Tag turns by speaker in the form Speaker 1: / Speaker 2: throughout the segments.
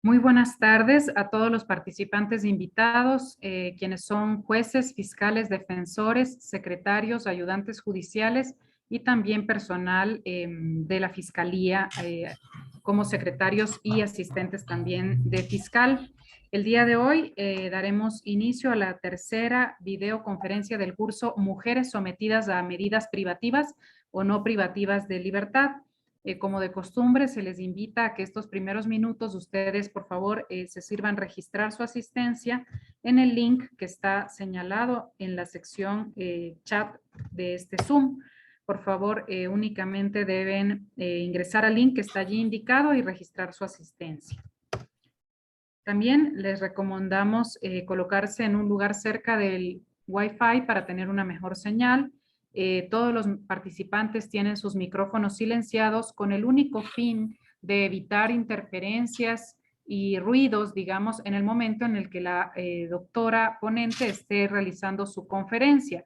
Speaker 1: Muy buenas tardes a todos los participantes invitados, quienes son jueces, fiscales, defensores, secretarios, ayudantes judiciales y también personal de la Fiscalía como secretarios y asistentes también de fiscal. El día de hoy daremos inicio a la tercera videoconferencia del curso Mujeres sometidas a medidas privativas o no privativas de libertad. Como de costumbre, se les invita a que estos primeros minutos ustedes, por favor, se sirvan registrar su asistencia en el link que está señalado en la sección chat de este Zoom. Por favor, únicamente deben ingresar al link que está allí indicado y registrar su asistencia. También les recomendamos colocarse en un lugar cerca del Wi-Fi para tener una mejor señal. Todos los participantes tienen sus micrófonos silenciados con el único fin de evitar interferencias y ruidos, digamos, en el momento en el que la doctora ponente esté realizando su conferencia.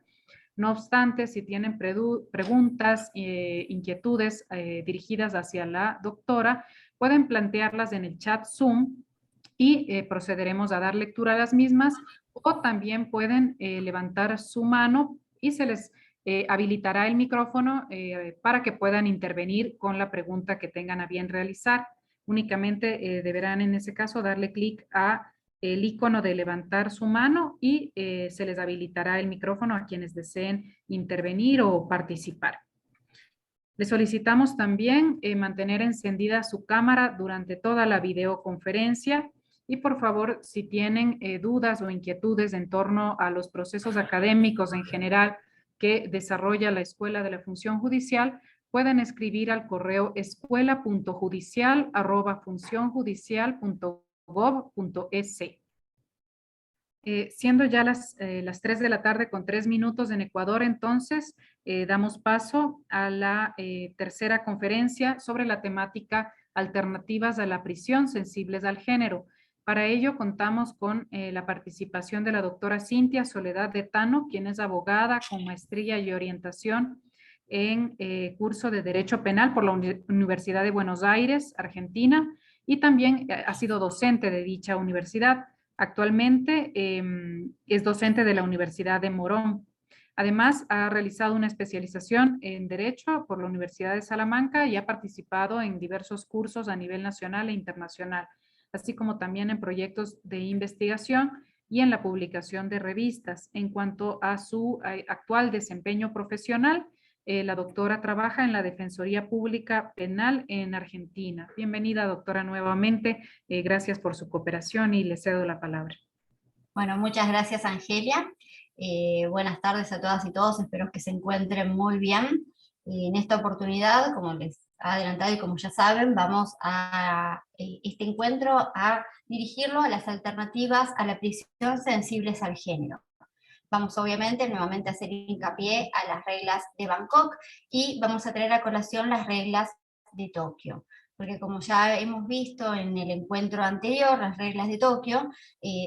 Speaker 1: No obstante, si tienen preguntas, inquietudes dirigidas hacia la doctora, pueden plantearlas en el chat Zoom y procederemos a dar lectura a las mismas, o también pueden levantar su mano y se les habilitará el micrófono para que puedan intervenir con la pregunta que tengan a bien realizar. Únicamente deberán en ese caso darle clic a el icono de levantar su mano y se les habilitará el micrófono a quienes deseen intervenir o participar. Les solicitamos también mantener encendida su cámara durante toda la videoconferencia y por favor, si tienen dudas o inquietudes en torno a los procesos académicos en general que desarrolla la Escuela de la Función Judicial, pueden escribir al correo escuela.judicial@funcionjudicial.gov.es. Siendo ya las 3 de la tarde con 3 minutos en Ecuador, entonces damos paso a la tercera conferencia sobre la temática alternativas a la prisión sensibles al género. Para ello contamos con la participación de la doctora Cintia Soledad de Tano, quien es abogada con maestría y orientación en curso de Derecho Penal por la Universidad de Buenos Aires, Argentina, y también ha sido docente de dicha universidad. Actualmente es docente de la Universidad de Morón. Además, ha realizado una especialización en Derecho por la Universidad de Salamanca y ha participado en diversos cursos a nivel nacional e internacional, así como también en proyectos de investigación y en la publicación de revistas. En cuanto a su actual desempeño profesional, la doctora trabaja en la Defensoría Pública Penal en Argentina. Bienvenida, doctora, nuevamente. Gracias por su cooperación y le cedo la palabra.
Speaker 2: Bueno, muchas gracias, Angelia. Buenas tardes a todas y todos, espero que se encuentren muy bien. En esta oportunidad, como les ha adelantado y como ya saben, vamos a este encuentro a dirigirlo a las alternativas a la prisión sensibles al género. Vamos obviamente nuevamente a hacer hincapié a las reglas de Bangkok y vamos a traer a colación las reglas de Tokio. Porque como ya hemos visto en el encuentro anterior, las reglas de Tokio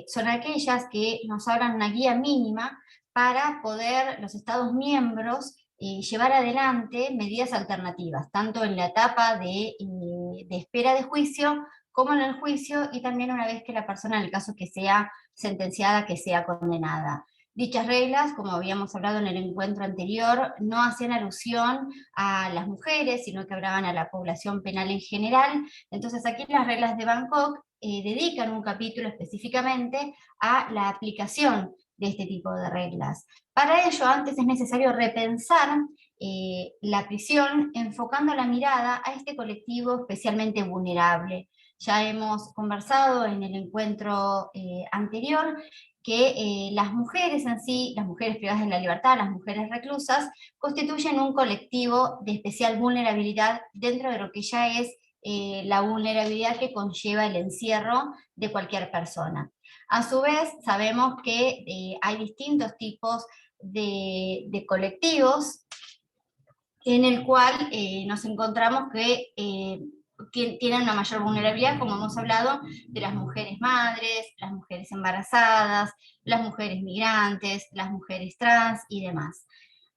Speaker 2: son aquellas que nos hablan una guía mínima para poder los Estados miembros llevar adelante medidas alternativas, tanto en la etapa de espera de juicio como en el juicio y también una vez que la persona, en el caso que sea sentenciada, que sea condenada. Dichas reglas, como habíamos hablado en el encuentro anterior, no hacían alusión a las mujeres, sino que hablaban a la población penal en general. Entonces aquí las reglas de Bangkok dedican un capítulo específicamente a la aplicación de este tipo de reglas. Para ello, antes es necesario repensar la prisión enfocando la mirada a este colectivo especialmente vulnerable. Ya hemos conversado en el encuentro anterior que las mujeres en sí, las mujeres privadas de la libertad, las mujeres reclusas, constituyen un colectivo de especial vulnerabilidad dentro de lo que ya es la vulnerabilidad que conlleva el encierro de cualquier persona. A su vez, sabemos que hay distintos tipos de colectivos en el cual nos encontramos que tienen una mayor vulnerabilidad, como hemos hablado, de las mujeres madres, las mujeres embarazadas, las mujeres migrantes, las mujeres trans y demás.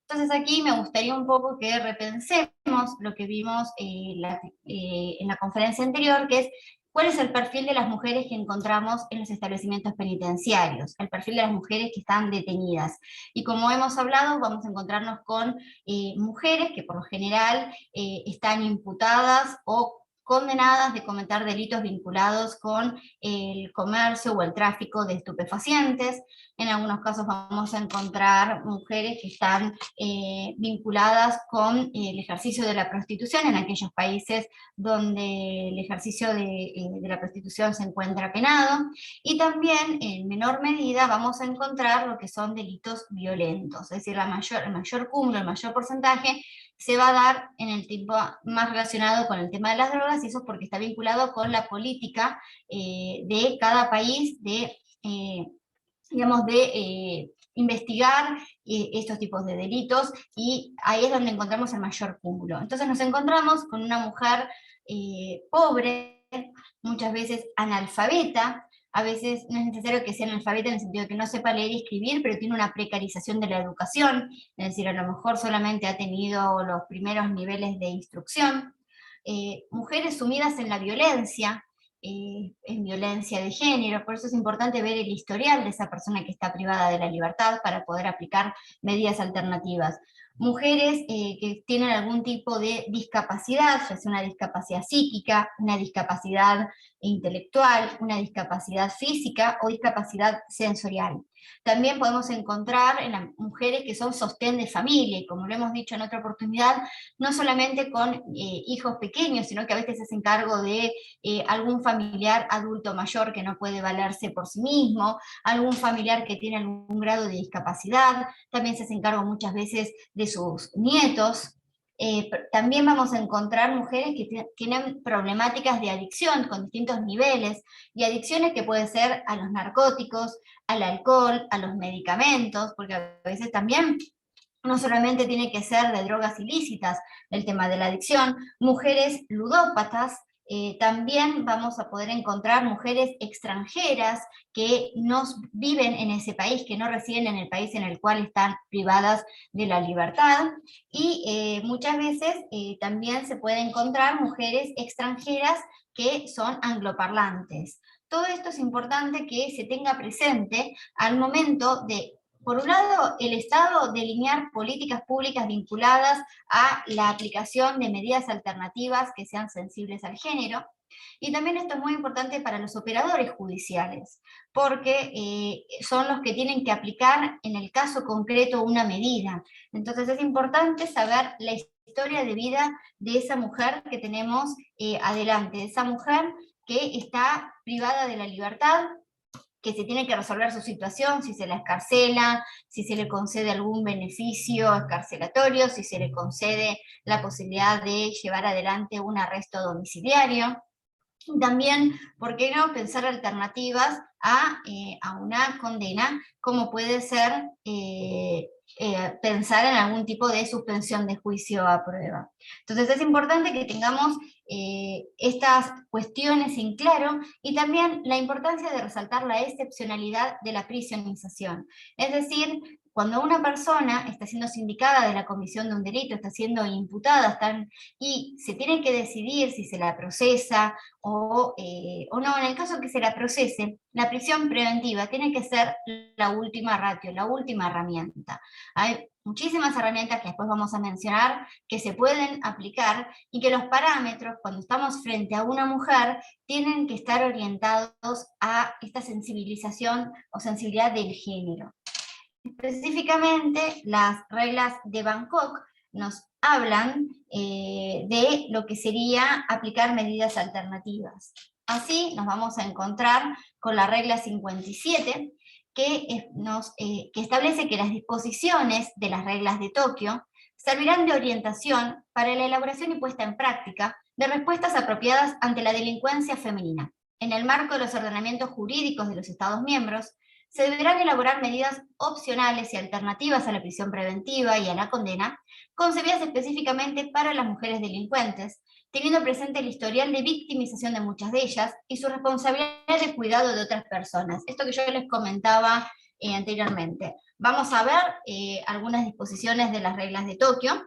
Speaker 2: Entonces aquí me gustaría un poco que repensemos lo que vimos en la conferencia anterior, que es ¿Cuál es el perfil de las mujeres que encontramos en los establecimientos penitenciarios? El perfil de las mujeres que están detenidas. Y como hemos hablado, vamos a encontrarnos con mujeres que por lo general están imputadas o condenadas de cometer delitos vinculados con el comercio o el tráfico de estupefacientes. En algunos casos vamos a encontrar mujeres que están vinculadas con el ejercicio de la prostitución en aquellos países donde el ejercicio de la prostitución se encuentra penado, y también en menor medida vamos a encontrar lo que son delitos violentos, es decir, el mayor cúmulo, el mayor porcentaje se va a dar en el tipo más relacionado con el tema de las drogas, y eso es porque está vinculado con la política de cada país digamos, de investigar estos tipos de delitos, y ahí es donde encontramos el mayor cúmulo. Entonces nos encontramos con una mujer pobre, muchas veces analfabeta. A veces no es necesario que sea analfabeta en el sentido de que no sepa leer y escribir, pero tiene una precarización de la educación, es decir, a lo mejor solamente ha tenido los primeros niveles de instrucción. Mujeres sumidas en la violencia, en violencia de género. Por eso es importante ver el historial de esa persona que está privada de la libertad para poder aplicar medidas alternativas. Mujeres que tienen algún tipo de discapacidad, ya sea una discapacidad psíquica, una discapacidad intelectual, una discapacidad física o discapacidad sensorial. También podemos encontrar en las mujeres que son sostén de familia, y como lo hemos dicho en otra oportunidad, no solamente con hijos pequeños, sino que a veces se hacen cargo de algún familiar adulto mayor que no puede valerse por sí mismo, algún familiar que tiene algún grado de discapacidad, también se hacen cargo muchas veces de sus nietos. También vamos a encontrar mujeres que tienen problemáticas de adicción con distintos niveles, y adicciones que pueden ser a los narcóticos, al alcohol, a los medicamentos, porque a veces también no solamente tiene que ser de drogas ilícitas el tema de la adicción, mujeres ludópatas. También vamos a poder encontrar mujeres extranjeras que no viven en ese país, que no residen en el país en el cual están privadas de la libertad, y muchas veces también se puede encontrar mujeres extranjeras que son angloparlantes. Todo esto es importante que se tenga presente al momento de, por un lado, el Estado delinear políticas públicas vinculadas a la aplicación de medidas alternativas que sean sensibles al género, y también esto es muy importante para los operadores judiciales, porque son los que tienen que aplicar en el caso concreto una medida. Entonces es importante saber la historia de vida de esa mujer que tenemos adelante, de esa mujer que está privada de la libertad, que se tiene que resolver su situación, si se la escarcela, si se le concede algún beneficio escarcelatorio, si se le concede la posibilidad de llevar adelante un arresto domiciliario. También, ¿por qué no pensar alternativas a una condena, como puede ser pensar en algún tipo de suspensión de juicio a prueba? Entonces es importante que tengamos estas cuestiones en claro, y también la importancia de resaltar la excepcionalidad de la prisionización. Es decir, cuando una persona está siendo sindicada de la comisión de un delito, está siendo imputada, y se tiene que decidir si se la procesa o no, en el caso que se la procese, la prisión preventiva tiene que ser la última ratio, la última herramienta. Hay muchísimas herramientas que después vamos a mencionar que se pueden aplicar, y que los parámetros, cuando estamos frente a una mujer, tienen que estar orientados a esta sensibilización o sensibilidad del género. Específicamente, las reglas de Bangkok nos hablan de lo que sería aplicar medidas alternativas. Así nos vamos a encontrar con la regla 57, que establece que las disposiciones de las reglas de Tokio servirán de orientación para la elaboración y puesta en práctica de respuestas apropiadas ante la delincuencia femenina. En el marco de los ordenamientos jurídicos de los Estados miembros, se deberán elaborar medidas opcionales y alternativas a la prisión preventiva y a la condena, concebidas específicamente para las mujeres delincuentes, teniendo presente el historial de victimización de muchas de ellas y su responsabilidad de cuidado de otras personas. Esto que yo les comentaba anteriormente. Vamos a ver algunas disposiciones de las reglas de Tokio.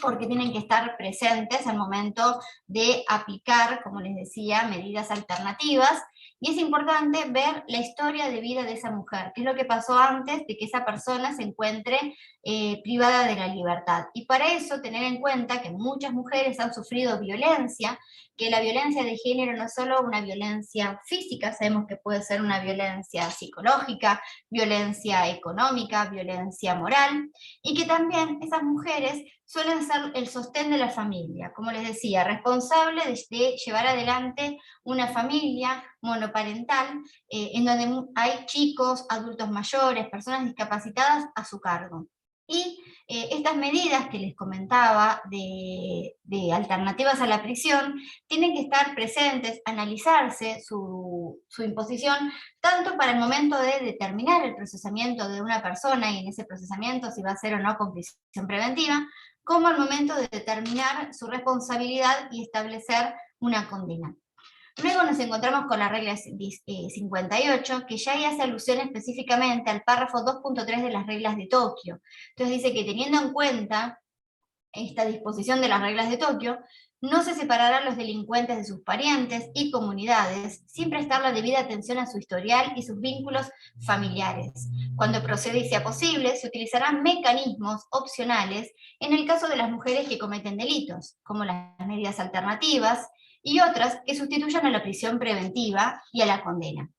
Speaker 2: porque tienen que estar presentes al momento de aplicar, como les decía, medidas alternativas, y es importante ver la historia de vida de esa mujer, qué es lo que pasó antes de que esa persona se encuentre privada de la libertad. Y para eso tener en cuenta que muchas mujeres han sufrido violencia, que la violencia de género no es solo una violencia física, sabemos que puede ser una violencia psicológica, violencia económica, violencia moral, y que también esas mujeres suelen ser el sostén de la familia, como les decía, responsable de llevar adelante una familia monoparental en donde hay chicos, adultos mayores, personas discapacitadas a su cargo. Y estas medidas que les comentaba de alternativas a la prisión tienen que estar presentes, analizarse su imposición, tanto para el momento de determinar el procesamiento de una persona y en ese procesamiento si va a ser o no con prisión preventiva, como al momento de determinar su responsabilidad y establecer una condena. Luego nos encontramos con la regla 58, que ya hace alusión específicamente al párrafo 2.3 de las reglas de Tokio. Entonces dice que teniendo en cuenta esta disposición de las reglas de Tokio, no se separarán los delincuentes de sus parientes y comunidades, sin prestar la debida atención a su historial y sus vínculos familiares. Cuando proceda y sea posible, se utilizarán mecanismos opcionales en el caso de las mujeres que cometen delitos, como las medidas alternativas, y otras que sustituyan a la prisión preventiva y a la condena.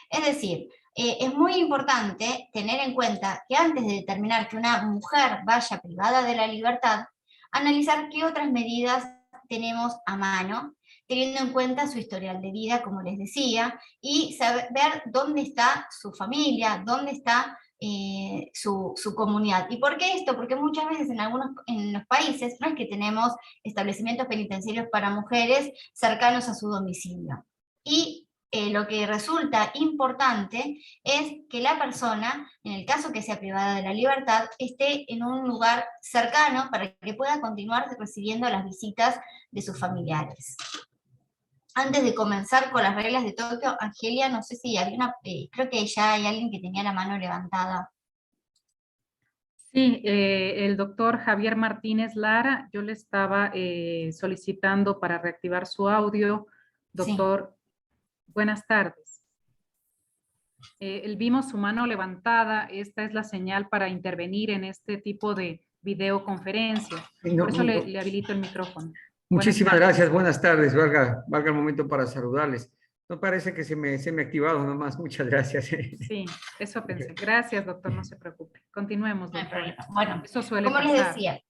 Speaker 2: Es decir, es muy importante tener en cuenta que antes de determinar que una mujer vaya privada de la libertad, analizar qué otras medidas tenemos a mano, teniendo en cuenta su historial de vida, como les decía, y saber ver dónde está su familia, dónde está su comunidad. ¿Y por qué esto? Porque muchas veces en los países no es que tenemos establecimientos penitenciarios para mujeres cercanos a su domicilio. Y lo que resulta importante es que la persona, en el caso que sea privada de la libertad, esté en un lugar cercano para que pueda continuar recibiendo las visitas de sus familiares. Antes de comenzar con las reglas de Tokio, Angelia, no sé si había creo que ya hay alguien que tenía la mano levantada.
Speaker 1: Sí, el doctor Javier Martínez Lara, yo le estaba solicitando para reactivar su audio. Doctor, sí. Buenas tardes. Vimos su mano levantada, esta es la señal para intervenir en este tipo de videoconferencia. Por eso le habilito el micrófono.
Speaker 3: Muchísimas gracias, buenas tardes, valga el momento para saludarles. No parece que se me ha activado nomás, muchas gracias.
Speaker 1: Sí, eso pensé. Gracias, doctor, no se preocupe. Continuemos, doctor.
Speaker 2: No hay problema. Bueno,
Speaker 1: eso suele
Speaker 2: como
Speaker 1: pasar.
Speaker 2: les decía,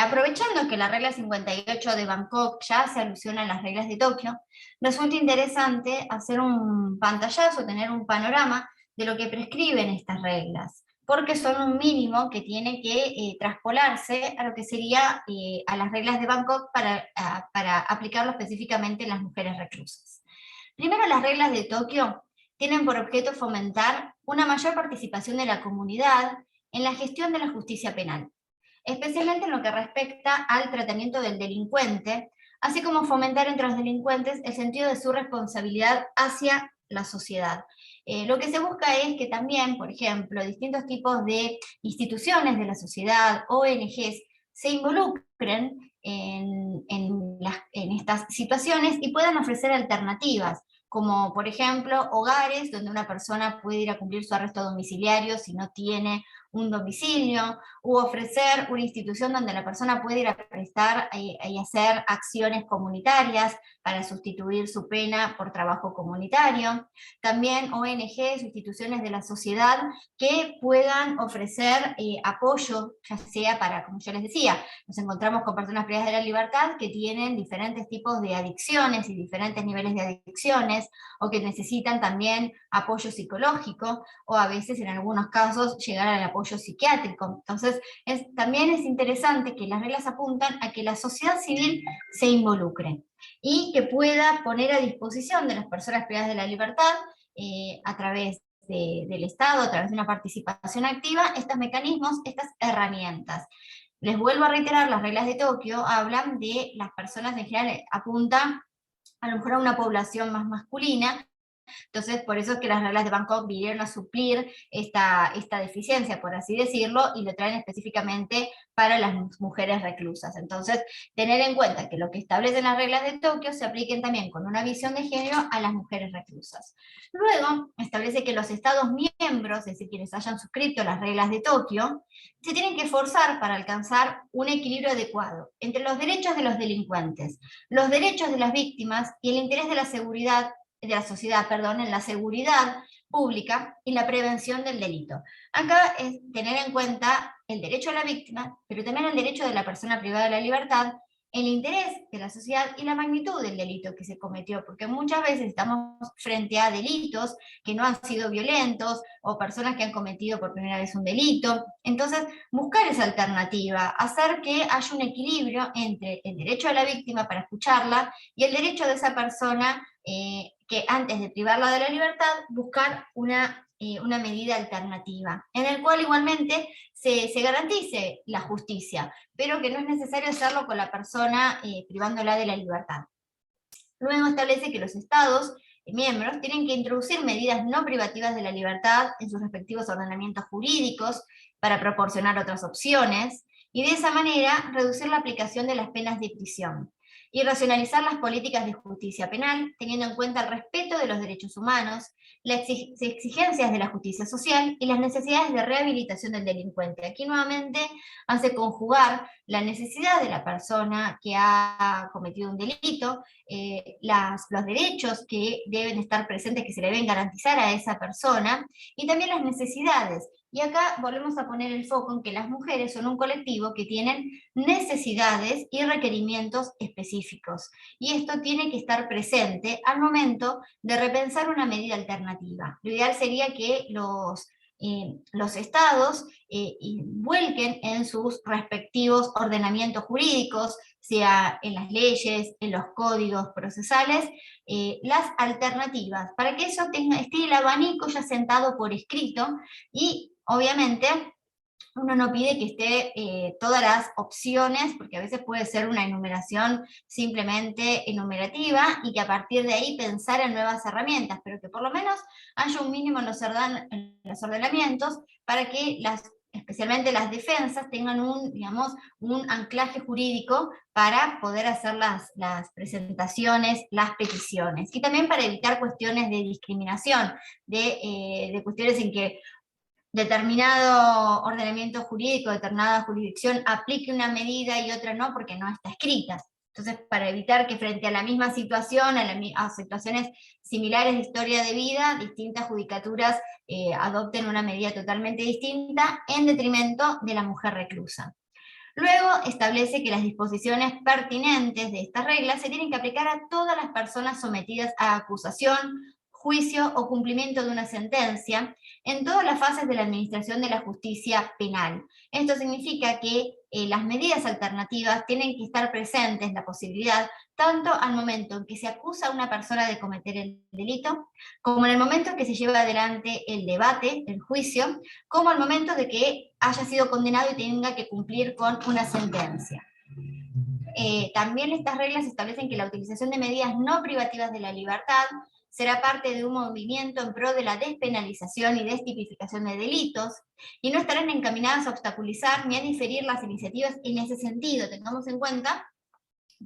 Speaker 2: aprovechando que la regla 58 de Bangkok ya se alusiona a las reglas de Tokio, resulta interesante hacer un pantallazo, tener un panorama de lo que prescriben estas reglas, porque son un mínimo que tiene que traspolarse a lo que sería a las reglas de Bangkok para aplicarlo específicamente en las mujeres reclusas. Primero, las reglas de Tokio tienen por objeto fomentar una mayor participación de la comunidad en la gestión de la justicia penal, especialmente en lo que respecta al tratamiento del delincuente, así como fomentar entre los delincuentes el sentido de su responsabilidad hacia la sociedad. Lo que se busca es que también, por ejemplo, distintos tipos de instituciones de la sociedad, ONGs, se involucren en estas situaciones y puedan ofrecer alternativas, como por ejemplo hogares donde una persona puede ir a cumplir su arresto domiciliario si no tiene un domicilio, u ofrecer una institución donde la persona puede ir a prestar y hacer acciones comunitarias para sustituir su pena por trabajo comunitario. También ONGs, instituciones de la sociedad que puedan ofrecer apoyo, ya sea para, como yo les decía, nos encontramos con personas privadas de la libertad que tienen diferentes tipos de adicciones y diferentes niveles de adicciones, o que necesitan también apoyo psicológico, o a veces en algunos casos llegar al apoyo psiquiátrico. Entonces, también es interesante que las reglas apuntan a que la sociedad civil se involucre y que pueda poner a disposición de las personas privadas de la libertad a través del Estado, a través de una participación activa, estos mecanismos, estas herramientas. Les vuelvo a reiterar, las reglas de Tokio hablan de las personas en general, apuntan a lo mejor a una población más masculina, Entonces, por eso es que las reglas de Bangkok vinieron a suplir esta deficiencia, por así decirlo, y lo traen específicamente para las mujeres reclusas. Entonces, tener en cuenta que lo que establecen las reglas de Tokio se apliquen también con una visión de género a las mujeres reclusas. Luego, establece que los Estados miembros, es decir, quienes hayan suscrito las reglas de Tokio, se tienen que esforzar para alcanzar un equilibrio adecuado entre los derechos de los delincuentes, los derechos de las víctimas y el interés de la seguridad, de la sociedad, perdón, en la seguridad pública y la prevención del delito. Acá es tener en cuenta el derecho a la víctima, pero también el derecho de la persona privada de la libertad, el interés de la sociedad y la magnitud del delito que se cometió, porque muchas veces estamos frente a delitos que no han sido violentos o personas que han cometido por primera vez un delito. Entonces, buscar esa alternativa, hacer que haya un equilibrio entre el derecho de la víctima para escucharla y el derecho de esa persona que antes de privarla de la libertad, buscar una medida alternativa, en el cual igualmente se garantice la justicia, pero que no es necesario hacerlo con la persona privándola de la libertad. Luego establece que los Estados miembros tienen que introducir medidas no privativas de la libertad en sus respectivos ordenamientos jurídicos para proporcionar otras opciones, y de esa manera reducir la aplicación de las penas de prisión y racionalizar las políticas de justicia penal, teniendo en cuenta el respeto de los derechos humanos, las exigencias de la justicia social y las necesidades de rehabilitación del delincuente. Aquí nuevamente hace conjugar la necesidad de la persona que ha cometido un delito, los derechos que deben estar presentes, que se le deben garantizar a esa persona, y también las necesidades. Y acá volvemos a poner el foco en que las mujeres son un colectivo que tienen necesidades y requerimientos específicos. Y esto tiene que estar presente al momento de repensar una medida alternativa. Lo ideal sería que los estados vuelquen en sus respectivos ordenamientos jurídicos, sea en las leyes, en los códigos procesales, las alternativas, para que eso esté el abanico ya sentado por escrito, y obviamente uno no pide que esté todas las opciones, porque a veces puede ser una enumeración simplemente enumerativa, y que a partir de ahí pensar en nuevas herramientas, pero que por lo menos haya un mínimo en los ordenamientos para que especialmente las defensas tengan un anclaje jurídico para poder hacer las presentaciones, las peticiones, y también para evitar cuestiones de discriminación, de cuestiones en que determinado ordenamiento jurídico, determinada jurisdicción aplique una medida y otra no, porque no está escrita. Entonces, para evitar que frente a la misma situación, a situaciones similares de historia de vida, distintas judicaturas adopten una medida totalmente distinta en detrimento de la mujer reclusa. Luego establece que las disposiciones pertinentes de estas reglas se tienen que aplicar a todas las personas sometidas a acusación, juicio o cumplimiento de una sentencia en todas las fases de la administración de la justicia penal. Esto significa que las medidas alternativas tienen que estar presentes, la posibilidad, tanto al momento en que se acusa a una persona de cometer el delito, como en el momento en que se lleva adelante el debate, el juicio, como al momento de que haya sido condenado y tenga que cumplir con una sentencia. También estas reglas establecen que la utilización de medidas no privativas de la libertad será parte de un movimiento en pro de la despenalización y destipificación de delitos, y no estarán encaminadas a obstaculizar ni a diferir las iniciativas en ese sentido. Tengamos en cuenta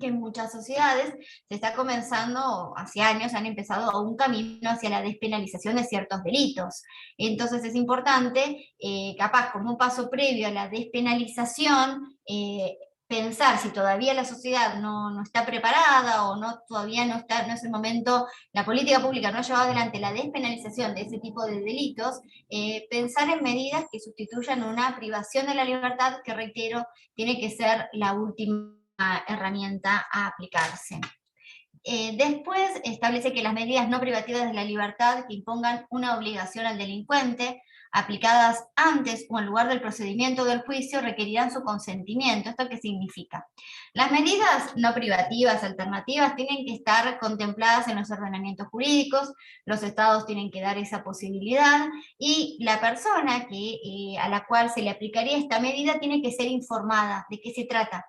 Speaker 2: que en muchas sociedades se está comenzando, hace años han empezado un camino hacia la despenalización de ciertos delitos. Entonces es importante, capaz como un paso previo a la despenalización, pensar si todavía la sociedad no está preparada, o todavía no es el momento, la política pública no ha llevado adelante la despenalización de ese tipo de delitos, pensar en medidas que sustituyan una privación de la libertad, que reitero, tiene que ser la última herramienta a aplicarse. Después establece que las medidas no privativas de la libertad que impongan una obligación al delincuente, aplicadas antes o en lugar del procedimiento del juicio, requerirán su consentimiento. ¿Esto qué significa? Las medidas no privativas alternativas tienen que estar contempladas en los ordenamientos jurídicos, los estados tienen que dar esa posibilidad, y la persona a la cual se le aplicaría esta medida tiene que ser informada de qué se trata,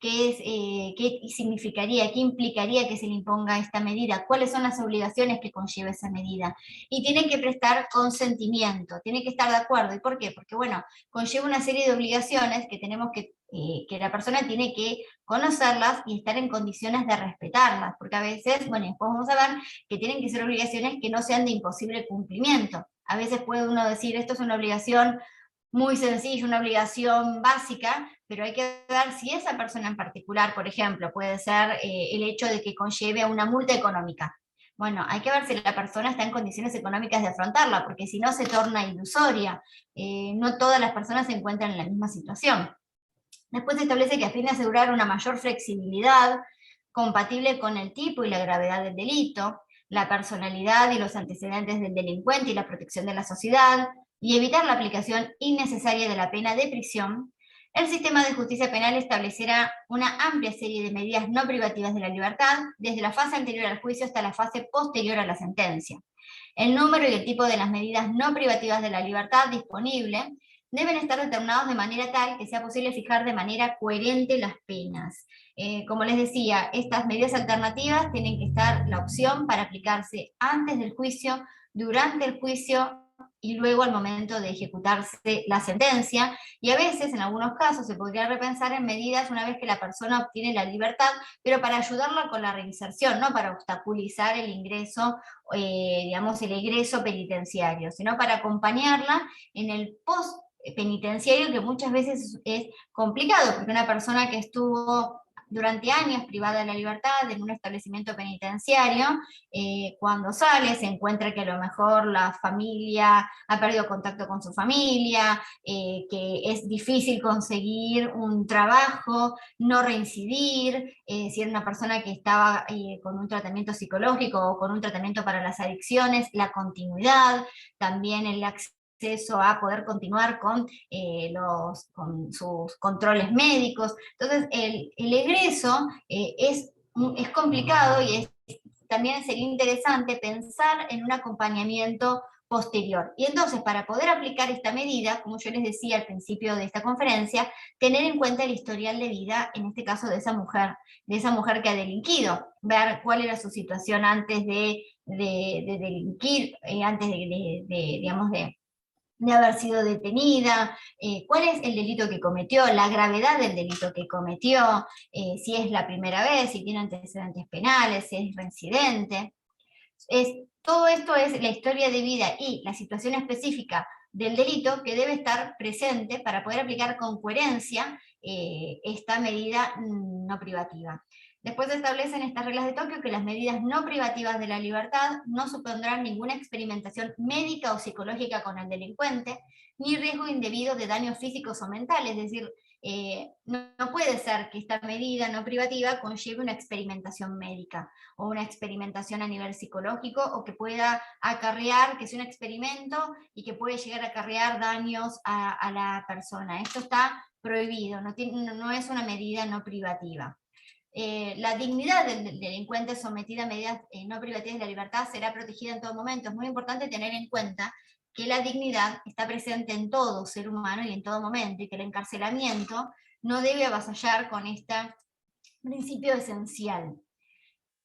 Speaker 2: qué significaría, qué implicaría que se le imponga esta medida, cuáles son las obligaciones que conlleva esa medida. Y tiene que prestar consentimiento, tiene que estar de acuerdo. ¿Y por qué? Porque, bueno, conlleva una serie de obligaciones que tenemos que la persona tiene que conocerlas y estar en condiciones de respetarlas, porque a veces, bueno, después vamos a ver que tienen que ser obligaciones que no sean de imposible cumplimiento. A veces puede uno decir, esto es una obligación muy sencilla, una obligación básica, pero hay que ver si esa persona en particular, por ejemplo, puede ser el hecho de que conlleve a una multa económica. Bueno, hay que ver si la persona está en condiciones económicas de afrontarla, porque si no se torna ilusoria. No todas las personas se encuentran en la misma situación. Después se establece que a fin de asegurar una mayor flexibilidad compatible con el tipo y la gravedad del delito, la personalidad y los antecedentes del delincuente y la protección de la sociedad, y evitar la aplicación innecesaria de la pena de prisión, el sistema de justicia penal establecerá una amplia serie de medidas no privativas de la libertad, desde la fase anterior al juicio hasta la fase posterior a la sentencia. El número y el tipo de las medidas no privativas de la libertad disponible deben estar determinados de manera tal que sea posible fijar de manera coherente las penas. Como les decía, estas medidas alternativas tienen que estar la opción para aplicarse antes del juicio, durante el juicio y luego al momento de ejecutarse la sentencia, y a veces, en algunos casos, se podría repensar en medidas una vez que la persona obtiene la libertad, pero para ayudarla con la reinserción, no para obstaculizar el ingreso, digamos, el egreso penitenciario, sino para acompañarla en el post penitenciario, que muchas veces es complicado, porque una persona que estuvo durante años privada de la libertad en un establecimiento penitenciario, cuando sale se encuentra que a lo mejor la familia ha perdido contacto con su familia, que es difícil conseguir un trabajo, no reincidir, si era una persona que estaba con un tratamiento psicológico o con un tratamiento para las adicciones, la continuidad, también el acceso a poder continuar con sus controles médicos. Entonces, el egreso es complicado y también sería interesante pensar en un acompañamiento posterior. Y entonces, para poder aplicar esta medida, como yo les decía al principio de esta conferencia, tener en cuenta el historial de vida, en este caso de esa mujer que ha delinquido, ver cuál era su situación antes de delinquir, antes digamos, de haber sido detenida, cuál es el delito que cometió, la gravedad del delito que cometió, si es la primera vez, si tiene antecedentes penales, si es reincidente. Todo esto es la historia de vida y la situación específica del delito que debe estar presente para poder aplicar con coherencia esta medida no privativa. Después se establecen estas reglas de Tokio que las medidas no privativas de la libertad no supondrán ninguna experimentación médica o psicológica con el delincuente, ni riesgo indebido de daños físicos o mentales, es decir, no puede ser que esta medida no privativa conlleve una experimentación médica o una experimentación a nivel psicológico, o que pueda acarrear, que sea un experimento y que puede llegar a acarrear daños a la persona. Esto está prohibido, no es una medida no privativa. La dignidad del delincuente sometido a medidas no privativas de la libertad será protegida en todo momento. Es muy importante tener en cuenta que la dignidad está presente en todo ser humano y en todo momento, y que el encarcelamiento no debe avasallar con este principio esencial.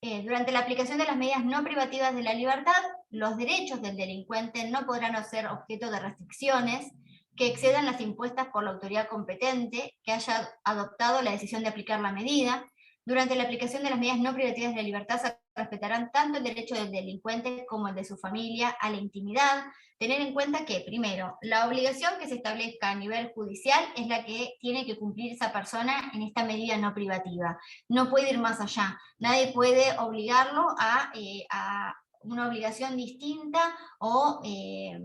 Speaker 2: Durante la aplicación de las medidas no privativas de la libertad, los derechos del delincuente no podrán ser objeto de restricciones que excedan las impuestas por la autoridad competente que haya adoptado la decisión de aplicar la medida. Durante la aplicación de las medidas no privativas de la libertad se respetarán tanto el derecho del delincuente como el de su familia a la intimidad. Tener en cuenta que, primero, la obligación que se establezca a nivel judicial es la que tiene que cumplir esa persona en esta medida no privativa. No puede ir más allá. Nadie puede obligarlo a una obligación distinta o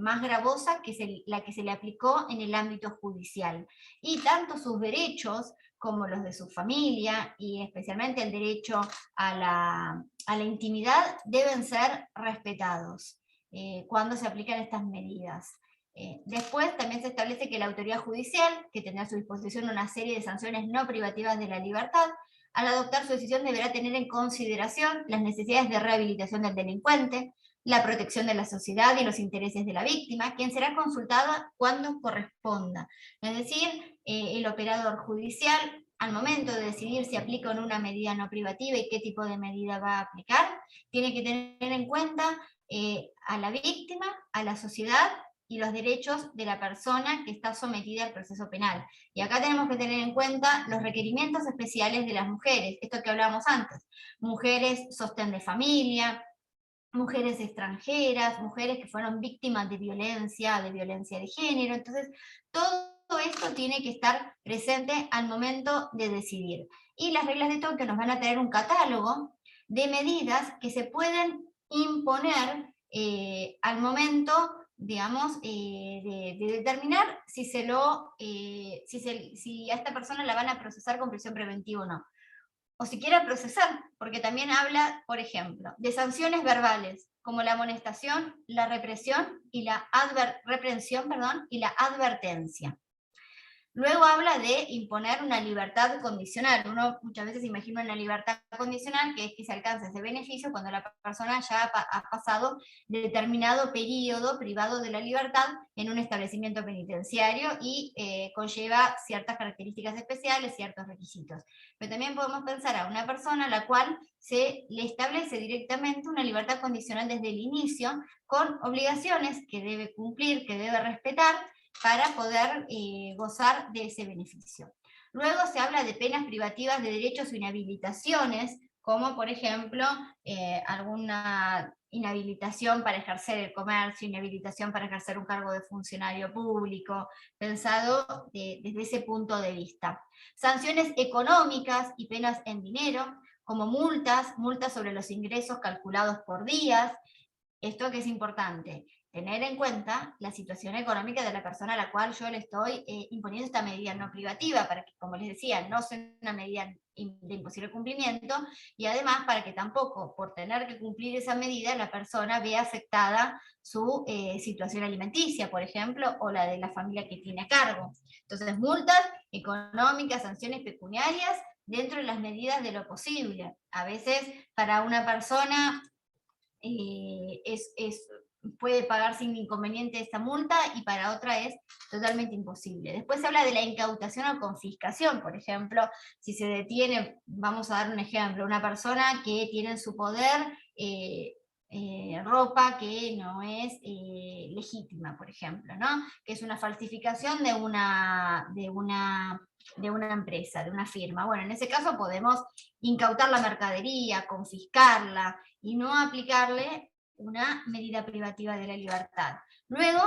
Speaker 2: más gravosa que la que se le aplicó en el ámbito judicial. Y tanto sus derechos como los de su familia, y especialmente el derecho a la intimidad, deben ser respetados cuando se aplican estas medidas. Después también se establece que la autoridad judicial, que tendrá a su disposición una serie de sanciones no privativas de la libertad, al adoptar su decisión deberá tener en consideración las necesidades de rehabilitación del delincuente, la protección de la sociedad y los intereses de la víctima, quien será consultada cuando corresponda. Es decir, el operador judicial, al momento de decidir si aplica o no una medida no privativa y qué tipo de medida va a aplicar, tiene que tener en cuenta a la víctima, a la sociedad y los derechos de la persona que está sometida al proceso penal. Y acá tenemos que tener en cuenta los requerimientos especiales de las mujeres, esto que hablábamos antes, mujeres sostén de familia, mujeres extranjeras, mujeres que fueron víctimas de violencia de género. Entonces, todo esto tiene que estar presente al momento de decidir. Y las reglas de Tokio nos van a traer un catálogo de medidas que se pueden imponer al momento, digamos, de determinar si a esta persona la van a procesar con prisión preventiva o no. O si quiera procesar, porque también habla, por ejemplo, de sanciones verbales, como la amonestación, la represión y la advertencia. Luego habla de imponer una libertad condicional. Uno muchas veces imagina una libertad condicional, que es que se alcanza ese beneficio cuando la persona ya ha pasado determinado periodo privado de la libertad en un establecimiento penitenciario y conlleva ciertas características especiales, ciertos requisitos. Pero también podemos pensar a una persona a la cual se le establece directamente una libertad condicional desde el inicio, con obligaciones que debe cumplir, que debe respetar, para poder gozar de ese beneficio. Luego se habla de penas privativas de derechos o inhabilitaciones, como por ejemplo alguna inhabilitación para ejercer el comercio, inhabilitación para ejercer un cargo de funcionario público, pensado desde ese punto de vista. Sanciones económicas y penas en dinero, como multas sobre los ingresos calculados por días. Esto que es importante, tener en cuenta la situación económica de la persona a la cual yo le estoy imponiendo esta medida no privativa, para que, como les decía, no sea una medida de imposible cumplimiento, y además para que tampoco, por tener que cumplir esa medida, la persona vea afectada su situación alimenticia, por ejemplo, o la de la familia que tiene a cargo. Entonces, multas económicas, sanciones pecuniarias, dentro de las medidas de lo posible. A veces, para una persona puede pagar sin inconveniente esta multa, y para otra es totalmente imposible. Después se habla de la incautación o confiscación. Por ejemplo, si se detiene, vamos a dar un ejemplo, una persona que tiene en su poder ropa que no es legítima, por ejemplo, ¿no? Que es una falsificación de una empresa, de una firma. Bueno, en ese caso podemos incautar la mercadería, confiscarla y no aplicarle una medida privativa de la libertad. Luego,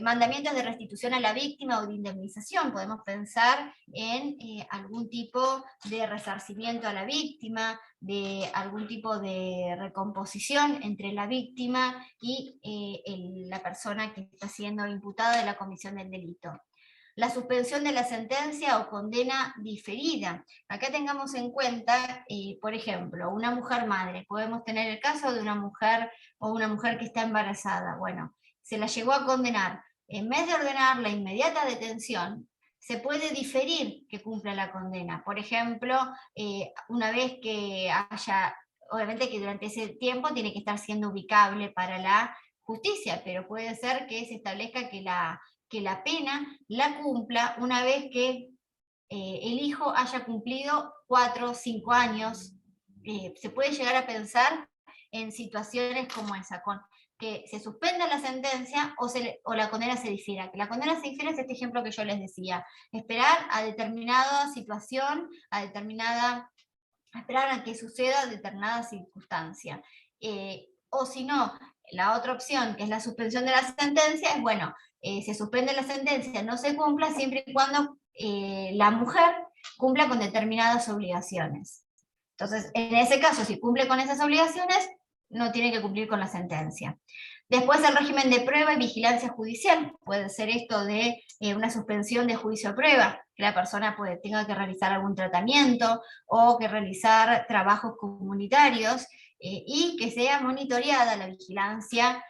Speaker 2: mandamientos de restitución a la víctima o de indemnización. Podemos pensar en algún tipo de resarcimiento a la víctima, de algún tipo de recomposición entre la víctima y la persona que está siendo imputada de la comisión del delito. La suspensión de la sentencia o condena diferida. Acá tengamos en cuenta, por ejemplo, una mujer madre. Podemos tener el caso de una mujer o una mujer que está embarazada. Bueno, se la llegó a condenar. En vez de ordenar la inmediata detención, se puede diferir que cumpla la condena. Por ejemplo, una vez que haya, obviamente que durante ese tiempo tiene que estar siendo ubicable para la justicia, pero puede ser que se establezca que la pena la cumpla una vez que el hijo haya cumplido 4 o 5 años. Se puede llegar a pensar en situaciones como esa, con que se suspenda la sentencia o la condena se difiera. Que la condena se difiera es este ejemplo que yo les decía. Esperar a determinada situación, esperar a que suceda determinada circunstancia. O si no, la otra opción, que es la suspensión de la sentencia, es bueno, se suspende la sentencia, no se cumpla siempre y cuando la mujer cumpla con determinadas obligaciones. Entonces, en ese caso, si cumple con esas obligaciones, no tiene que cumplir con la sentencia. Después, el régimen de prueba y vigilancia judicial. Puede ser esto de una suspensión de juicio a prueba, que la persona tenga que realizar algún tratamiento o que realizar trabajos comunitarios, y que sea monitoreada la vigilancia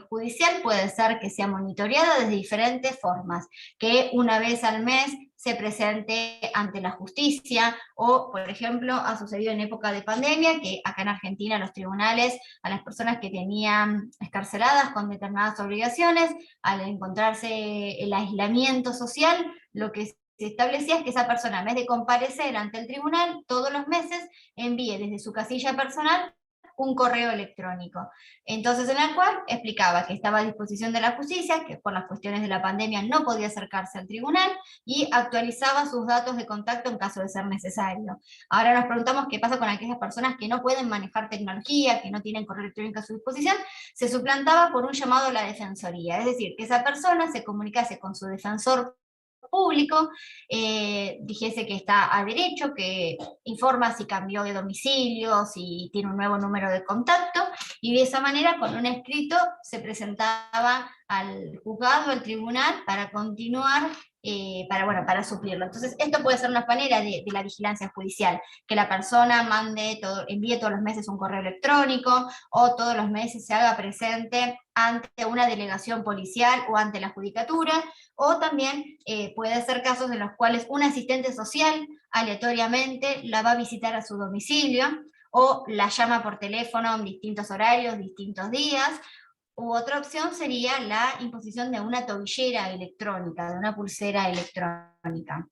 Speaker 2: judicial. Puede ser que sea monitoreada de diferentes formas, que una vez al mes se presente ante la justicia, o por ejemplo ha sucedido en época de pandemia que acá en Argentina los tribunales a las personas que tenían escarceladas con determinadas obligaciones, al encontrarse el aislamiento social, lo que se establecía es que esa persona, en vez de comparecer ante el tribunal, todos los meses envíe desde su casilla personal un correo electrónico. Entonces, en el cual explicaba que estaba a disposición de la justicia, que por las cuestiones de la pandemia no podía acercarse al tribunal, y actualizaba sus datos de contacto en caso de ser necesario. Ahora nos preguntamos qué pasa con aquellas personas que no pueden manejar tecnología, que no tienen correo electrónico a su disposición. Se suplantaba por un llamado a la defensoría, es decir, que esa persona se comunicase con su defensor público, dijese que está a derecho, que informa si cambió de domicilio, si tiene un nuevo número de contacto, y de esa manera con un escrito se presentaba al juzgado, al tribunal, para continuar, para suplirlo. Entonces, esto puede ser una manera de la vigilancia judicial, que la persona envíe todos los meses un correo electrónico, o todos los meses se haga presente ante una delegación policial o ante la judicatura, o también puede ser casos en los cuales un asistente social aleatoriamente la va a visitar a su domicilio, o la llama por teléfono en distintos horarios, distintos días. U otra opción sería la imposición de una tobillera electrónica, de una pulsera electrónica.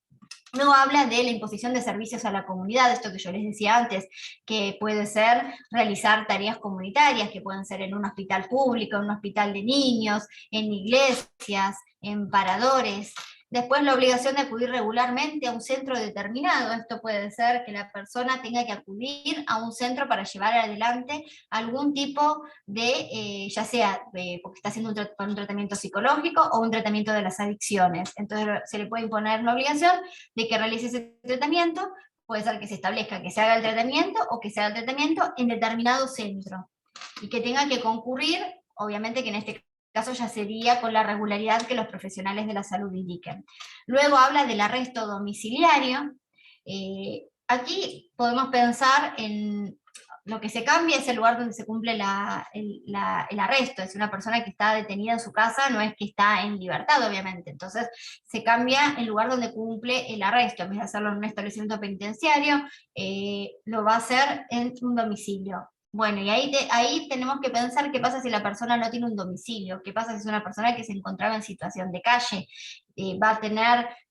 Speaker 2: Luego habla de la imposición de servicios a la comunidad, esto que yo les decía antes, que puede ser realizar tareas comunitarias, que pueden ser en un hospital público, en un hospital de niños, en iglesias, en paradores. Después la obligación de acudir regularmente a un centro determinado. Esto puede ser que la persona tenga que acudir a un centro para llevar adelante algún tipo de, ya sea porque está haciendo un tratamiento psicológico o un tratamiento de las adicciones. Entonces se le puede imponer la obligación de que realice ese tratamiento. Puede ser que se establezca que se haga el tratamiento o que se haga el tratamiento en determinado centro y que tenga que concurrir, obviamente que en este caso ya sería con la regularidad que los profesionales de la salud indiquen. Luego habla del arresto domiciliario. Aquí podemos pensar en lo que se cambia es el lugar donde se cumple el arresto. Es una persona que está detenida en su casa, no es que está en libertad, obviamente. Entonces se cambia el lugar donde cumple el arresto. En vez de hacerlo en un establecimiento penitenciario, lo va a hacer en un domicilio. Bueno, y ahí tenemos que pensar qué pasa si la persona no tiene un domicilio, qué pasa si es una persona que se encontraba en situación de calle,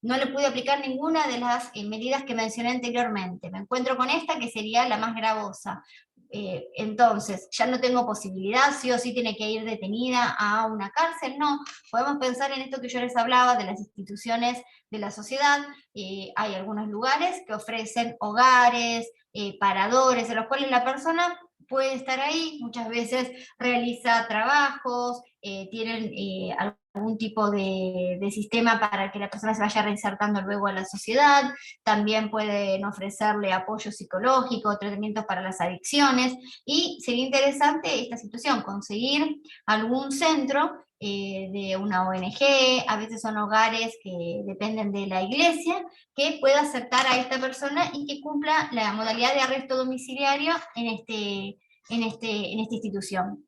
Speaker 2: no le pude aplicar ninguna de las medidas que mencioné anteriormente, me encuentro con esta que sería la más gravosa. Entonces, ya no tengo posibilidad, sí o sí tiene que ir detenida a una cárcel, no, podemos pensar en esto que yo les hablaba de las instituciones de la sociedad. Hay algunos lugares que ofrecen hogares, paradores, en los cuales la persona puede estar ahí, muchas veces realiza trabajos, tienen algún tipo de sistema para que la persona se vaya reinsertando luego a la sociedad. También pueden ofrecerle apoyo psicológico, tratamientos para las adicciones, y sería interesante esta situación, conseguir algún centro de una ONG, a veces son hogares que dependen de la iglesia, que pueda aceptar a esta persona y que cumpla la modalidad de arresto domiciliario en esta institución.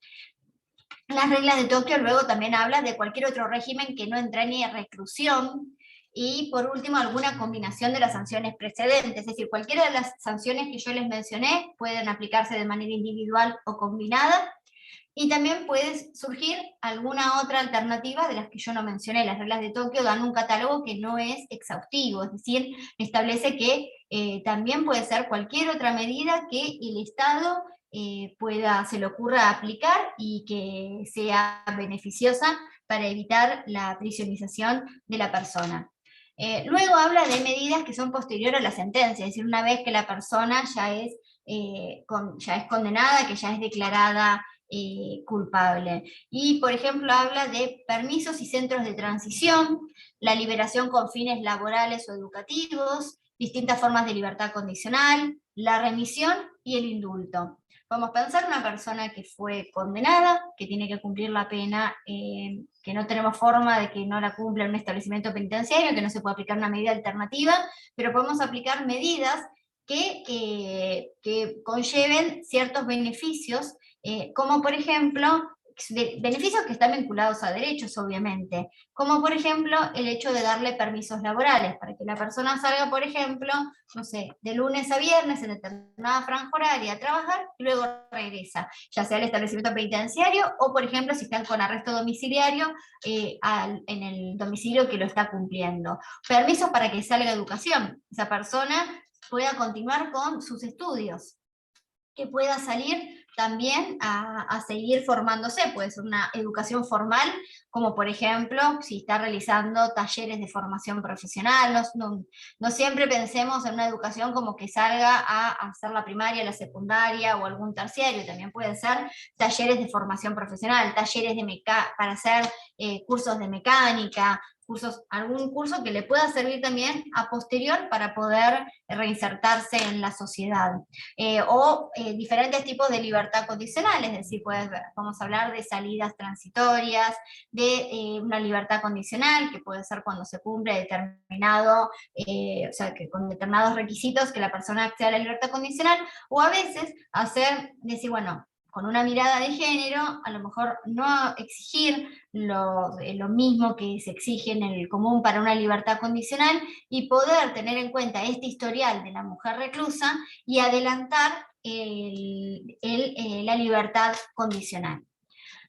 Speaker 2: Las reglas de Tokio luego también hablan de cualquier otro régimen que no entrañe reclusión, y por último alguna combinación de las sanciones precedentes, es decir, cualquiera de las sanciones que yo les mencioné pueden aplicarse de manera individual o combinada, y también puede surgir alguna otra alternativa de las que yo no mencioné. Las reglas de Tokio dan un catálogo que no es exhaustivo, es decir, establece que también puede ser cualquier otra medida que el Estado se le ocurra aplicar y que sea beneficiosa para evitar la prisionización de la persona. Luego habla de medidas que son posteriores a la sentencia, es decir, una vez que la persona ya es condenada, que ya es declarada culpable. Y, por ejemplo, habla de permisos y centros de transición, la liberación con fines laborales o educativos, distintas formas de libertad condicional, la remisión y el indulto. Vamos a pensar una persona que fue condenada, que tiene que cumplir la pena, que no tenemos forma de que no la cumpla en un establecimiento penitenciario, que no se puede aplicar una medida alternativa, pero podemos aplicar medidas que conlleven ciertos beneficios, como por ejemplo beneficios que están vinculados a derechos, obviamente, como por ejemplo el hecho de darle permisos laborales, para que la persona salga, por ejemplo, no sé, de lunes a viernes en determinada franja horaria a trabajar y luego regresa, ya sea al establecimiento penitenciario o, por ejemplo, si están con arresto domiciliario, en el domicilio que lo está cumpliendo. Permisos para que salga a educación, esa persona pueda continuar con sus estudios, que pueda salir también a seguir formándose, puede ser una educación formal, como por ejemplo, si está realizando talleres de formación profesional, no siempre pensemos en una educación como que salga a hacer la primaria, la secundaria o algún terciario, también pueden ser talleres de formación profesional, talleres para hacer cursos de mecánica, algún curso que le pueda servir también a posterior para poder reinsertarse en la sociedad. Diferentes tipos de libertad condicional, es decir, vamos a hablar de salidas transitorias, de una libertad condicional, que puede ser cuando se cumple determinado, o sea, que con determinados requisitos que la persona acceda a la libertad condicional, o a veces decir, bueno, con una mirada de género, a lo mejor no exigir lo mismo que se exige en el común para una libertad condicional y poder tener en cuenta este historial de la mujer reclusa y adelantar la libertad condicional.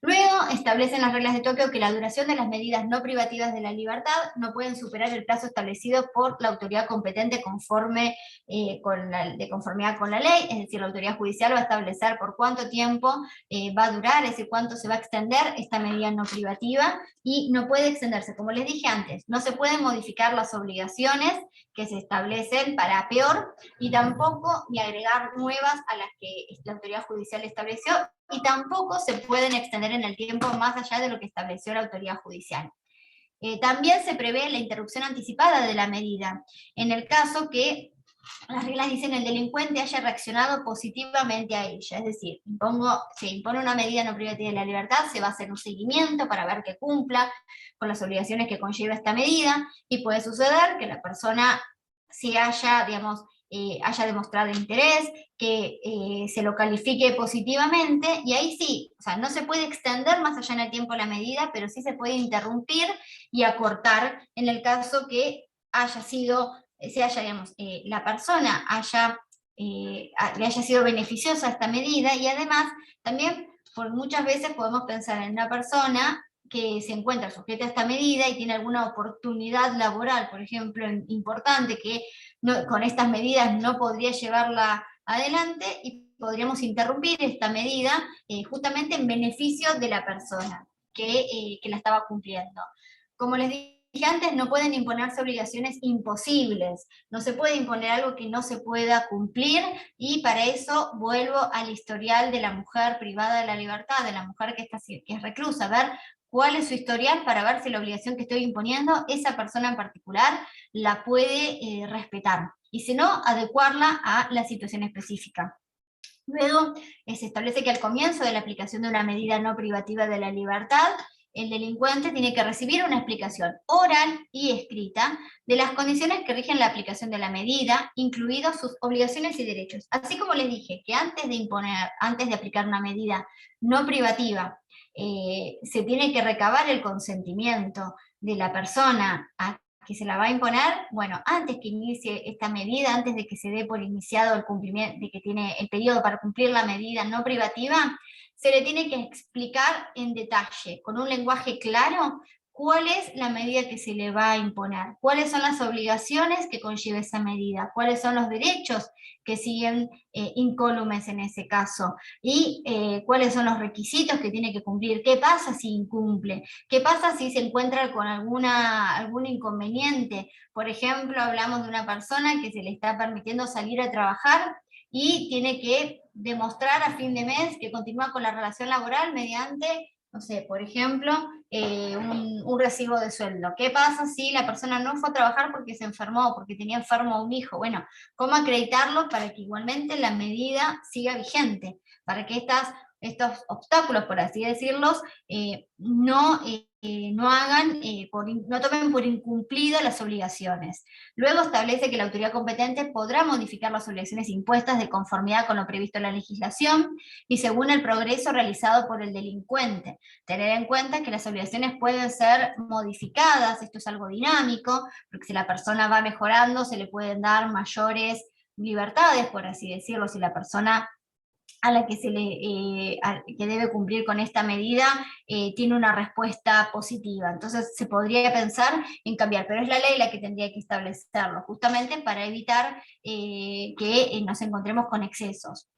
Speaker 2: Luego establecen las reglas de Tokio que la duración de las medidas no privativas de la libertad no pueden superar el plazo establecido por la autoridad competente de conformidad con la ley, es decir, la autoridad judicial va a establecer por cuánto tiempo va a durar, es decir, cuánto se va a extender esta medida no privativa, y no puede extenderse, como les dije antes, no se pueden modificar las obligaciones que se establecen para peor, y tampoco ni agregar nuevas a las que la autoridad judicial estableció, y tampoco se pueden extender en el tiempo más allá de lo que estableció la autoridad judicial. También se prevé la interrupción anticipada de la medida, en el caso que las reglas dicen el delincuente haya reaccionado positivamente a ella, es decir, se impone una medida no privativa de la libertad, se va a hacer un seguimiento para ver que cumpla con las obligaciones que conlleva esta medida, y puede suceder que la persona si haya demostrado interés, que se lo califique positivamente, y ahí sí, o sea, no se puede extender más allá en el tiempo la medida, pero sí se puede interrumpir y acortar en el caso que la persona le haya sido beneficiosa esta medida, y además también muchas veces podemos pensar en una persona que se encuentra sujeta a esta medida y tiene alguna oportunidad laboral, por ejemplo, importante, que con estas medidas no podría llevarla adelante, y podríamos interrumpir esta medida justamente en beneficio de la persona que la estaba cumpliendo. Como les dije antes, no pueden imponerse obligaciones imposibles, no se puede imponer algo que no se pueda cumplir, y para eso vuelvo al historial de la mujer privada de la libertad, de la mujer que es reclusa, ver cuál es su historial para ver si la obligación que estoy imponiendo, esa persona en particular la puede respetar, y si no, adecuarla a la situación específica. Luego, se establece que al comienzo de la aplicación de una medida no privativa de la libertad, el delincuente tiene que recibir una explicación oral y escrita de las condiciones que rigen la aplicación de la medida, incluidos sus obligaciones y derechos. Así como les dije que antes de aplicar una medida no privativa, se tiene que recabar el consentimiento de la persona a que se la va a imponer, bueno, antes que inicie esta medida, antes de que se dé por iniciado el cumplimiento, de que tiene el periodo para cumplir la medida no privativa, se le tiene que explicar en detalle, con un lenguaje claro, cuál es la medida que se le va a imponer, cuáles son las obligaciones que conlleva esa medida, cuáles son los derechos que siguen incólumes en ese caso, y cuáles son los requisitos que tiene que cumplir, qué pasa si incumple, qué pasa si se encuentra con algún inconveniente. Por ejemplo, hablamos de una persona que se le está permitiendo salir a trabajar y tiene que demostrar a fin de mes que continúa con la relación laboral mediante, no sé, por ejemplo, un recibo de sueldo. ¿Qué pasa si la persona no fue a trabajar porque se enfermó, porque tenía enfermo a un hijo? Bueno, ¿cómo acreditarlo para que igualmente la medida siga vigente? Para que estas estos obstáculos, por así decirlos, no tomen por incumplido las obligaciones. Luego establece que la autoridad competente podrá modificar las obligaciones impuestas de conformidad con lo previsto en la legislación y según el progreso realizado por el delincuente. Tener en cuenta que las obligaciones pueden ser modificadas, esto es algo dinámico, porque si la persona va mejorando se le pueden dar mayores libertades, por así decirlo, si la persona a la que que debe cumplir con esta medida tiene una respuesta positiva. Entonces se podría pensar en cambiar, pero es la ley la que tendría que establecerlo, justamente para evitar que nos encontremos con excesos,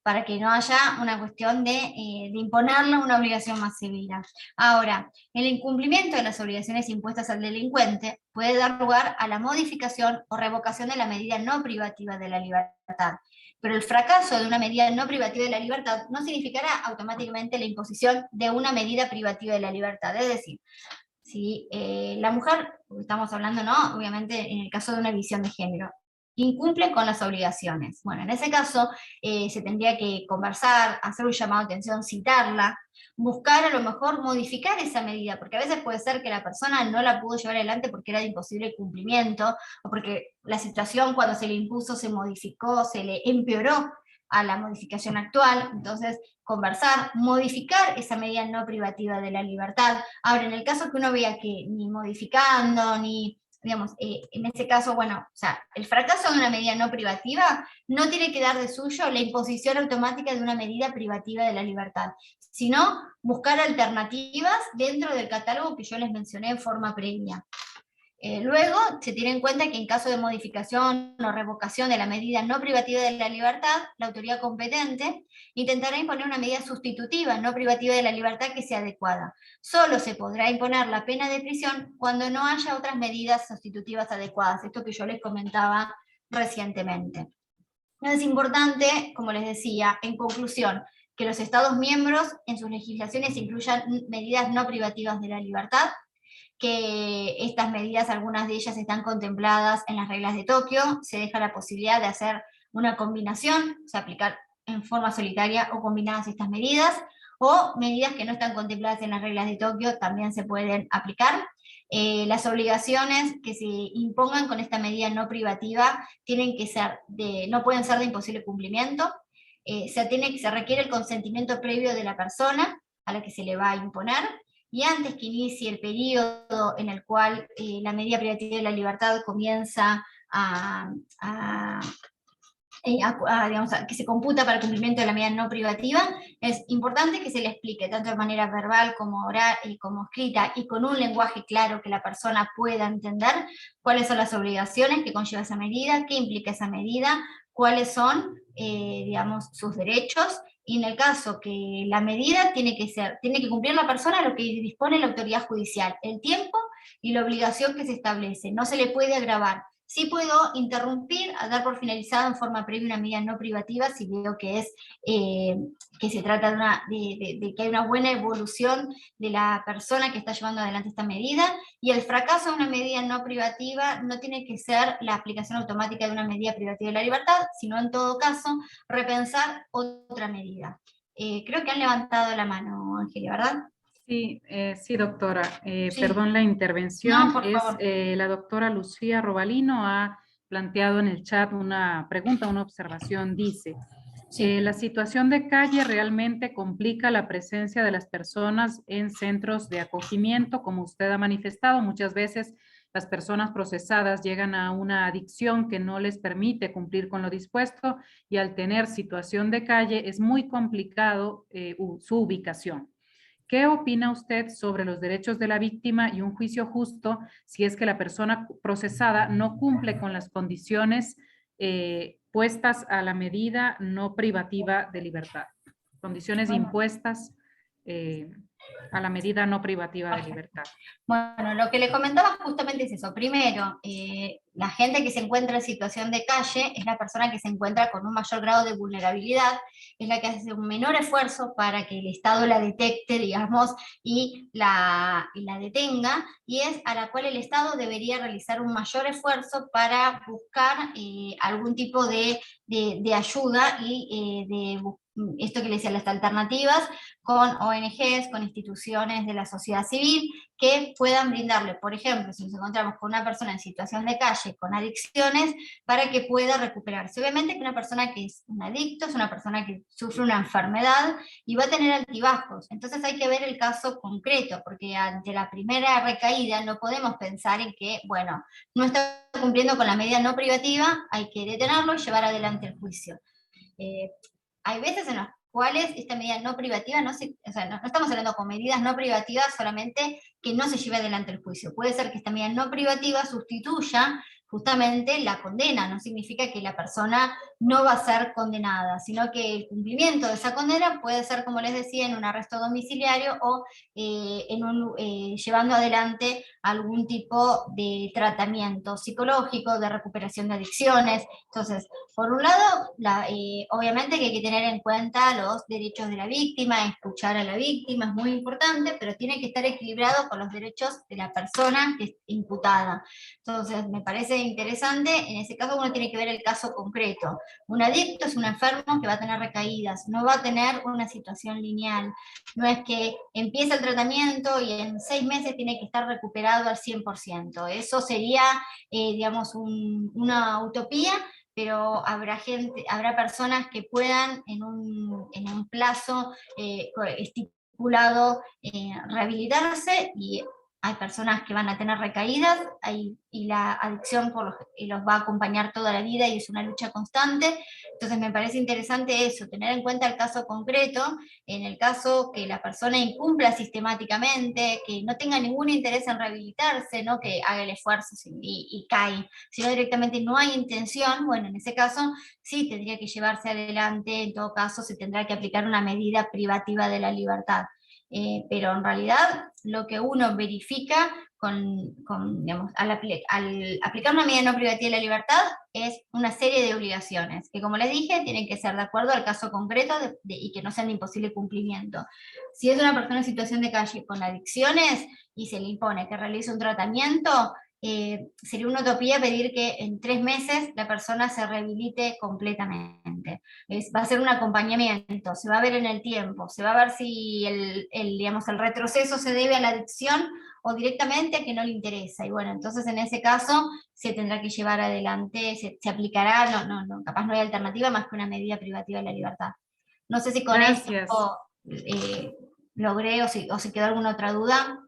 Speaker 2: para que no haya una cuestión de imponerle una obligación más severa. Ahora, el incumplimiento de las obligaciones impuestas al delincuente puede dar lugar a la modificación o revocación de la medida no privativa de la libertad. Pero el fracaso de una medida no privativa de la libertad no significará automáticamente la imposición de una medida privativa de la libertad. Es decir, si la mujer, estamos hablando, ¿no?, obviamente en el caso de una visión de género, incumple con las obligaciones. Bueno, en ese caso se tendría que conversar, hacer un llamado de atención, citarla, buscar a lo mejor modificar esa medida, porque a veces puede ser que la persona no la pudo llevar adelante porque era de imposible cumplimiento, o porque la situación cuando se le impuso se modificó, se le empeoró a la modificación actual. Entonces conversar, modificar esa medida no privativa de la libertad. Ahora, en el caso que uno vea que ni modificando, ni digamos, en este caso, bueno, o sea, el fracaso de una medida no privativa no tiene que dar de suyo la imposición automática de una medida privativa de la libertad, sino buscar alternativas dentro del catálogo que yo les mencioné en forma previa. Luego, se tiene en cuenta que en caso de modificación o revocación de la medida no privativa de la libertad, la autoridad competente intentará imponer una medida sustitutiva no privativa de la libertad que sea adecuada. Solo se podrá imponer la pena de prisión cuando no haya otras medidas sustitutivas adecuadas, esto que yo les comentaba recientemente. Es importante, como les decía, en conclusión, que los Estados miembros en sus legislaciones incluyan medidas no privativas de la libertad, que estas medidas, algunas de ellas están contempladas en las reglas de Tokio, se deja la posibilidad de hacer una combinación, o sea, aplicar en forma solitaria o combinadas estas medidas, o medidas que no están contempladas en las reglas de Tokio también se pueden aplicar. Las obligaciones que se impongan con esta medida no privativa tienen que ser no pueden ser de imposible cumplimiento, se requiere el consentimiento previo de la persona a la que se le va a imponer, y antes que inicie el periodo en el cual la medida privativa de la libertad comienza que se computa para el cumplimiento de la medida no privativa, es importante que se le explique, tanto de manera verbal como oral y como escrita, y con un lenguaje claro que la persona pueda entender cuáles son las obligaciones que conlleva esa medida, qué implica esa medida, cuáles son, sus derechos, y en el caso que la medida tiene que cumplir la persona lo que dispone la autoridad judicial, el tiempo y la obligación que se establece, no se le puede agravar. Sí puedo interrumpir, a dar por finalizada en forma previa una medida no privativa si veo que se trata de que hay una buena evolución de la persona que está llevando adelante esta medida, y el fracaso de una medida no privativa no tiene que ser la aplicación automática de una medida privativa de la libertad, sino en todo caso repensar otra medida. Creo que han levantado la mano, Angelia, ¿verdad?
Speaker 1: Sí, sí, doctora.
Speaker 2: Sí.
Speaker 1: Perdón la intervención.
Speaker 2: No, por favor.
Speaker 1: La doctora Lucía Robalino ha planteado en el chat una pregunta, una observación. Dice,
Speaker 2: Sí.
Speaker 1: la situación de calle realmente complica la presencia de las personas en centros de acogimiento, como usted ha manifestado. Muchas veces las personas procesadas llegan a una adicción que no les permite cumplir con lo dispuesto, y al tener situación de calle es muy complicado su ubicación. ¿Qué opina usted sobre los derechos de la víctima y un juicio justo si es que la persona procesada no cumple con las condiciones puestas a la medida no privativa de libertad? Condiciones impuestas a la medida no privativa de libertad.
Speaker 2: Bueno, lo que le comentaba justamente es eso. Primero, la gente que se encuentra en situación de calle es la persona que se encuentra con un mayor grado de vulnerabilidad, es la que hace un menor esfuerzo para que el Estado la detecte, digamos, y la detenga, y es a la cual el Estado debería realizar un mayor esfuerzo para buscar algún tipo de ayuda y esto que le decía, las alternativas, con ONGs, con instituciones de la sociedad civil, que puedan brindarle, por ejemplo, si nos encontramos con una persona en situación de calle, con adicciones, para que pueda recuperarse. Obviamente que una persona que es un adicto es una persona que sufre una enfermedad y va a tener altibajos, entonces hay que ver el caso concreto, porque ante la primera recaída no podemos pensar en que, bueno, no está cumpliendo con la medida no privativa, hay que detenerlo y llevar adelante el juicio. Eh, Hay veces en las cuales esta medida no privativa, o sea, no estamos hablando con medidas no privativas solamente que no se lleve adelante el juicio. Puede ser que esta medida no privativa sustituya justamente la condena, no significa que la persona no va a ser condenada, sino que el cumplimiento de esa condena puede ser, como les decía, en un arresto domiciliario o llevando adelante algún tipo de tratamiento psicológico, de recuperación de adicciones. Entonces, por un lado, obviamente que hay que tener en cuenta los derechos de la víctima, escuchar a la víctima es muy importante, pero tiene que estar equilibrado con los derechos de la persona que es imputada. Entonces, me parece interesante, en ese caso uno tiene que ver el caso concreto. Un adicto es un enfermo que va a tener recaídas, no va a tener una situación lineal. No es que empieza el tratamiento y en 6 meses tiene que estar recuperado al 100%. Eso sería, digamos, una utopía, pero habrá personas que puedan en un plazo estipulado rehabilitarse, y hay personas que van a tener recaídas y la adicción los va a acompañar toda la vida y es una lucha constante. Entonces me parece interesante eso, tener en cuenta el caso concreto, en el caso que la persona incumpla sistemáticamente, que no tenga ningún interés en rehabilitarse, no que haga el esfuerzo y cae, sino directamente no hay intención, bueno, en ese caso sí tendría que llevarse adelante, en todo caso se tendrá que aplicar una medida privativa de la libertad. Pero en realidad lo que uno verifica digamos, al aplicar una medida no privativa de la libertad es una serie de obligaciones, que como les dije, tienen que ser de acuerdo al caso concreto y que no sean de imposible cumplimiento. Si es una persona en situación de calle con adicciones y se le impone que realice un tratamiento, sería una utopía pedir que en 3 meses la persona se rehabilite completamente. Va a ser un acompañamiento, se va a ver en el tiempo, se va a ver si digamos, el retroceso se debe a la adicción o directamente a que no le interesa. Y bueno, entonces en ese caso se tendrá que llevar adelante, se aplicará, capaz no hay alternativa más que una medida privativa de la libertad. No sé si con esto
Speaker 1: Gracias.
Speaker 2: eh, logré o si quedó alguna otra duda.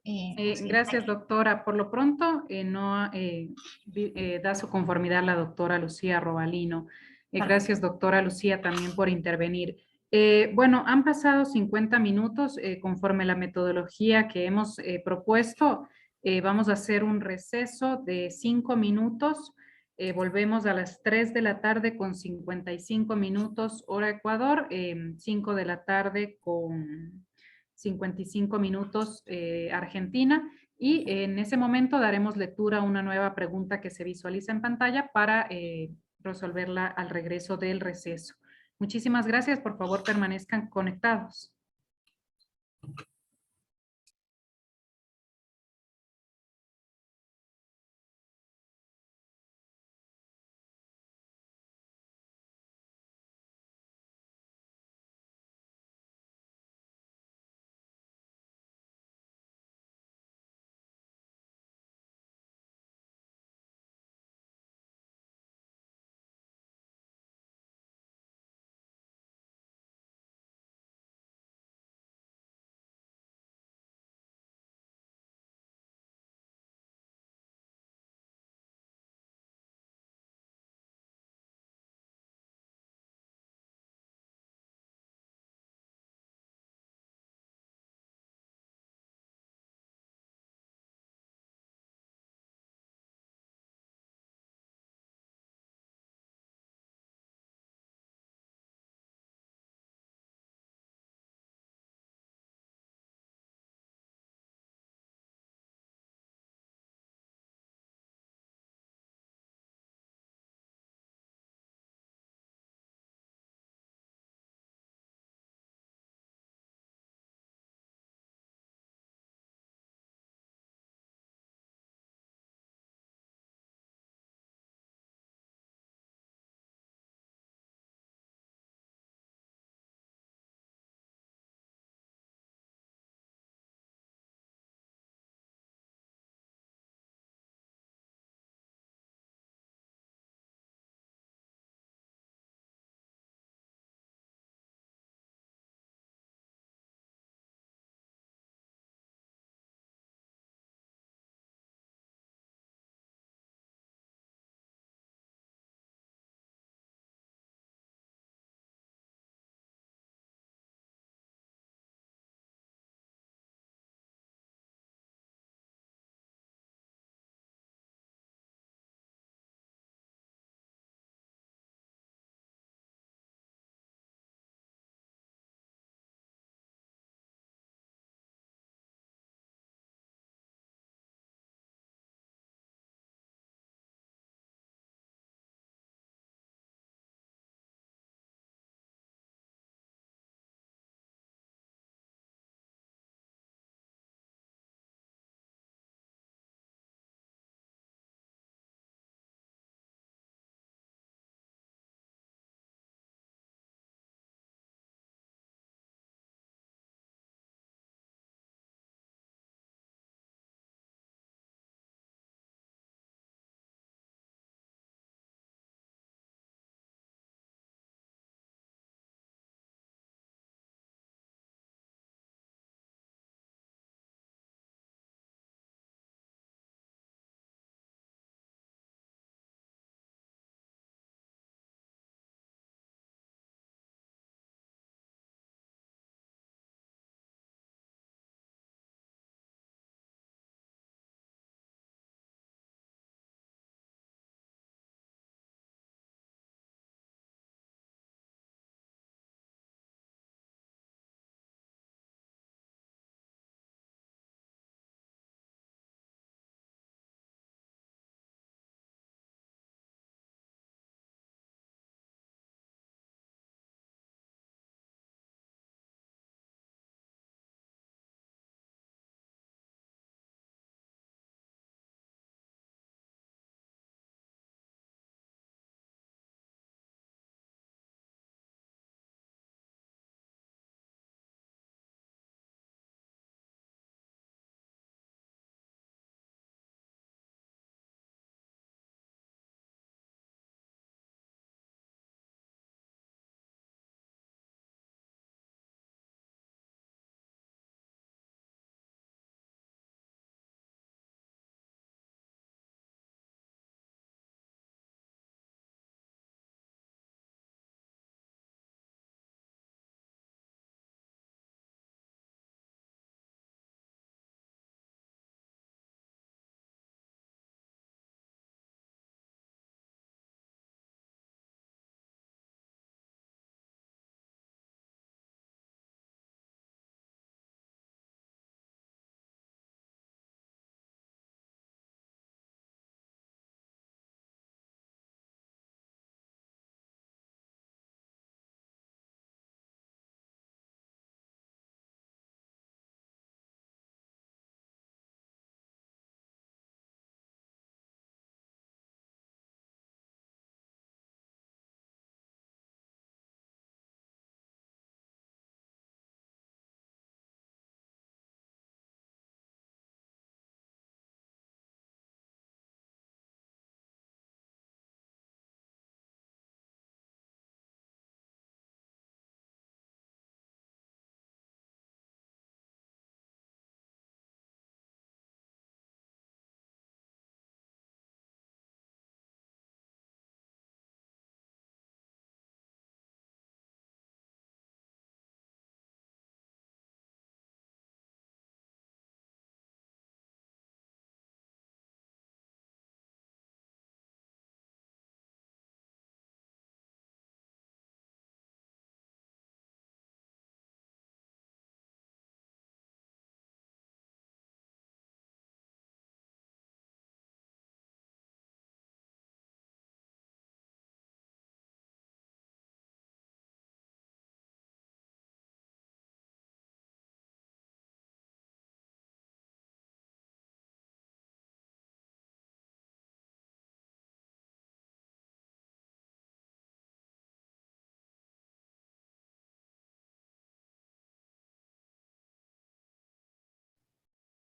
Speaker 1: Gracias, doctora. Por lo pronto, no da su conformidad la doctora Lucía Robalino. Gracias, doctora Lucía, también por intervenir. Bueno, han pasado 50 minutos conforme la metodología que hemos propuesto. Vamos a hacer un receso de 5 minutos. Volvemos a las 3 de la tarde con 55 minutos hora Ecuador, 5 de la tarde con 55 minutos Argentina, y en ese momento daremos lectura a una nueva pregunta que se visualiza en pantalla para resolverla al regreso del receso. Muchísimas gracias. Por favor, permanezcan conectados.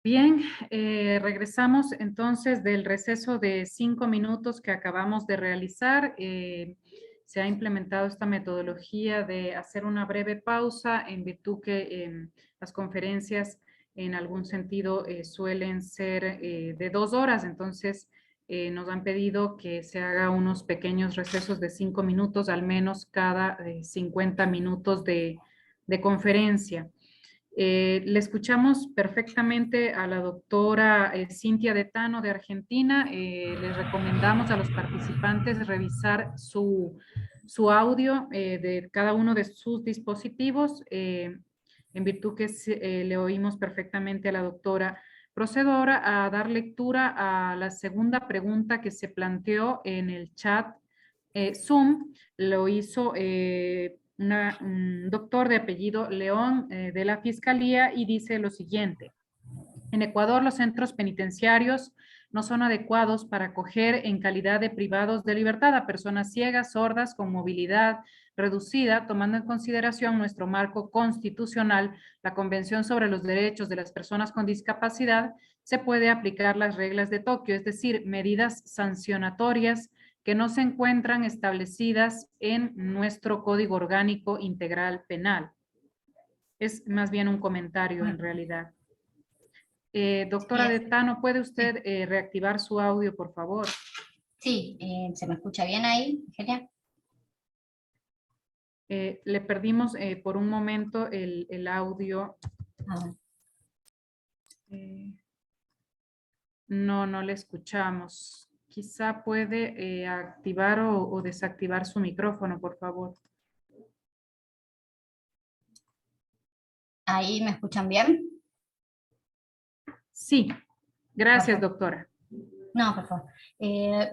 Speaker 1: Bien, regresamos entonces del receso de 5 minutos que acabamos de realizar. Se ha implementado esta metodología de hacer una breve pausa en virtud que las conferencias en algún sentido suelen ser de 2 horas, entonces nos han pedido que se haga unos pequeños recesos de 5 minutos, al menos cada 50 minutos de conferencia. Le escuchamos perfectamente a la doctora Cintia Detano de Argentina. Les recomendamos a los participantes revisar su audio de cada uno de sus dispositivos, en virtud que le oímos perfectamente a la doctora. Procedo ahora a dar lectura a la segunda pregunta que se planteó en el chat Zoom. Lo hizo un doctor de apellido León de la Fiscalía y dice lo siguiente. En Ecuador, los centros penitenciarios no son adecuados para acoger en calidad de privados de libertad a personas ciegas, sordas, con movilidad reducida, tomando en consideración nuestro marco constitucional, la Convención sobre los Derechos de las Personas con Discapacidad, se puede aplicar las reglas de Tokio, es decir, medidas sancionatorias que no se encuentran establecidas en nuestro Código Orgánico Integral Penal. Es más bien un comentario en realidad. Doctora Detano, ¿puede usted reactivar su audio, por favor?
Speaker 2: Sí, ¿se me escucha bien ahí, Angelia?
Speaker 1: Le perdimos por un momento el audio. No le escuchamos. Quizá puede activar o desactivar su micrófono, por favor.
Speaker 2: ¿Ahí me escuchan bien?
Speaker 1: Sí, gracias, doctora.
Speaker 2: No, por favor.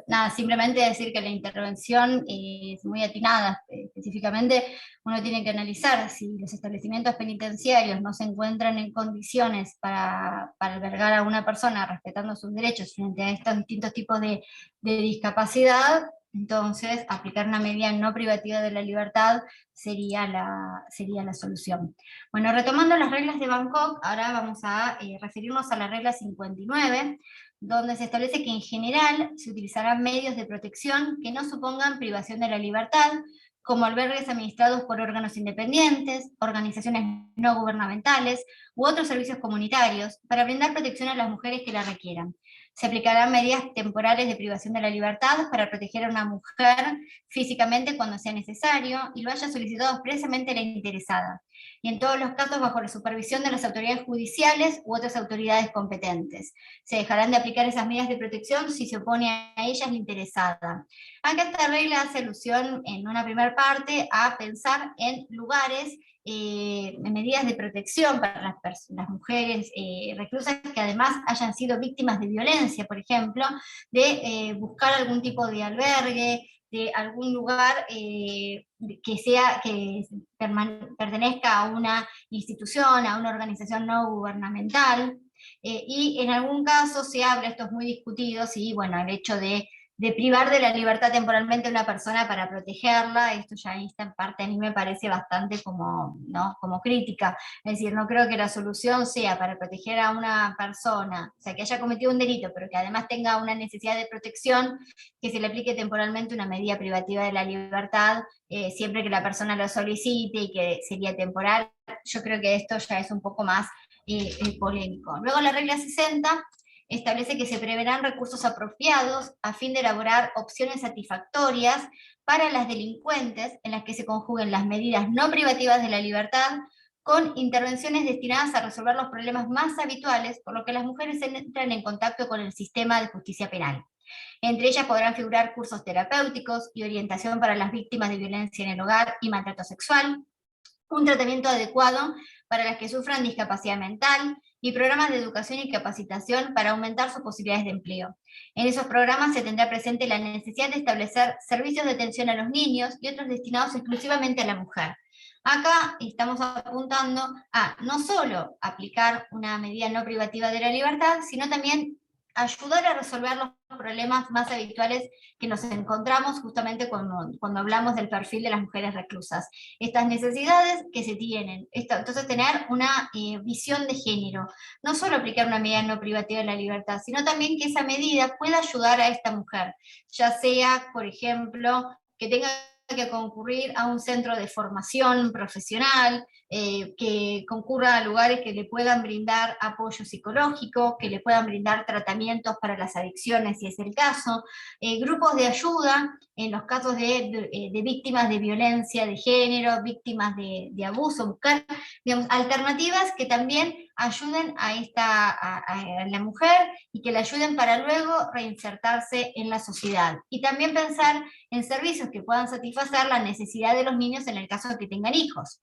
Speaker 2: Nada, simplemente decir que la intervención es muy atinada. Específicamente, uno tiene que analizar si los establecimientos penitenciarios no se encuentran en condiciones para albergar a una persona respetando sus derechos frente a estos distintos tipos de discapacidad. Entonces, aplicar una medida no privativa de la libertad sería la solución. Bueno, retomando las reglas de Bangkok, ahora vamos a referirnos a la regla 59, donde se establece que en general se utilizarán medios de protección que no supongan privación de la libertad, como albergues administrados por órganos independientes, organizaciones no gubernamentales u otros servicios comunitarios, para brindar protección a las mujeres que la requieran. Se aplicarán medidas temporales de privación de la libertad para proteger a una mujer físicamente cuando sea necesario y lo haya solicitado expresamente la interesada, y en todos los casos bajo la supervisión de las autoridades judiciales u otras autoridades competentes. Se dejarán de aplicar esas medidas de protección si se opone a ellas la interesada. Acá esta regla hace alusión en una primera parte a pensar en lugares, en medidas de protección para las mujeres reclusas que además hayan sido víctimas de violencia, por ejemplo, de buscar algún tipo de albergue, de algún lugar que pertenezca a una institución, a una organización no gubernamental, y en algún caso se habla, esto es muy discutido, sí, bueno, el hecho de privar de la libertad temporalmente a una persona para protegerla, esto ya esta parte a mí me parece bastante como, ¿no?, como crítica. Es decir, no creo que la solución sea para proteger a una persona, o sea, que haya cometido un delito, pero que además tenga una necesidad de protección, que se le aplique temporalmente una medida privativa de la libertad, siempre que la persona lo solicite y que sería temporal. Yo creo que esto ya es un poco más polémico. Luego la regla 60 establece que se preverán recursos apropiados a fin de elaborar opciones satisfactorias para las delincuentes en las que se conjuguen las medidas no privativas de la libertad con intervenciones destinadas a resolver los problemas más habituales, por lo que las mujeres entran en contacto con el sistema de justicia penal. Entre ellas podrán figurar cursos terapéuticos y orientación para las víctimas de violencia en el hogar y maltrato sexual, un tratamiento adecuado para las que sufran discapacidad mental y programas de educación y capacitación para aumentar sus posibilidades de empleo. En esos programas se tendrá presente la necesidad de establecer servicios de atención a los niños y otros destinados exclusivamente a la mujer. Acá estamos apuntando a no solo aplicar una medida no privativa de la libertad, sino también ayudar a resolver los problemas más habituales que nos encontramos justamente cuando hablamos del perfil de las mujeres reclusas. Estas necesidades que se tienen. Entonces, tener una visión de género. No solo aplicar una medida no privativa de la libertad, sino también que esa medida pueda ayudar a esta mujer. Ya sea, por ejemplo, que tenga que concurrir a un centro de formación profesional, que concurra a lugares que le puedan brindar apoyo psicológico, que le puedan brindar tratamientos para las adicciones, si es el caso, grupos de ayuda en los casos de víctimas de violencia de género, víctimas de abuso, buscar, digamos, alternativas que también ayuden a la mujer y que la ayuden para luego reinsertarse en la sociedad. Y también pensar en servicios que puedan satisfacer la necesidad de los niños en el caso de que tengan hijos.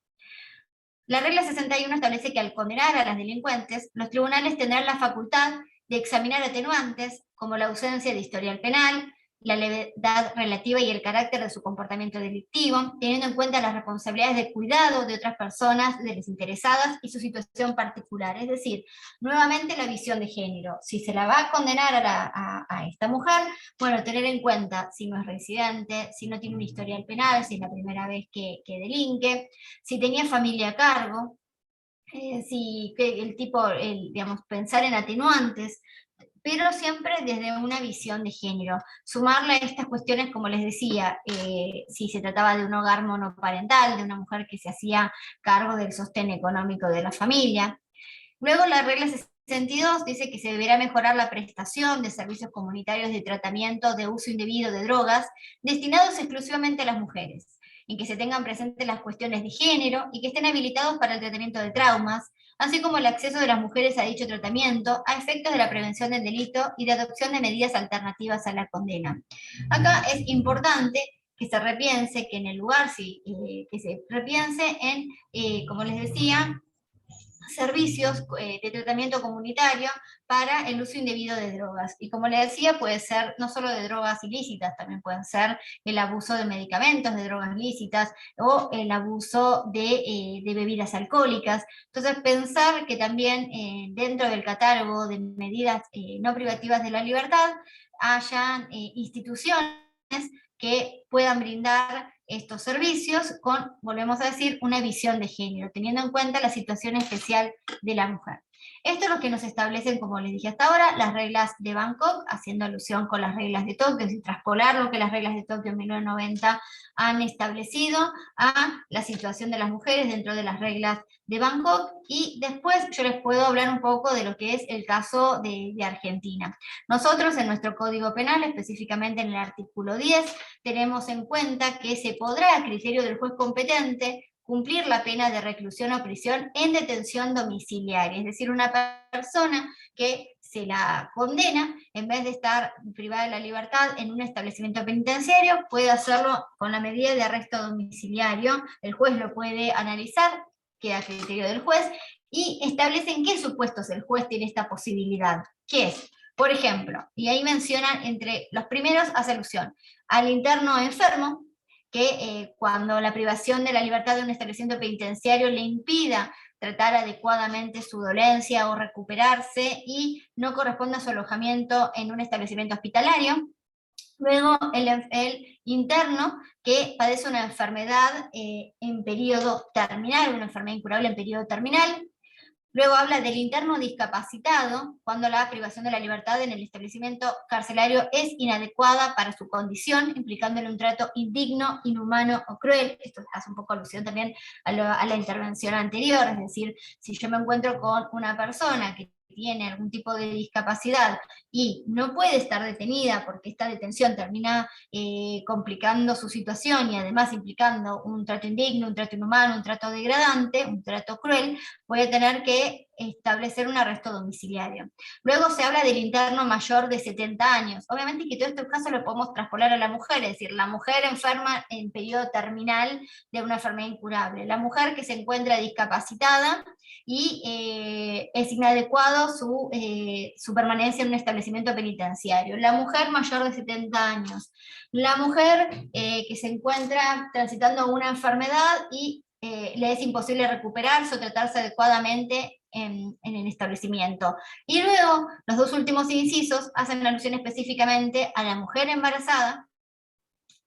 Speaker 2: La regla 61 establece que al condenar a las delincuentes, los tribunales tendrán la facultad de examinar atenuantes como la ausencia de historial penal, la levedad relativa y el carácter de su comportamiento delictivo, teniendo en cuenta las responsabilidades de cuidado de otras personas, de las interesadas y su situación particular. Es decir, nuevamente la visión de género. Si se la va a condenar a esta mujer, bueno, tener en cuenta si no es residente, si no tiene un historial penal, si es la primera vez que delinque, si tenía familia a cargo, si digamos, pensar en atenuantes, pero siempre desde una visión de género. Sumarle a estas cuestiones, como les decía, si se trataba de un hogar monoparental, de una mujer que se hacía cargo del sostén económico de la familia. Luego la regla 62 dice que se deberá mejorar la prestación de servicios comunitarios de tratamiento de uso indebido de drogas destinados exclusivamente a las mujeres, en que se tengan presentes las cuestiones de género y que estén habilitados para el tratamiento de traumas, así como el acceso de las mujeres a dicho tratamiento a efectos de la prevención del delito y de adopción de medidas alternativas a la condena. Acá es importante que se repiense, que en el lugar que se repiense en, como les decía, servicios de tratamiento comunitario para el uso indebido de drogas. Y como les decía, puede ser no solo de drogas ilícitas, también pueden ser el abuso de medicamentos, de drogas lícitas, o el abuso de bebidas alcohólicas. Entonces, pensar que también dentro del catálogo de medidas no privativas de la libertad hayan instituciones que puedan brindar estos servicios con, volvemos a decir, una visión de género, teniendo en cuenta la situación especial de la mujer. Esto es lo que nos establecen, como les dije hasta ahora, las reglas de Bangkok, haciendo alusión con las reglas de Tokio, y traspolar lo que las reglas de Tokio en 1990 han establecido a la situación de las mujeres dentro de las reglas de Bangkok, y después yo les puedo hablar un poco de lo que es el caso de Argentina. Nosotros en nuestro Código Penal, específicamente en el artículo 10, tenemos en cuenta que se podrá, a criterio del juez competente, cumplir la pena de reclusión o prisión en detención domiciliaria, es decir, una persona que se la condena, en vez de estar privada de la libertad en un establecimiento penitenciario, puede hacerlo con la medida de arresto domiciliario. El juez lo puede analizar, queda a criterio del juez, y establece en qué supuestos el juez tiene esta posibilidad. ¿Qué es? Por ejemplo, y ahí mencionan entre los primeros, hace alusión al interno enfermo, que cuando la privación de la libertad de un establecimiento penitenciario le impida tratar adecuadamente su dolencia o recuperarse y no corresponde a su alojamiento en un establecimiento hospitalario. Luego, el interno que padece una enfermedad en periodo terminal, una enfermedad incurable en periodo terminal. Luego habla del interno discapacitado, cuando la privación de la libertad en el establecimiento carcelario es inadecuada para su condición, implicándole un trato indigno, inhumano o cruel. Esto hace un poco alusión también a la intervención anterior, es decir, si yo me encuentro con una persona que tiene algún tipo de discapacidad y no puede estar detenida porque esta detención termina complicando su situación y además implicando un trato indigno, un trato inhumano, un trato degradante, un trato cruel, puede tener que establecer un arresto domiciliario. Luego se habla del interno mayor de 70 años. Obviamente que todos estos casos lo podemos traspolar a la mujer, es decir, la mujer enferma en periodo terminal de una enfermedad incurable, la mujer que se encuentra discapacitada y es inadecuado su permanencia en un establecimiento penitenciario. La mujer mayor de 70 años, la mujer que se encuentra transitando una enfermedad y le es imposible recuperarse o tratarse adecuadamente en el establecimiento. Y luego, los dos últimos incisos hacen alusión específicamente a la mujer embarazada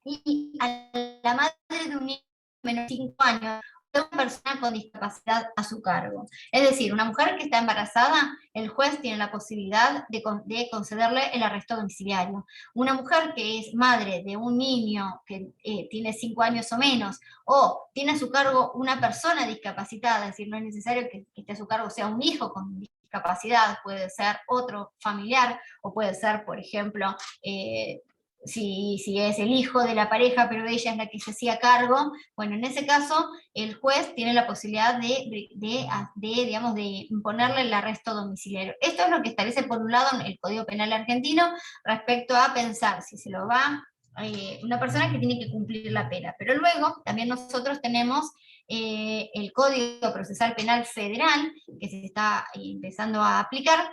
Speaker 2: y a la madre de un niño menor de 5 años, una persona con discapacidad a su cargo. Es decir, una mujer que está embarazada, el juez tiene la posibilidad de concederle el arresto domiciliario. Una mujer que es madre de un niño que tiene 5 años o menos, o tiene a su cargo una persona discapacitada, es decir, no es necesario que esté a su cargo sea un hijo con discapacidad, puede ser otro familiar, o puede ser, por ejemplo, si es el hijo de la pareja, pero ella es la que se hacía cargo, bueno, en ese caso el juez tiene la posibilidad digamos, de imponerle el arresto domiciliario. Esto es lo que establece por un lado el Código Penal argentino respecto a pensar si se lo va una persona que tiene que cumplir la pena. Pero luego también nosotros tenemos el Código Procesal Penal Federal, que se está empezando a aplicar,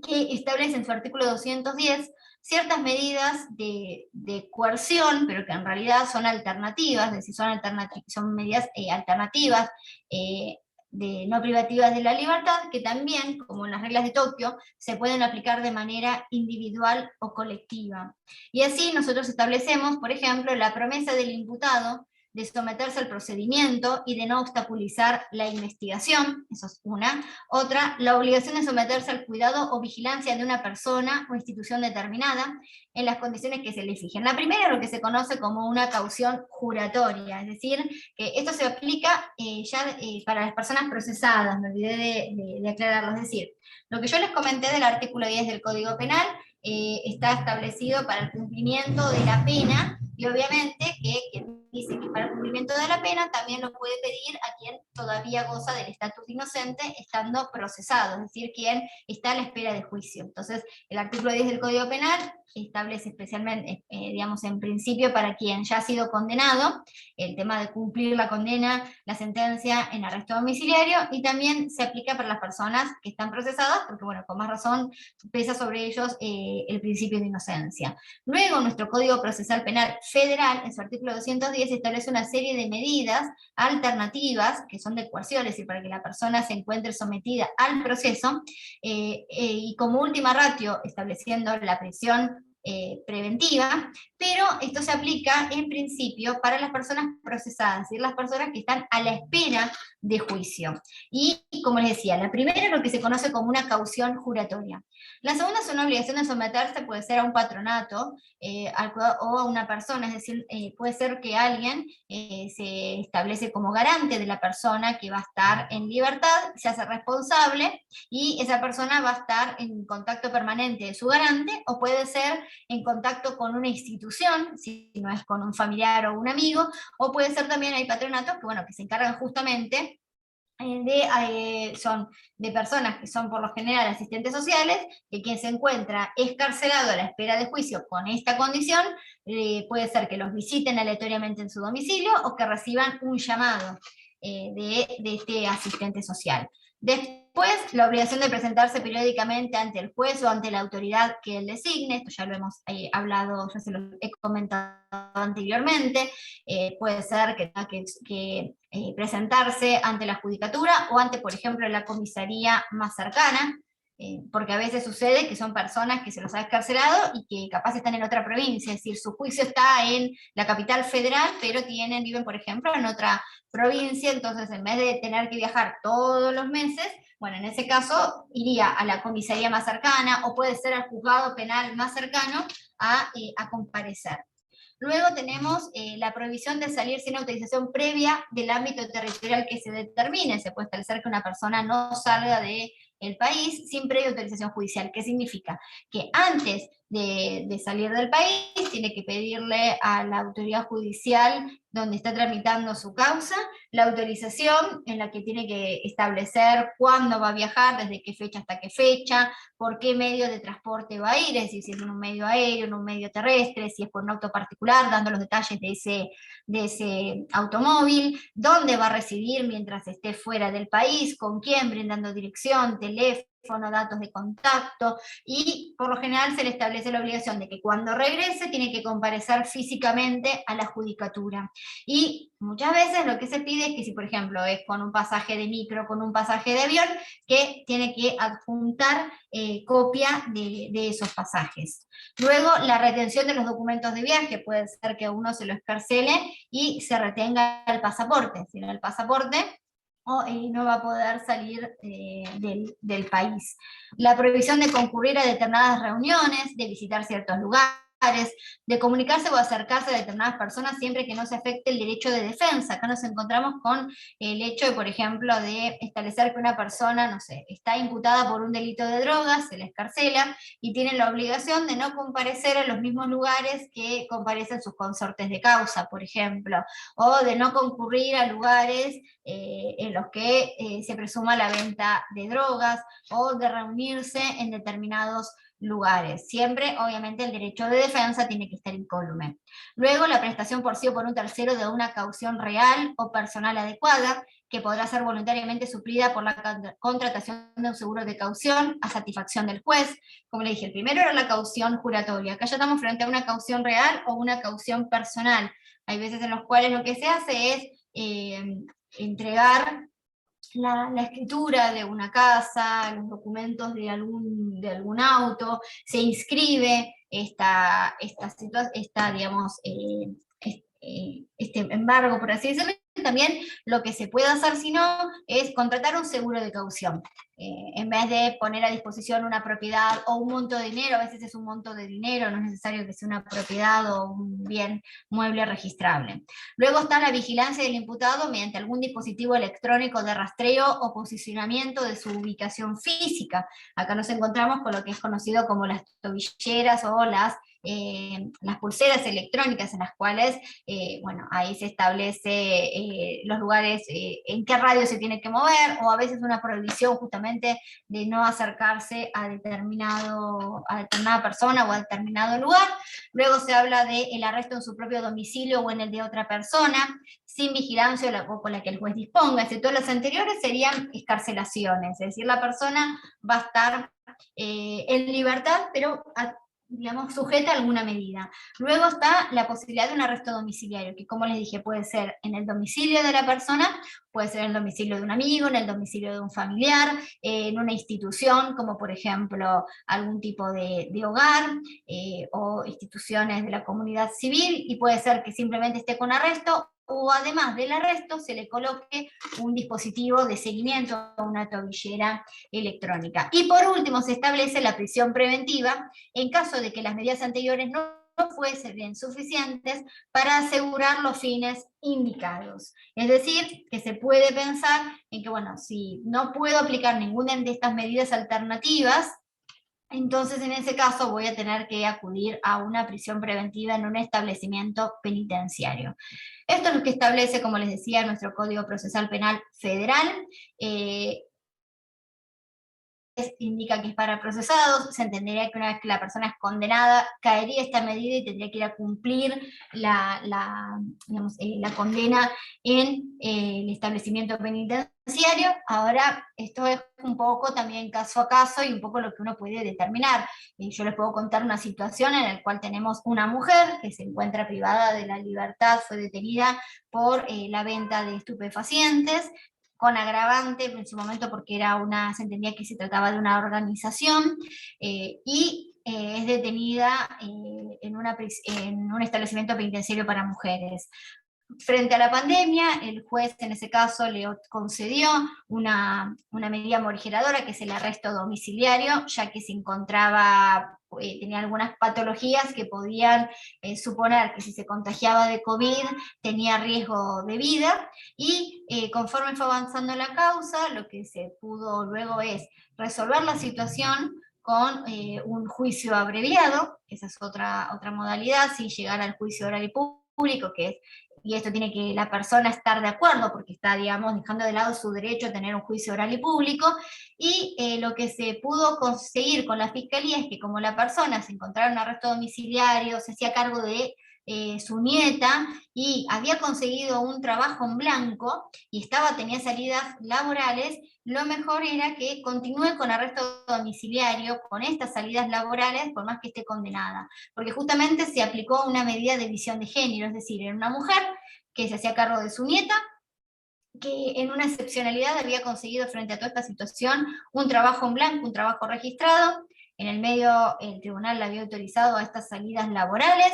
Speaker 2: que establece en su artículo 210 ciertas medidas de coerción, pero que en realidad son alternativas, es decir, son medidas alternativas, de no privativas de la libertad, que también, como en las reglas de Tokio, se pueden aplicar de manera individual o colectiva. Y así nosotros establecemos, por ejemplo, la promesa del imputado de someterse al procedimiento y de no obstaculizar la investigación, eso es una. Otra, la obligación de someterse al cuidado o vigilancia de una persona o institución determinada en las condiciones que se le exigen. La primera es lo que se conoce como una caución juratoria, es decir, que esto se aplica para las personas procesadas, me olvidé de aclararlo, es decir, lo que yo les comenté del artículo 10 del Código Penal está establecido para el cumplimiento de la pena, y obviamente que quien dice que para el cumplimiento de la pena también lo puede pedir a quien todavía goza del estatus de inocente estando procesado, es decir, quien está a la espera de juicio. Entonces, el artículo 10 del Código Penal establece especialmente, digamos, en principio para quien ya ha sido condenado, el tema de cumplir la condena, la sentencia en arresto domiciliario, y también se aplica para las personas que están procesadas, porque, bueno, con más razón pesa sobre ellos el principio de inocencia. Luego, nuestro Código Procesal Penal Federal, en su artículo 210, establece una serie de medidas alternativas, que son de coerción, es decir, para que la persona se encuentre sometida al proceso, y como última ratio, estableciendo la prisión preventiva, pero esto se aplica en principio para las personas procesadas, es decir, las personas que están a la espera de juicio. Y como les decía, la primera es lo que se conoce como una caución juratoria. La segunda es una obligación de someterse, puede ser a un patronato o a una persona, es decir, puede ser que alguien se establece como garante de la persona que va a estar en libertad, se hace responsable y esa persona va a estar en contacto permanente de su garante, o puede ser en contacto con una institución, si no es con un familiar o un amigo, o puede ser también, hay patronatos que, bueno, que se encargan justamente son de personas que son por lo general asistentes sociales, que quien se encuentra escarcelado a la espera de juicio con esta condición, puede ser que los visiten aleatoriamente en su domicilio o que reciban un llamado de este asistente social. Después, la obligación de presentarse periódicamente ante el juez o ante la autoridad que él designe, esto ya lo hemos hablado, ya se lo he comentado anteriormente, puede ser que tenga que presentarse ante la judicatura o ante, por ejemplo, la comisaría más cercana, porque a veces sucede que son personas que se los ha excarcelado y que capaz están en otra provincia, es decir, su juicio está en la capital federal, pero viven, por ejemplo, en otra provincia, entonces en vez de tener que viajar todos los meses, bueno, en ese caso iría a la comisaría más cercana o puede ser al juzgado penal más cercano a comparecer. Luego tenemos la prohibición de salir sin autorización previa del ámbito territorial que se determine. Se puede establecer que una persona no salga del país sin previa autorización judicial. ¿Qué significa? Que antes de salir del país tiene que pedirle a la autoridad judicial donde está tramitando su causa la autorización en la que tiene que establecer cuándo va a viajar, desde qué fecha hasta qué fecha, por qué medio de transporte va a ir, es decir, si es en un medio aéreo, en un medio terrestre, si es por un auto particular, dando los detalles de ese automóvil, dónde va a residir mientras esté fuera del país, con quién, brindando dirección, teléfono, datos de contacto, y por lo general se le establece la obligación de que cuando regrese tiene que comparecer físicamente a la judicatura. Y muchas veces lo que se pide es que si, por ejemplo, es con un pasaje de micro, con un pasaje de avión, que tiene que adjuntar copia de esos pasajes. Luego, la retención de los documentos de viaje, puede ser que uno se lo excarcele y se retenga el pasaporte. Si no, el pasaporte no va a poder salir del país. La prohibición de concurrir a determinadas reuniones, de visitar ciertos lugares, de comunicarse o acercarse a determinadas personas siempre que no se afecte el derecho de defensa. Acá nos encontramos con el hecho, de, por ejemplo, de establecer que una persona, no sé, está imputada por un delito de drogas, se le escarcela y tiene la obligación de no comparecer a los mismos lugares que comparecen sus consortes de causa, por ejemplo, o de no concurrir a lugares en los que se presuma la venta de drogas, o de reunirse en determinados lugares. Siempre, obviamente, el derecho de defensa tiene que estar incólume. Luego, la prestación por sí o por un tercero de una caución real o personal adecuada, que podrá ser voluntariamente suplida por la contratación de un seguro de caución a satisfacción del juez. Como le dije, el primero era la caución juratoria. Acá ya estamos frente a una caución real o una caución personal. Hay veces en los cuales lo que se hace es entregar la escritura de una casa, los documentos de algún auto, se inscribe digamos, este embargo, por así decirlo. También lo que se puede hacer, si no, es contratar un seguro de caución. En vez de poner a disposición una propiedad o un monto de dinero, a veces es un monto de dinero, no es necesario que sea una propiedad o un bien mueble registrable. Luego está la vigilancia del imputado mediante algún dispositivo electrónico de rastreo o posicionamiento de su ubicación física. Acá nos encontramos con lo que es conocido como las tobilleras o las pulseras electrónicas, en las cuales, bueno, ahí se establece los lugares, en qué radio se tiene que mover, o a veces una prohibición justamente de no acercarse a determinada persona o a determinado lugar. Luego se habla del arresto en su propio domicilio o en el de otra persona, sin vigilancia o con la que el juez disponga. Todos los anteriores serían excarcelaciones, es decir, la persona va a estar en libertad, pero digamos, sujeta a alguna medida. Luego está la posibilidad de un arresto domiciliario, que, como les dije, puede ser en el domicilio de la persona, puede ser en el domicilio de un amigo, en el domicilio de un familiar, en una institución, como por ejemplo algún tipo de hogar, o instituciones de la comunidad civil, y puede ser que simplemente esté con arresto, o además del arresto se le coloque un dispositivo de seguimiento, una tobillera electrónica. Y por último se establece la prisión preventiva en caso de que las medidas anteriores no fuesen suficientes para asegurar los fines indicados. Es decir, que se puede pensar en que, bueno, si no puedo aplicar ninguna de estas medidas alternativas, entonces en ese caso voy a tener que acudir a una prisión preventiva en un establecimiento penitenciario. Esto es lo que establece, como les decía, nuestro Código Procesal Penal Federal. Indica que es para procesados. Se entendería que una vez que la persona es condenada, caería esta medida y tendría que ir a cumplir la condena en el establecimiento penitenciario. Ahora, esto es un poco también caso a caso y un poco lo que uno puede determinar. Yo les puedo contar una situación en la cual tenemos una mujer que se encuentra privada de la libertad, fue detenida por la venta de estupefacientes, con agravante en su momento porque se entendía que se trataba de una organización, y es detenida en un establecimiento penitenciario para mujeres. Frente a la pandemia, el juez en ese caso le concedió una medida morigeradora, que es el arresto domiciliario, ya que se encontraba, tenía algunas patologías que podían suponer que si se contagiaba de COVID tenía riesgo de vida, y conforme fue avanzando la causa, lo que se pudo luego es resolver la situación con un juicio abreviado. Esa es otra modalidad, sin llegar al juicio oral y público, que es, y esto tiene que la persona estar de acuerdo, porque está, digamos, dejando de lado su derecho a tener un juicio oral y público, y lo que se pudo conseguir con la Fiscalía es que, como la persona se encontraba en un arresto domiciliario, se hacía cargo de su nieta y había conseguido un trabajo en blanco y tenía salidas laborales, lo mejor era que continúe con arresto domiciliario, con estas salidas laborales, por más que esté condenada. Porque justamente se aplicó una medida de visión de género, es decir, era una mujer que se hacía cargo de su nieta, que en una excepcionalidad había conseguido frente a toda esta situación un trabajo en blanco, un trabajo registrado. En el medio el tribunal le había autorizado a estas salidas laborales,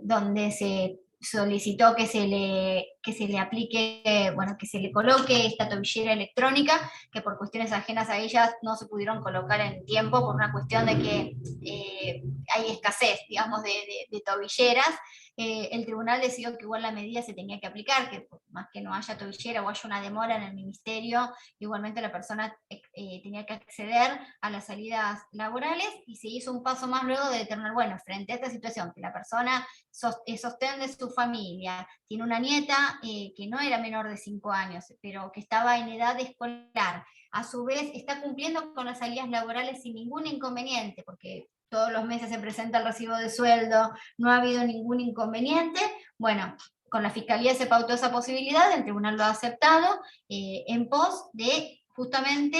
Speaker 2: donde se solicitó que se le aplique, bueno, que se le coloque esta tobillera electrónica, que por cuestiones ajenas a ellas no se pudieron colocar en tiempo por una cuestión de que hay escasez, digamos, de tobilleras. El tribunal decidió que igual la medida se tenía que aplicar, que por más que no haya tobillera o haya una demora en el ministerio, igualmente la persona tenía que acceder a las salidas laborales, y se hizo un paso más luego de determinar, bueno, frente a esta situación, que la persona sostén de su familia, tiene una nieta que no era menor de 5 años, pero que estaba en edad escolar, a su vez está cumpliendo con las salidas laborales sin ningún inconveniente, porque todos los meses se presenta el recibo de sueldo, no ha habido ningún inconveniente. Bueno, con la Fiscalía se pautó esa posibilidad, el tribunal lo ha aceptado, en pos de justamente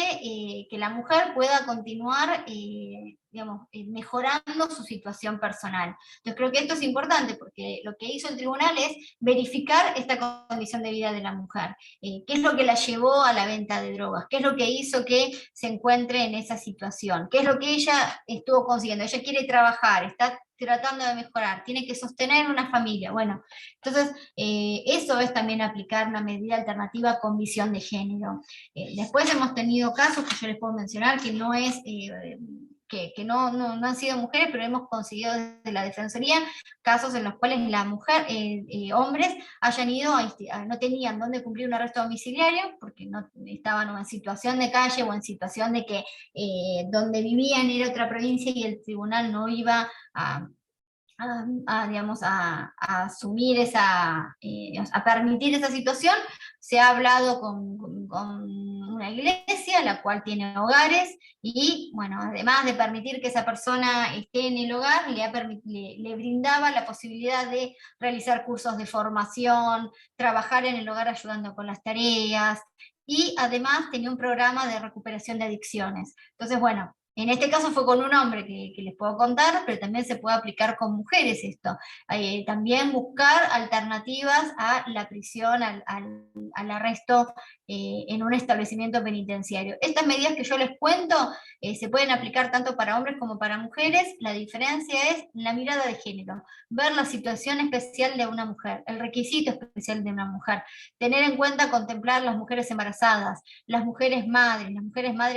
Speaker 2: que la mujer pueda continuar digamos, mejorando su situación personal. Entonces creo que esto es importante, porque lo que hizo el tribunal es verificar esta condición de vida de la mujer. ¿Qué es lo que la llevó a la venta de drogas? ¿Qué es lo que hizo que se encuentre en esa situación? ¿Qué es lo que ella estuvo consiguiendo? Ella quiere trabajar, está tratando de mejorar, tiene que sostener una familia. Bueno, entonces eso es también aplicar una medida alternativa con visión de género. Después hemos tenido casos que yo les puedo mencionar que no es... que no han sido mujeres, pero hemos conseguido desde la Defensoría casos en los cuales la mujer, hombres hayan ido, no tenían dónde cumplir un arresto domiciliario, porque no estaban en situación de calle o en situación de que donde vivían era otra provincia y el tribunal no iba digamos, a asumir a permitir esa situación. Se ha hablado con una iglesia, la cual tiene hogares, y bueno, además de permitir que esa persona esté en el hogar, le brindaba la posibilidad de realizar cursos de formación, trabajar en el hogar ayudando con las tareas, y además tenía un programa de recuperación de adicciones. Entonces, bueno, en este caso fue con un hombre que les puedo contar, pero también se puede aplicar con mujeres esto. También buscar alternativas a la prisión, al arresto en un establecimiento penitenciario. Estas medidas que yo les cuento se pueden aplicar tanto para hombres como para mujeres. La diferencia es la mirada de género, ver la situación especial de una mujer, el requisito especial de una mujer, tener en cuenta, contemplar las mujeres embarazadas, las mujeres madres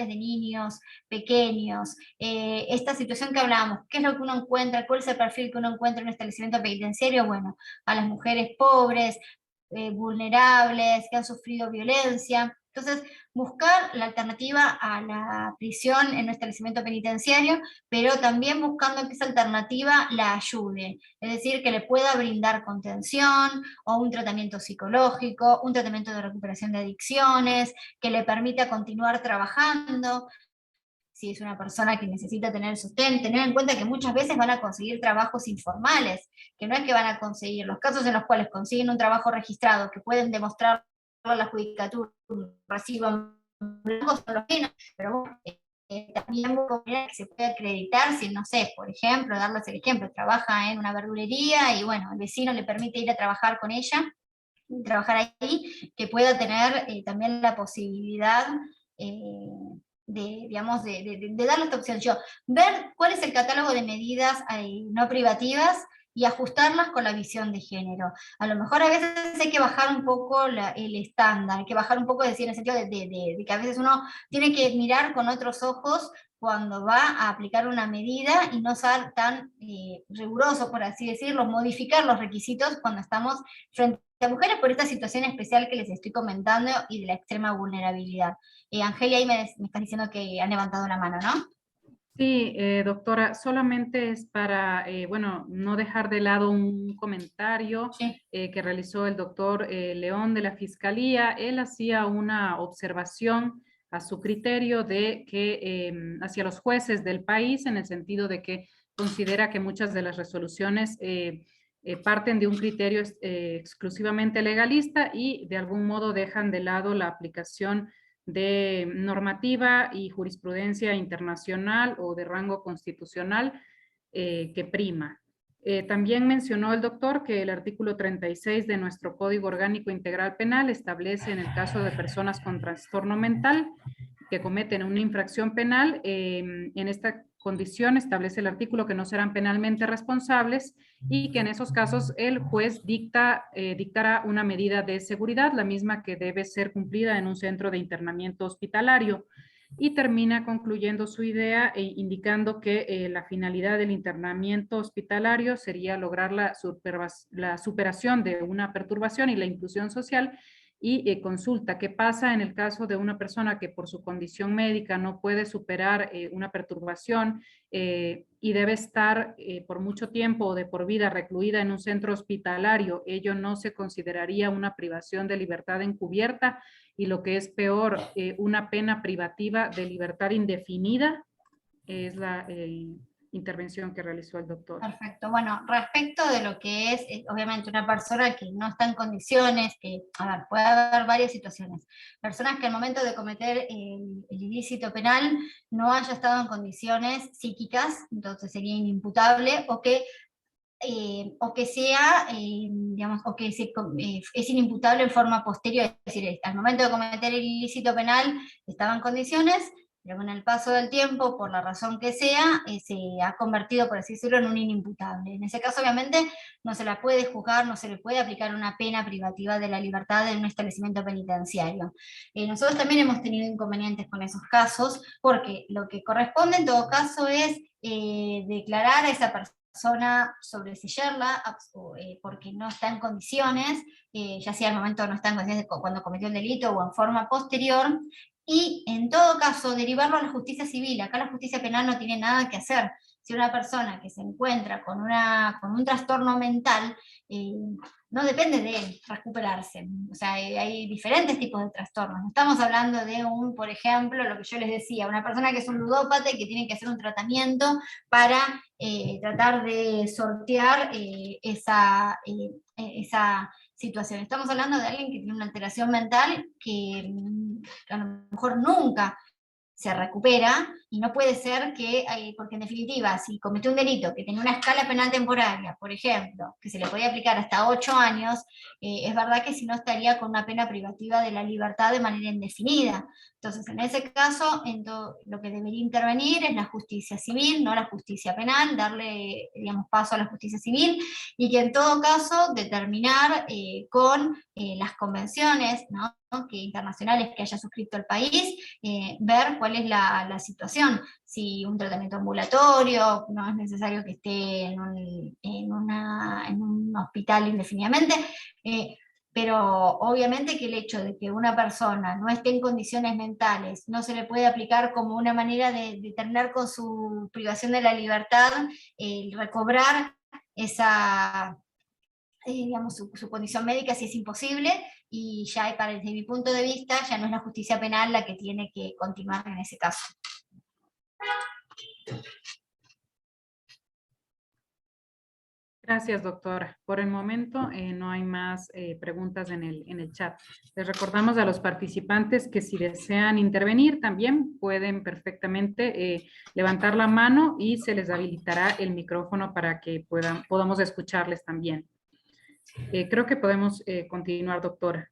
Speaker 2: de niños pequeños, esta situación que hablábamos, qué es lo que uno encuentra, cuál es el perfil que uno encuentra en un establecimiento penitenciario. Bueno, a las mujeres pobres, vulnerables, que han sufrido violencia. Entonces, buscar la alternativa a la prisión en un establecimiento penitenciario, pero también buscando que esa alternativa la ayude, es decir, que le pueda brindar contención o un tratamiento psicológico, un tratamiento de recuperación de adicciones, que le permita continuar trabajando. Si es una persona que necesita tener sustento, tener en cuenta que muchas veces van a conseguir trabajos informales, que no es que van a conseguir, los casos en los cuales consiguen un trabajo registrado, que pueden demostrar la judicatura, reciban blancos son los menos, pero bueno, también que se puede acreditar si, no sé, por ejemplo, darles el ejemplo, trabaja en una verdulería y bueno, el vecino le permite ir a trabajar con ella, trabajar ahí, que pueda tener también la posibilidad digamos, de darle esta opción. Ver cuál es el catálogo de medidas no privativas y ajustarlas con la visión de género. A lo mejor a veces hay que bajar un poco el estándar, hay que bajar un poco, decir, en el sentido de que a veces uno tiene que mirar con otros ojos cuando va a aplicar una medida y no ser tan riguroso, por así decirlo, modificar los requisitos cuando estamos frente a mujeres por esta situación especial que les estoy comentando y de la extrema vulnerabilidad. Angelia, ahí me estás diciendo que han levantado la mano, ¿no?
Speaker 1: Sí, doctora, solamente es para, bueno, no dejar de lado un comentario
Speaker 2: Sí.
Speaker 1: Que realizó el doctor León de la Fiscalía. Él hacía una observación a su criterio de que hacia los jueces del país, en el sentido de que considera que muchas de las resoluciones parten de un criterio exclusivamente legalista y de algún modo dejan de lado la aplicación de normativa y jurisprudencia internacional o de rango constitucional que prima. También mencionó el doctor que el artículo 36 de nuestro Código Orgánico Integral Penal establece en el caso de personas con trastorno mental que cometen una infracción penal, en esta condición establece el artículo que no serán penalmente responsables y que en esos casos el juez dictará una medida de seguridad, la misma que debe ser cumplida en un centro de internamiento hospitalario. Y termina concluyendo su idea indicando que la finalidad del internamiento hospitalario sería lograr la superación de una perturbación y la inclusión social, y consulta qué pasa en el caso de una persona que por su condición médica no puede superar una perturbación y debe estar por mucho tiempo o de por vida recluida en un centro hospitalario. Ello no se consideraría una privación de libertad encubierta y, lo que es peor, una pena privativa de libertad indefinida. Es la intervención que realizó el doctor.
Speaker 2: Perfecto. Bueno, respecto de lo que es obviamente una persona que no está en condiciones, que, a ver, puede haber varias situaciones. Personas que al momento de cometer el ilícito penal no haya estado en condiciones psíquicas, entonces sería inimputable, o que sea, digamos, o que es inimputable en forma posterior, es decir, al momento de cometer el ilícito penal estaba en condiciones, pero con el paso del tiempo, por la razón que sea, se ha convertido, por así decirlo, en un inimputable. En ese caso, obviamente, no se la puede juzgar, no se le puede aplicar una pena privativa de la libertad en un establecimiento penitenciario. Nosotros también hemos tenido inconvenientes con esos casos, porque lo que corresponde en todo caso es declarar a esa persona, sobreseerla porque no está en condiciones, ya sea al momento no está en condiciones cuando cometió el delito o en forma posterior, y en todo caso derivarlo a la justicia civil. Acá la justicia penal no tiene nada que hacer. Si una persona que se encuentra con un trastorno mental, no depende de él recuperarse. O sea, hay diferentes tipos de trastornos. No estamos hablando de por ejemplo, lo que yo les decía, una persona que es un ludópata y que tiene que hacer un tratamiento para tratar de sortear esa situación. Estamos hablando de alguien que tiene una alteración mental que a lo mejor nunca se recupera, y no puede ser que, porque en definitiva, si cometió un delito que tenía una escala penal temporaria, por ejemplo, que se le podía aplicar hasta 8 años, es verdad que si no estaría con una pena privativa de la libertad de manera indefinida. Entonces, en ese caso, lo que debería intervenir es la justicia civil, no la justicia penal, darle, digamos, paso a la justicia civil, y que en todo caso determinar con las convenciones, ¿no?, que internacionales que haya suscrito el país, ver cuál es la situación, si un tratamiento ambulatorio, no es necesario que esté en un hospital indefinidamente, pero obviamente que el hecho de que una persona no esté en condiciones mentales no se le puede aplicar como una manera de terminar con su privación de la libertad, recobrar esa, digamos, su condición médica, si es imposible, y ya desde mi punto de vista ya no es la justicia penal la que tiene que continuar en ese caso.
Speaker 1: Gracias, doctora. Por el momento no hay más preguntas en el chat. Les recordamos a los participantes que si desean intervenir también pueden perfectamente levantar la mano y se les habilitará el micrófono para que podamos escucharles también. Creo que podemos continuar, doctora.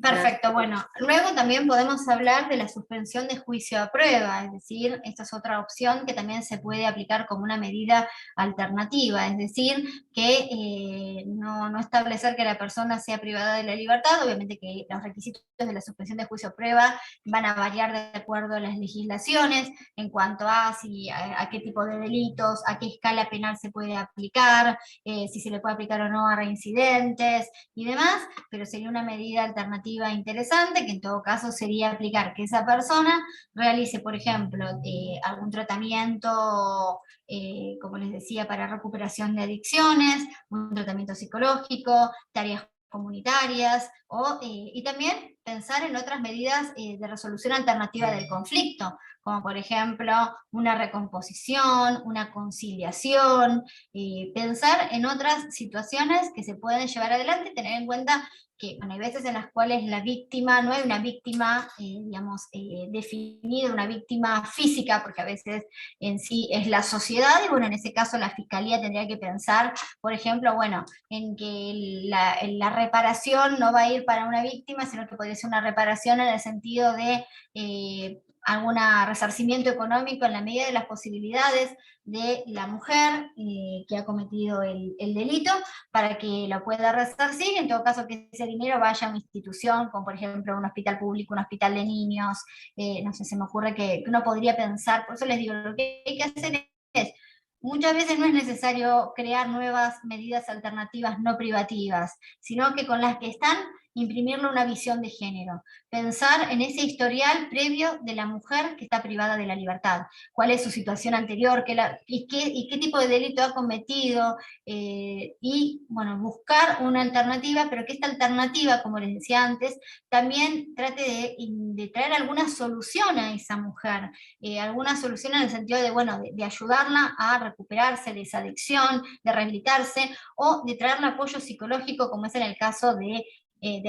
Speaker 2: Perfecto, bueno, luego también podemos hablar de la suspensión de juicio a prueba, es decir, esta es otra opción que también se puede aplicar como una medida alternativa, es decir, que no establecer que la persona sea privada de la libertad. Obviamente que los requisitos de la suspensión de juicio a prueba van a variar de acuerdo a las legislaciones, en cuanto a qué tipo de delitos, a qué escala penal se puede aplicar, si se le puede aplicar o no a reincidentes y demás, pero sería una medida alternativa interesante, que en todo caso sería aplicar que esa persona realice, por ejemplo, algún tratamiento, como les decía, para recuperación de adicciones, un tratamiento psicológico, tareas comunitarias, y también pensar en otras medidas de resolución alternativa del conflicto, como por ejemplo una recomposición, una conciliación, pensar en otras situaciones que se pueden llevar adelante, tener en cuenta que bueno, hay veces en las cuales la víctima, no hay una víctima, digamos, definida, una víctima física, porque a veces en sí es la sociedad, y bueno, en ese caso la Fiscalía tendría que pensar, por ejemplo, bueno, en que la reparación no va a ir para una víctima, sino que podría ser una reparación en el sentido de algún resarcimiento económico en la medida de las posibilidades de la mujer que ha cometido el delito, para que lo pueda resarcir, en todo caso que ese dinero vaya a una institución, como por ejemplo un hospital público, un hospital de niños, no sé, se me ocurre que uno podría pensar, por eso les digo, lo que hay que hacer es, muchas veces no es necesario crear nuevas medidas alternativas no privativas, sino que con las que están, imprimirle una visión de género, pensar en ese historial previo de la mujer que está privada de la libertad, cuál es su situación anterior, y qué tipo de delito ha cometido, y bueno, buscar una alternativa, pero que esta alternativa, como les decía antes, también trate de traer alguna solución a esa mujer, alguna solución en el sentido de, bueno, de ayudarla a recuperarse de esa adicción, de rehabilitarse, o de traerle apoyo psicológico, como es en el caso de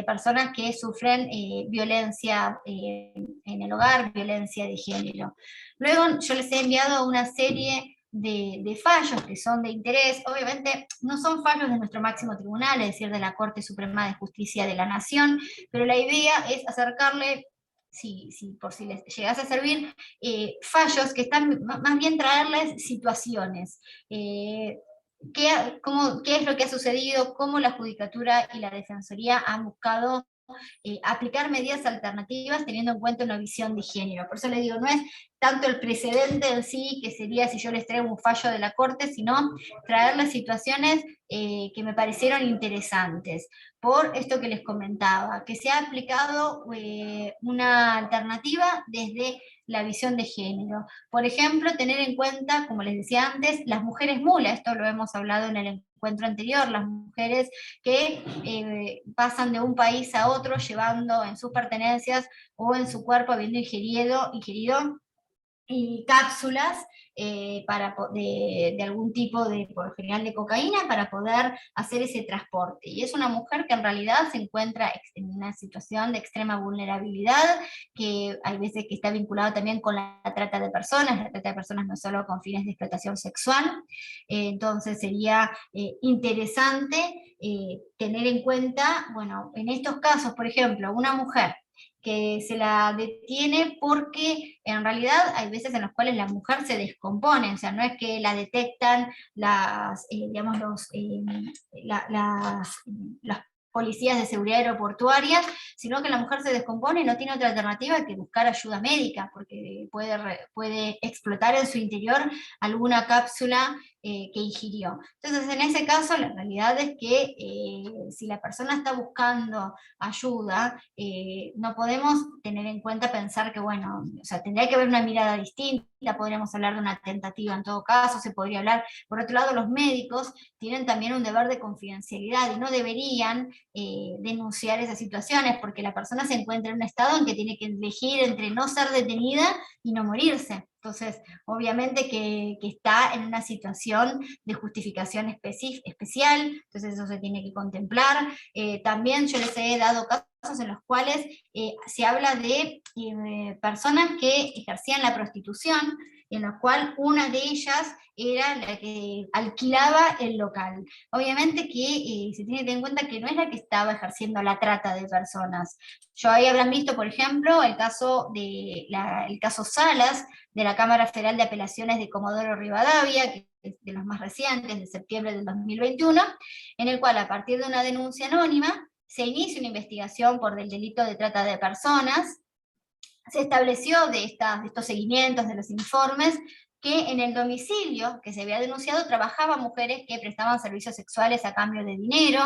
Speaker 2: personas que sufren violencia en el hogar, violencia de género. Luego yo les he enviado una serie de fallos que son de interés, obviamente no son fallos de nuestro máximo tribunal, es decir, de la Corte Suprema de Justicia de la Nación, pero la idea es acercarle, por si les llegase a servir, fallos que están, más bien traerles situaciones. ¿Qué es lo que ha sucedido? ¿Cómo la Judicatura y la Defensoría han buscado aplicar medidas alternativas teniendo en cuenta una visión de género? Por eso les digo, no es tanto el precedente en sí, que sería si yo les traigo un fallo de la Corte, sino traerles situaciones que me parecieron interesantes. Por esto que les comentaba, que se ha aplicado una alternativa desde la visión de género. Por ejemplo, tener en cuenta, como les decía antes, las mujeres mula, esto lo hemos hablado en el encuentro anterior, las mujeres que pasan de un país a otro llevando en sus pertenencias o en su cuerpo habiendo ingerido y cápsulas de algún tipo de, por lo general de cocaína, para poder hacer ese transporte. Y es una mujer que en realidad se encuentra en una situación de extrema vulnerabilidad, que hay veces que está vinculado también con la trata de personas. La trata de personas no solo con fines de explotación sexual, entonces sería interesante tener en cuenta, bueno, en estos casos, por ejemplo, una mujer que se la detiene porque en realidad hay veces en las cuales la mujer se descompone, o sea, no es que la detectan digamos, las policías de seguridad aeroportuaria, sino que la mujer se descompone y no tiene otra alternativa que buscar ayuda médica, porque puede explotar en su interior alguna cápsula que ingirió. Entonces, en ese caso, la realidad es que si la persona está buscando ayuda, no podemos tener en cuenta pensar que, bueno, o sea, tendría que haber una mirada distinta, podríamos hablar de una tentativa en todo caso, se podría hablar, por otro lado, los médicos tienen también un deber de confidencialidad y no deberían denunciar esas situaciones, porque la persona se encuentra en un estado en que tiene que elegir entre no ser detenida y no morirse. Entonces, obviamente que está en una situación de justificación especial, entonces eso se tiene que contemplar. También yo les he dado casos en los cuales se habla de personas que ejercían la prostitución, en los cuales una de ellas era la que alquilaba el local. Obviamente que se tiene que tener en cuenta que no es la que estaba ejerciendo la trata de personas. Yo ahí habrán visto, por ejemplo, el caso Salas, de la Cámara Federal de Apelaciones de Comodoro Rivadavia, que es de los más recientes, de septiembre del 2021, en el cual, a partir de una denuncia anónima, se inicia una investigación por el delito de trata de personas. Se estableció de estos seguimientos, de los informes, que en el domicilio que se había denunciado trabajaban mujeres que prestaban servicios sexuales a cambio de dinero.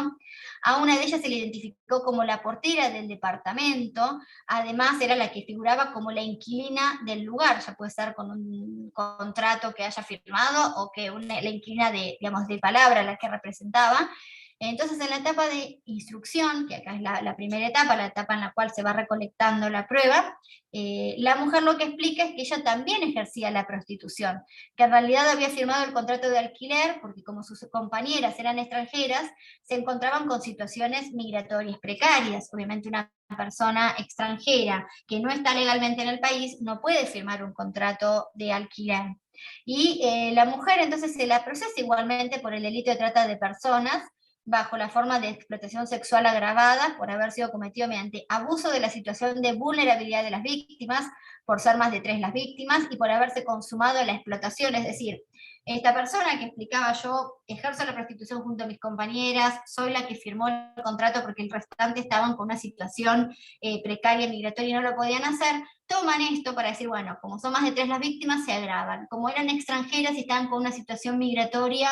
Speaker 2: A una de ellas se le identificó como la portera del departamento, además era la que figuraba como la inquilina del lugar, ya puede ser con un contrato que haya firmado o que la inquilina digamos, de palabra la que representaba. Entonces, en la etapa de instrucción, que acá es la primera etapa, la etapa en la cual se va recolectando la prueba, la mujer lo que explica es que ella también ejercía la prostitución, que en realidad había firmado el contrato de alquiler porque como sus compañeras eran extranjeras, se encontraban con situaciones migratorias precarias. Obviamente una persona extranjera que no está legalmente en el país no puede firmar un contrato de alquiler. Y la mujer entonces se la procesa igualmente por el delito de trata de personas, bajo la forma de explotación sexual agravada por haber sido cometido mediante abuso de la situación de vulnerabilidad de las víctimas, por ser más de 3 las víctimas, y por haberse consumado la explotación, es decir, esta persona que explicaba yo, ejerzo la prostitución junto a mis compañeras, soy la que firmó el contrato porque el restante estaban con una situación precaria, migratoria y no lo podían hacer, toman esto para decir, bueno, como son más de 3 las víctimas, se agravan. Como eran extranjeras y estaban con una situación migratoria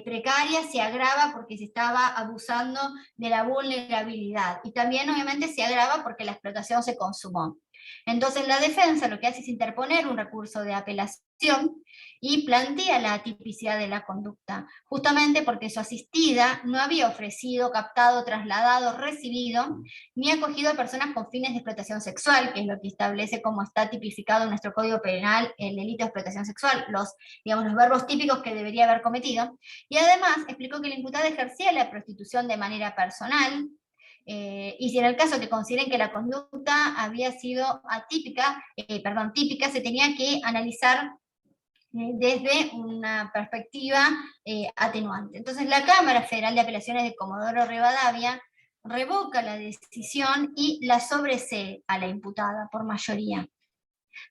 Speaker 2: precaria, se agrava porque se estaba abusando de la vulnerabilidad. Y también, obviamente, se agrava porque la explotación se consumó. Entonces, la defensa lo que hace es interponer un recurso de apelación y plantea la atipicidad de la conducta, justamente porque su asistida no había ofrecido, captado, trasladado, recibido, ni acogido a personas con fines de explotación sexual, que es lo que establece como está tipificado en nuestro Código Penal el delito de explotación sexual, los verbos típicos que debería haber cometido, y además explicó que la imputada ejercía la prostitución de manera personal, y si en el caso que consideren que la conducta había sido típica, se tenía que analizar desde una perspectiva atenuante. Entonces la Cámara Federal de Apelaciones de Comodoro Rivadavia revoca la decisión y la sobresee a la imputada por mayoría.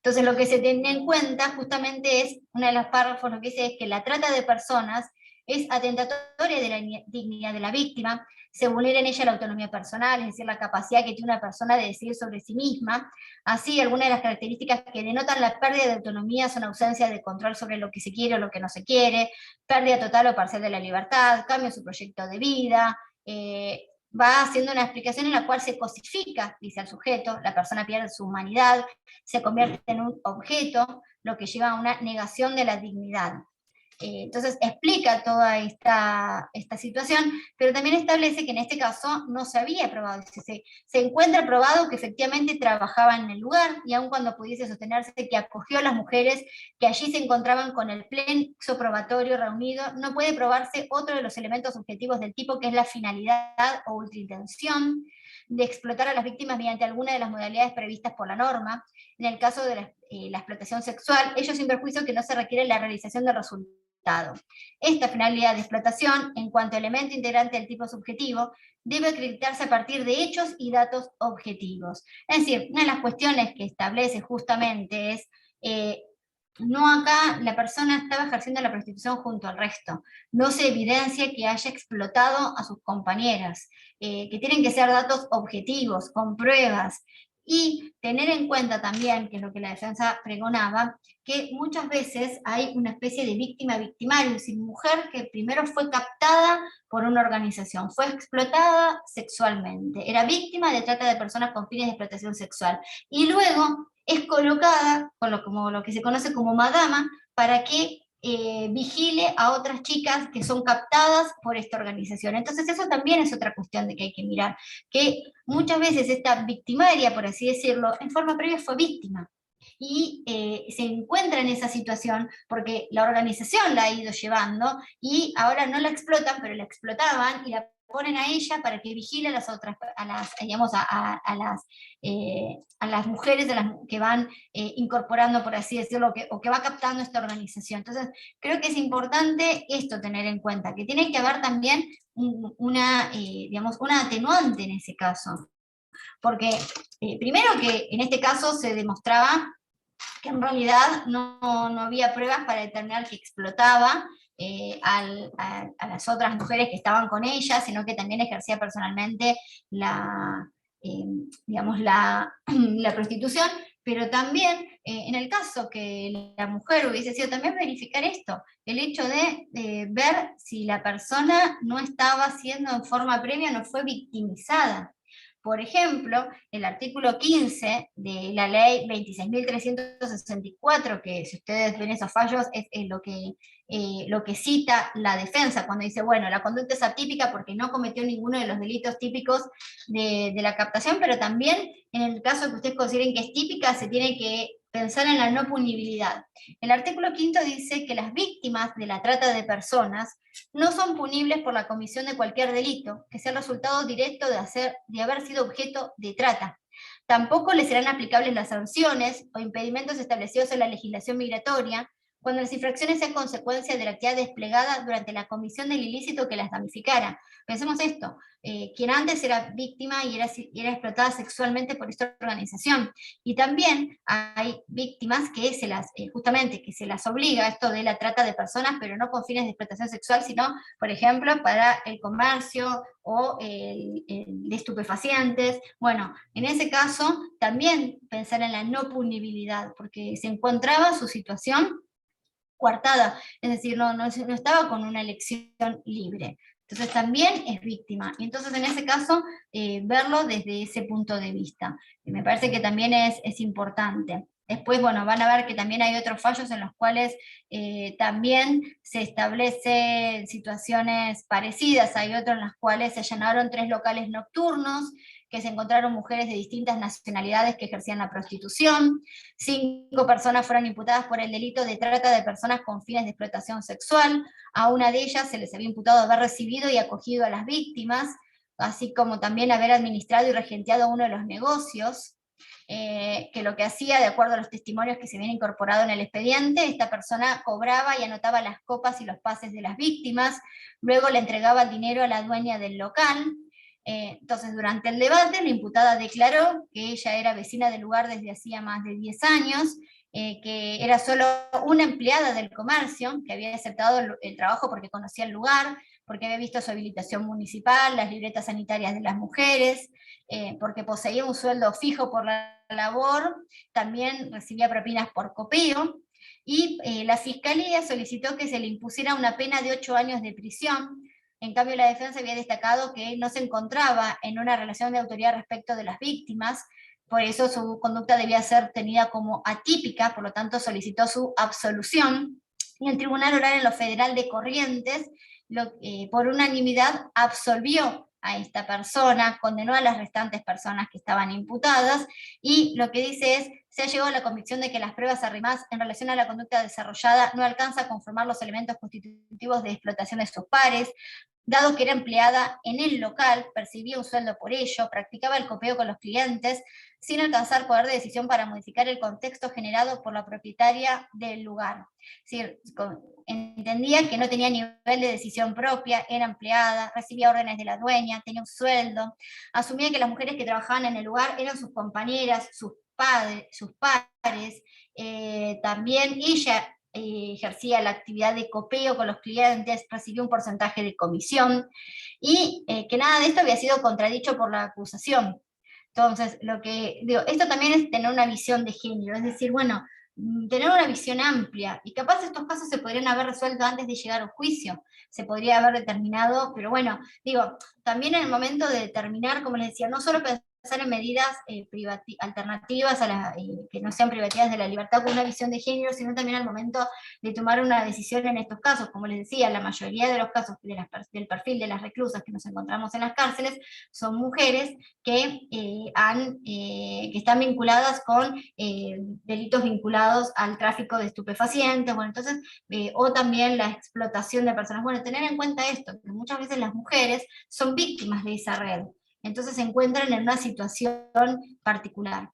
Speaker 2: Entonces lo que se tiene en cuenta justamente es, uno de los párrafos lo que dice es que la trata de personas es atentatoria de la dignidad de la víctima, se vulnera en ella la autonomía personal, es decir, la capacidad que tiene una persona de decidir sobre sí misma. Así, algunas de las características que denotan la pérdida de autonomía son ausencia de control sobre lo que se quiere o lo que no se quiere, pérdida total o parcial de la libertad, cambio en su proyecto de vida, va haciendo una explicación en la cual se cosifica, dice al sujeto, la persona pierde su humanidad, se convierte en un objeto, lo que lleva a una negación de la dignidad. Entonces explica toda esta situación, pero también establece que en este caso no se había probado, se encuentra probado que efectivamente trabajaba en el lugar, y aun cuando pudiese sostenerse que acogió a las mujeres que allí se encontraban con el plexo probatorio reunido, no puede probarse otro de los elementos objetivos del tipo, que es la finalidad o ultraintención de explotar a las víctimas mediante alguna de las modalidades previstas por la norma. En el caso de la explotación sexual, ello sin perjuicio que no se requiere la realización de resultados. Esta finalidad de explotación, en cuanto elemento integrante del tipo subjetivo, debe acreditarse a partir de hechos y datos objetivos. Es decir, una de las cuestiones que establece justamente es, no acá la persona estaba ejerciendo la prostitución junto al resto, no se evidencia que haya explotado a sus compañeras, que tienen que ser datos objetivos, con pruebas, y tener en cuenta también, que es lo que la defensa pregonaba, que muchas veces hay una especie de víctima-victimario, es decir, mujer que primero fue captada por una organización, fue explotada sexualmente, era víctima de trata de personas con fines de explotación sexual, y luego es colocada, como lo que se conoce como madama, para que vigile a otras chicas que son captadas por esta organización. Entonces eso también es otra cuestión de que hay que mirar, que muchas veces esta victimaria, por así decirlo, en forma previa fue víctima, y se encuentra en esa situación porque la organización la ha ido llevando, y ahora no la explotan, pero la explotaban y la ponen a ella para que vigile a las otras, a las mujeres que van incorporando, por así decirlo, o que va captando esta organización. Entonces, creo que es importante esto tener en cuenta, que tiene que haber también una atenuante en ese caso. Porque primero que en este caso se demostraba que en realidad no había pruebas para determinar que explotaba a las otras mujeres que estaban con ella, sino que también ejercía personalmente la prostitución, pero también en el caso que la mujer hubiese sido, también verificar esto, el hecho de ver si la persona no estaba siendo en forma previa, no fue victimizada. Por ejemplo, el artículo 15 de la ley 26.364, que si ustedes ven esos fallos, es lo que cita la defensa, cuando dice, bueno, la conducta es atípica porque no cometió ninguno de los delitos típicos de la captación, pero también en el caso que ustedes consideren que es típica, se tiene que pensar en la no punibilidad. El artículo 5 dice que las víctimas de la trata de personas no son punibles por la comisión de cualquier delito que sea el resultado directo de haber sido objeto de trata. Tampoco les serán aplicables las sanciones o impedimentos establecidos en la legislación migratoria cuando las infracciones sean consecuencia de la actividad desplegada durante la comisión del ilícito que las damnificara. Pensemos esto, quien antes era víctima y era explotada sexualmente por esta organización. Y también hay víctimas que justamente que se las obliga esto de la trata de personas, pero no con fines de explotación sexual, sino, por ejemplo, para el comercio o de estupefacientes. Bueno, en ese caso, también pensar en la no punibilidad, porque se encontraba su situación coartada, es decir, no estaba con una elección libre. Entonces también es víctima. Y entonces en ese caso, verlo desde ese punto de vista. Y me parece que también es importante. Después, bueno, van a ver que también hay otros fallos en los cuales también se establecen situaciones parecidas. Hay otros en los cuales se allanaron 3 locales nocturnos, que se encontraron mujeres de distintas nacionalidades que ejercían la prostitución. 5 personas fueron imputadas por el delito de trata de personas con fines de explotación sexual. A una de ellas se les había imputado haber recibido y acogido a las víctimas, así como también haber administrado y regenteado uno de los negocios, que lo que hacía, de acuerdo a los testimonios que se habían incorporado en el expediente, esta persona cobraba y anotaba las copas y los pases de las víctimas, luego le entregaba el dinero a la dueña del local. Entonces, durante el debate, la imputada declaró que ella era vecina del lugar desde hacía más de 10 años, que era solo una empleada del comercio, que había aceptado el trabajo porque conocía el lugar, porque había visto su habilitación municipal, las libretas sanitarias de las mujeres, porque poseía un sueldo fijo por la labor, también recibía propinas por copio, y la Fiscalía solicitó que se le impusiera una pena de 8 años de prisión. En cambio, la defensa había destacado que no se encontraba en una relación de autoridad respecto de las víctimas, por eso su conducta debía ser tenida como atípica, por lo tanto solicitó su absolución, y el Tribunal Oral en lo Federal de Corrientes, por unanimidad, absolvió a esta persona, condenó a las restantes personas que estaban imputadas, y lo que dice es: se ha llegado a la convicción de que las pruebas arrimadas en relación a la conducta desarrollada no alcanza a conformar los elementos constitutivos de explotación de sus pares, dado que era empleada en el local, percibía un sueldo por ello, practicaba el copio con los clientes, sin alcanzar poder de decisión para modificar el contexto generado por la propietaria del lugar. Es decir, entendía que no tenía nivel de decisión propia, era empleada, recibía órdenes de la dueña, tenía un sueldo, asumía que las mujeres que trabajaban en el lugar eran sus compañeras, sus pares, también ella ejercía la actividad de copeo con los clientes, recibió un porcentaje de comisión, y que nada de esto había sido contradicho por la acusación. Entonces, esto también es tener una visión de género, es decir, bueno, tener una visión amplia, y capaz estos casos se podrían haber resuelto antes de llegar a un juicio, se podría haber determinado, pero bueno, también en el momento de determinar, como les decía, no solo pensar en medidas alternativas que no sean privativas de la libertad con una visión de género, sino también al momento de tomar una decisión en estos casos. Como les decía, la mayoría de los casos del perfil de las reclusas que nos encontramos en las cárceles son mujeres que están vinculadas con delitos vinculados al tráfico de estupefacientes, bueno, entonces, o también la explotación de personas. Bueno, tener en cuenta esto, que muchas veces las mujeres son víctimas de esa red, entonces se encuentran en una situación particular.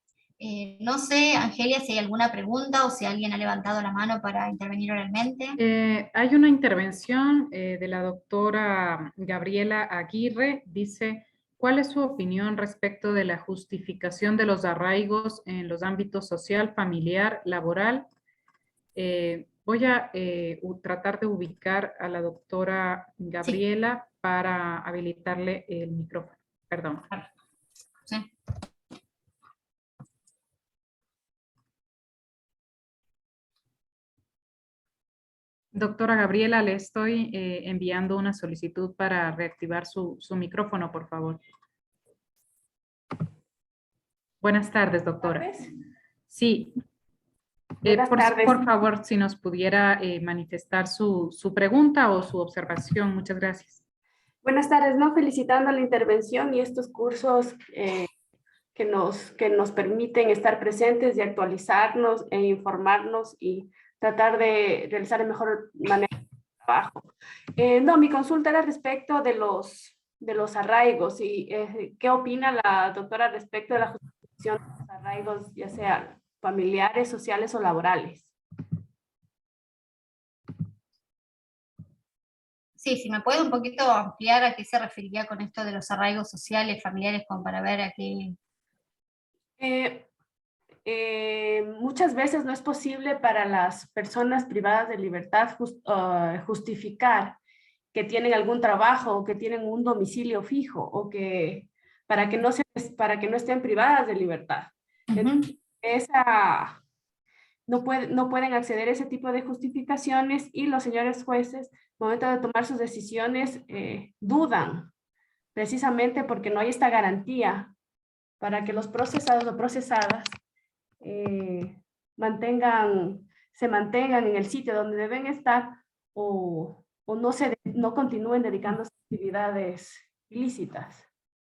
Speaker 2: No sé, Angelia, si hay alguna pregunta o si alguien ha levantado la mano para intervenir oralmente.
Speaker 1: Hay una intervención de la doctora Gabriela Aguirre. Dice: ¿cuál es su opinión respecto de la justificación de los arraigos en los ámbitos social, familiar, laboral? Voy a tratar de ubicar a la doctora Gabriela, sí, para habilitarle el micrófono. Perdón.
Speaker 2: Sí.
Speaker 1: Doctora Gabriela, le estoy enviando una solicitud para reactivar su micrófono, por favor. Buenas tardes, doctora.
Speaker 4: Tardes.
Speaker 1: Sí,
Speaker 4: Buenas tardes.
Speaker 1: por favor, si nos pudiera manifestar su pregunta o su observación. Muchas gracias.
Speaker 4: Buenas tardes, ¿no? Felicitando la intervención y estos cursos que nos permiten estar presentes y actualizarnos e informarnos y tratar de realizar de mejor manera el trabajo. No, mi consulta era respecto de los arraigos y ¿qué opina la doctora respecto de la justificación de los arraigos, ya sea familiares, sociales o laborales?
Speaker 2: Sí, si me puede un poquito ampliar a qué se referiría con esto de los arraigos sociales, familiares, como para ver a qué...
Speaker 4: Muchas veces no es posible para las personas privadas de libertad justificar que tienen algún trabajo o que tienen un domicilio fijo o que para que no estén privadas de libertad. Entonces, no pueden acceder a ese tipo de justificaciones y los señores jueces, al momento de tomar sus decisiones, dudan, precisamente porque no hay esta garantía para que los procesados o procesadas se mantengan en el sitio donde deben estar o no continúen dedicándose a actividades ilícitas.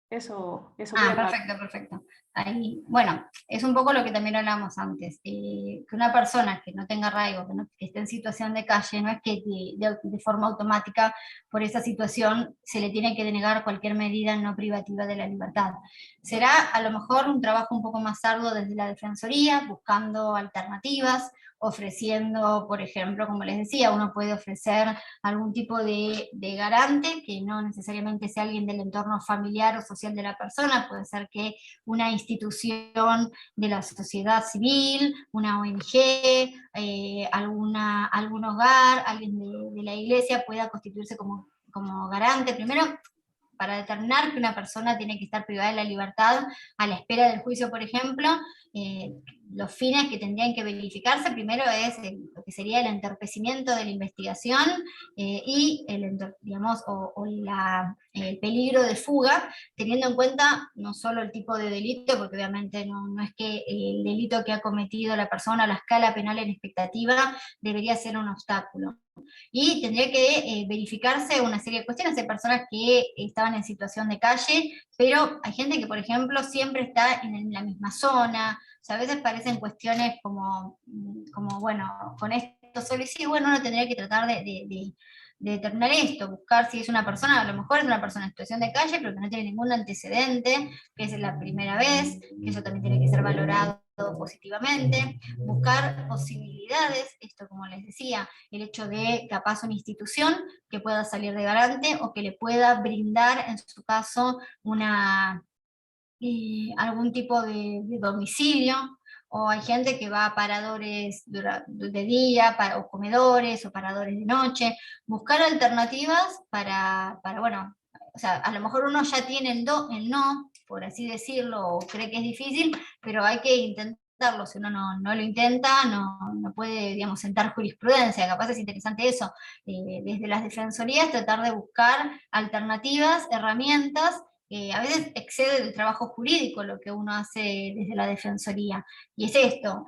Speaker 4: Eso
Speaker 2: Perfecto. Ahí, bueno, es un poco lo que también hablábamos antes, que una persona que no tenga arraigo, que esté en situación de calle, no es que de forma automática por esa situación se le tiene que denegar cualquier medida no privativa de la libertad. Será a lo mejor un trabajo un poco más arduo desde la Defensoría, buscando alternativas, ofreciendo, por ejemplo, como les decía, uno puede ofrecer algún tipo de garante, que no necesariamente sea alguien del entorno familiar o social de la persona, puede ser que una institución de la sociedad civil, una ONG, algún hogar, alguien de la iglesia pueda constituirse como garante. Primero, para determinar que una persona tiene que estar privada de la libertad a la espera del juicio, por ejemplo, los fines que tendrían que verificarse primero es lo que sería el entorpecimiento de la investigación y el peligro de fuga, teniendo en cuenta no solo el tipo de delito, porque obviamente no es que el delito que ha cometido la persona, la escala penal en expectativa, debería ser un obstáculo. Y tendría que verificarse una serie de cuestiones. Hay personas que estaban en situación de calle, pero hay gente que, por ejemplo, siempre está en la misma zona. O sea, a veces parecen cuestiones como bueno, con esto solo y sí, bueno, uno tendría que tratar de determinar esto, buscar si es una persona, a lo mejor es una persona en situación de calle, pero que no tiene ningún antecedente, que es la primera vez, que eso también tiene que ser valorado positivamente, buscar posibilidades, esto como les decía, el hecho de capaz una institución que pueda salir de garante o que le pueda brindar en su caso algún tipo de domicilio, o hay gente que va a paradores de día, o comedores, o paradores de noche, buscar alternativas bueno, o sea, a lo mejor uno ya tiene el no, por así decirlo, o cree que es difícil, pero hay que intentarlo. Si uno no lo intenta, no puede, digamos, sentar jurisprudencia. Capaz es interesante eso, desde las defensorías tratar de buscar alternativas, herramientas. A veces excede del trabajo jurídico lo que uno hace desde la Defensoría, y es esto,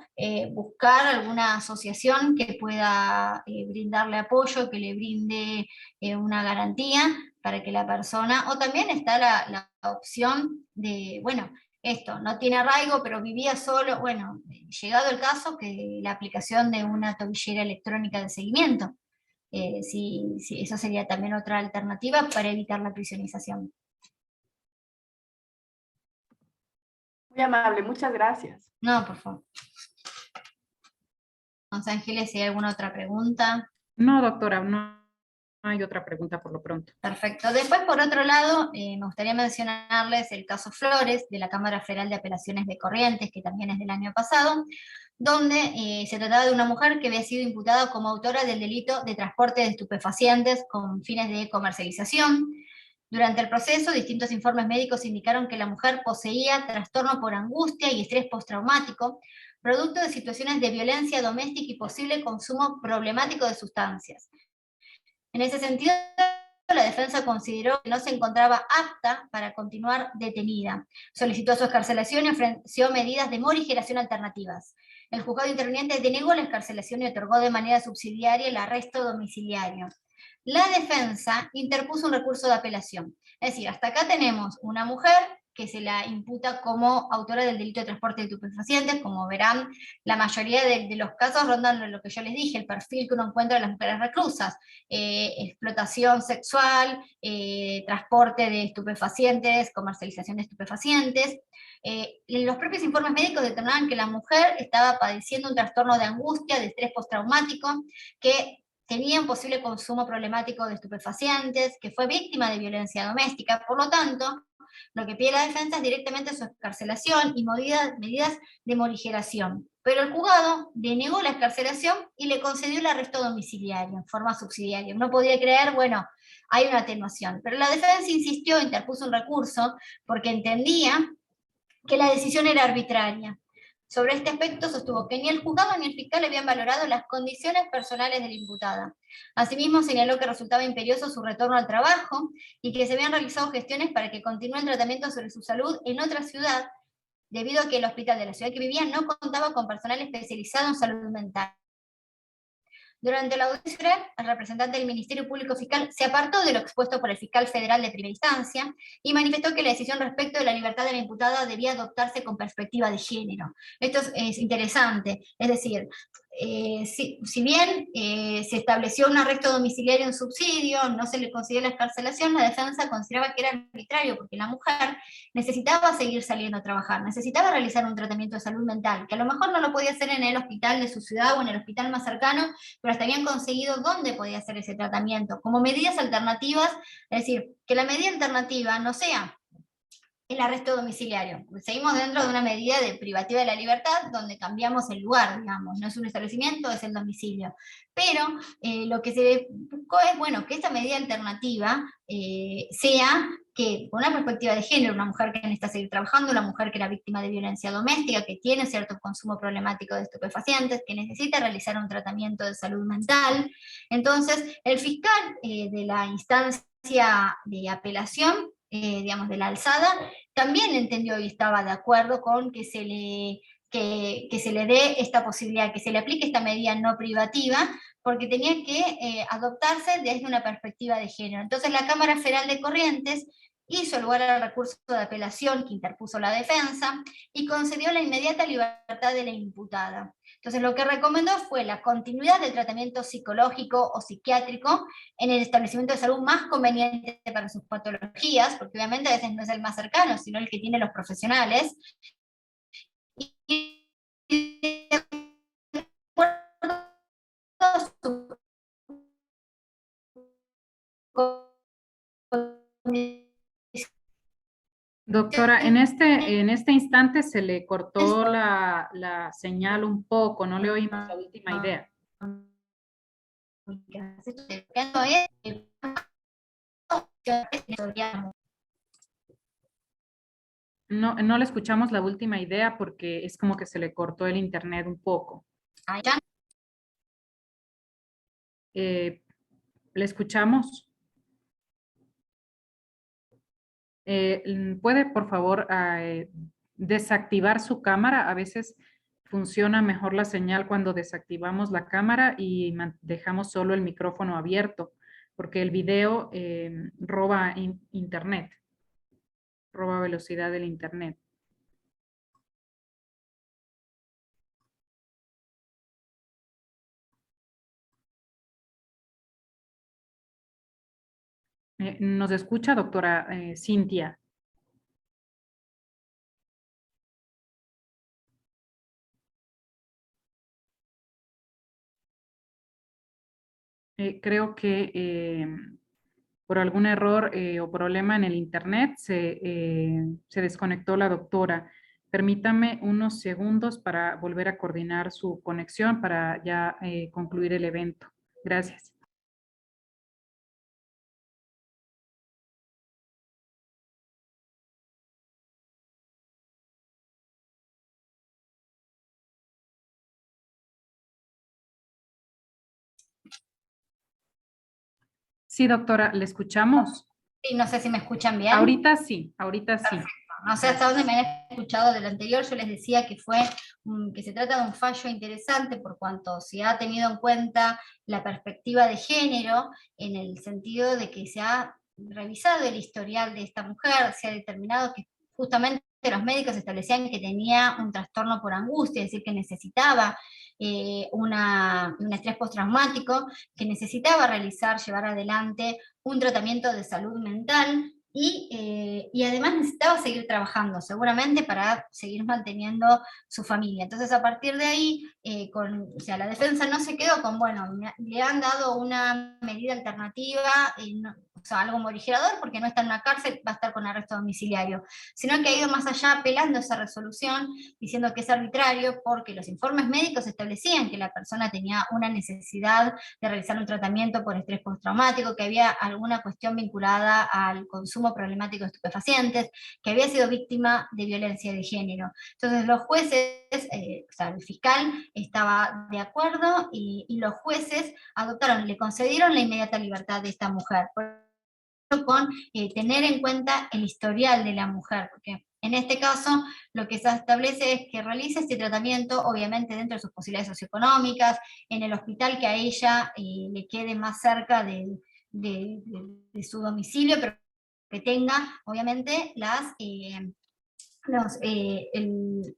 Speaker 2: buscar alguna asociación que pueda brindarle apoyo, que le brinde una garantía para que la persona, o también está la opción de, bueno, esto, no tiene arraigo, pero vivía solo, bueno, llegado el caso, que la aplicación de una tobillera electrónica de seguimiento, sí, eso sería también otra alternativa para evitar la prisionización.
Speaker 4: Muy amable, muchas gracias.
Speaker 2: No, por favor. José Ángeles, si hay alguna otra pregunta.
Speaker 1: No, doctora, no hay otra pregunta por lo pronto.
Speaker 2: Perfecto. Después, por otro lado, me gustaría mencionarles el caso Flores, de la Cámara Federal de Apelaciones de Corrientes, que también es del año pasado, donde se trataba de una mujer que había sido imputada como autora del delito de transporte de estupefacientes con fines de comercialización. Durante el proceso, distintos informes médicos indicaron que la mujer poseía trastorno por angustia y estrés postraumático, producto de situaciones de violencia doméstica y posible consumo problemático de sustancias. En ese sentido, la defensa consideró que no se encontraba apta para continuar detenida. Solicitó su excarcelación y ofreció medidas de morigeración alternativas. El juzgado interviniente denegó la excarcelación y otorgó de manera subsidiaria el arresto domiciliario. La defensa interpuso un recurso de apelación. Es decir, hasta acá tenemos una mujer que se la imputa como autora del delito de transporte de estupefacientes. Como verán, la mayoría de los casos rondan lo que yo les dije, el perfil que uno encuentra en las mujeres reclusas: explotación sexual, transporte de estupefacientes, comercialización de estupefacientes. Los propios informes médicos determinaban que la mujer estaba padeciendo un trastorno de angustia, de estrés postraumático, que tenía un posible consumo problemático de estupefacientes, que fue víctima de violencia doméstica. Por lo tanto, lo que pide la defensa es directamente su excarcelación y medidas de morigeración. Pero el juzgado denegó la excarcelación y le concedió el arresto domiciliario en forma subsidiaria. Uno podría creer, bueno, hay una atenuación, pero la defensa insistió, interpuso un recurso, porque entendía que la decisión era arbitraria. Sobre este aspecto sostuvo que ni el juzgado ni el fiscal habían valorado las condiciones personales de la imputada. Asimismo, señaló que resultaba imperioso su retorno al trabajo y que se habían realizado gestiones para que continúe el tratamiento sobre su salud en otra ciudad, debido a que el hospital de la ciudad que vivía no contaba con personal especializado en salud mental. Durante la audiencia, el representante del Ministerio Público Fiscal se apartó de lo expuesto por el fiscal federal de primera instancia y manifestó que la decisión respecto de la libertad de la imputada debía adoptarse con perspectiva de género. Esto es interesante, es decir, si bien se estableció un arresto domiciliario en subsidio, no se le concedió la excarcelación, la defensa consideraba que era arbitrario, porque la mujer necesitaba seguir saliendo a trabajar, necesitaba realizar un tratamiento de salud mental, que a lo mejor no lo podía hacer en el hospital de su ciudad o en el hospital más cercano, pero hasta habían conseguido dónde podía hacer ese tratamiento, como medidas alternativas. Es decir, que la medida alternativa no sea el arresto domiciliario. Seguimos dentro de una medida de privativa de la libertad, donde cambiamos el lugar, digamos, no es un establecimiento, es el domicilio. Pero lo que se buscó es, bueno, que esta medida alternativa sea que, con una perspectiva de género, una mujer que necesita seguir trabajando, una mujer que era víctima de violencia doméstica, que tiene cierto consumo problemático de estupefacientes, que necesita realizar un tratamiento de salud mental. Entonces, el fiscal de la instancia de apelación, digamos, de la alzada, también entendió y estaba de acuerdo con que se le dé esta posibilidad, que se le aplique esta medida no privativa, porque tenía que adoptarse desde una perspectiva de género. Entonces la Cámara Federal de Corrientes hizo lugar al recurso de apelación que interpuso la defensa y concedió la inmediata libertad de la imputada. Entonces lo que recomendó fue la continuidad del tratamiento psicológico o psiquiátrico en el establecimiento de salud más conveniente para sus patologías, porque obviamente a veces no es el más cercano, sino el que tienen los profesionales. Y
Speaker 1: Doctora, en este instante se le cortó la señal un poco, no le oímos la última idea. No, no le escuchamos la última idea porque es como que se le cortó el internet un poco. ¿Le escuchamos? ¿Puede, por favor, desactivar su cámara? A veces funciona mejor la señal cuando desactivamos la cámara y dejamos solo el micrófono abierto, porque el video roba internet, roba velocidad del internet. ¿Nos escucha, doctora Cintia? Creo que por algún error o problema en el internet se desconectó la doctora. Permítame unos segundos para volver a coordinar su conexión para ya concluir el evento. Gracias. Sí, doctora, ¿le escuchamos?
Speaker 2: Sí, no sé si me escuchan bien.
Speaker 1: Ahorita sí, ahorita sí.
Speaker 2: No sé hasta dónde me han escuchado del anterior. Yo les decía que que se trata de un fallo interesante por cuanto se ha tenido en cuenta la perspectiva de género, en el sentido de que se ha revisado el historial de esta mujer, se ha determinado que justamente los médicos establecían que tenía un trastorno por angustia, es decir, que necesitaba un estrés postraumático, que necesitaba llevar adelante un tratamiento de salud mental, y además necesitaba seguir trabajando, seguramente para seguir manteniendo su familia. Entonces, a partir de ahí, o sea, la defensa no se quedó con, bueno, le han dado una medida alternativa, o sea, algo morigerador, porque no está en una cárcel, va a estar con arresto domiciliario, sino que ha ido más allá apelando esa resolución, diciendo que es arbitrario, porque los informes médicos establecían que la persona tenía una necesidad de realizar un tratamiento por estrés postraumático, que había alguna cuestión vinculada al consumo problemático de estupefacientes, que había sido víctima de violencia de género. Entonces los jueces, o sea, el fiscal estaba de acuerdo y los jueces le concedieron la inmediata libertad de esta mujer, con tener en cuenta el historial de la mujer, porque en este caso lo que se establece es que realice este tratamiento, obviamente dentro de sus posibilidades socioeconómicas, en el hospital que a ella le quede más cerca de su domicilio, pero que tenga, obviamente,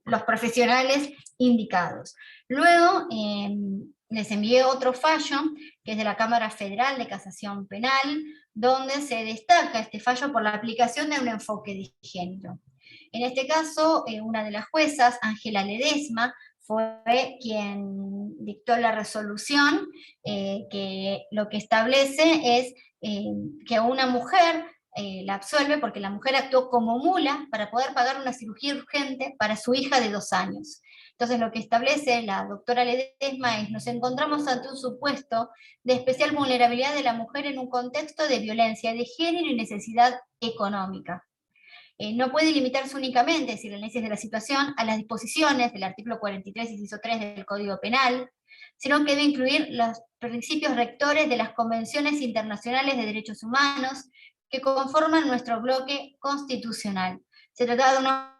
Speaker 2: los profesionales indicados. Luego, les envié otro fallo, que es de la Cámara Federal de Casación Penal, donde se destaca este fallo por la aplicación de un enfoque de género. En este caso, una de las juezas, Ángela Ledesma, fue quien dictó la resolución, que lo que establece es que una mujer la absuelve porque la mujer actuó como mula para poder pagar una cirugía urgente para su hija de 2 años. Entonces lo que establece la doctora Ledesma es: nos encontramos ante un supuesto de especial vulnerabilidad de la mujer en un contexto de violencia de género y necesidad económica. No puede limitarse únicamente, es decir, el análisis de la situación, a las disposiciones del artículo 43, inciso 3 del Código Penal, sino que debe incluir los principios rectores de las convenciones internacionales de derechos humanos que conforman nuestro bloque constitucional. Se trata de una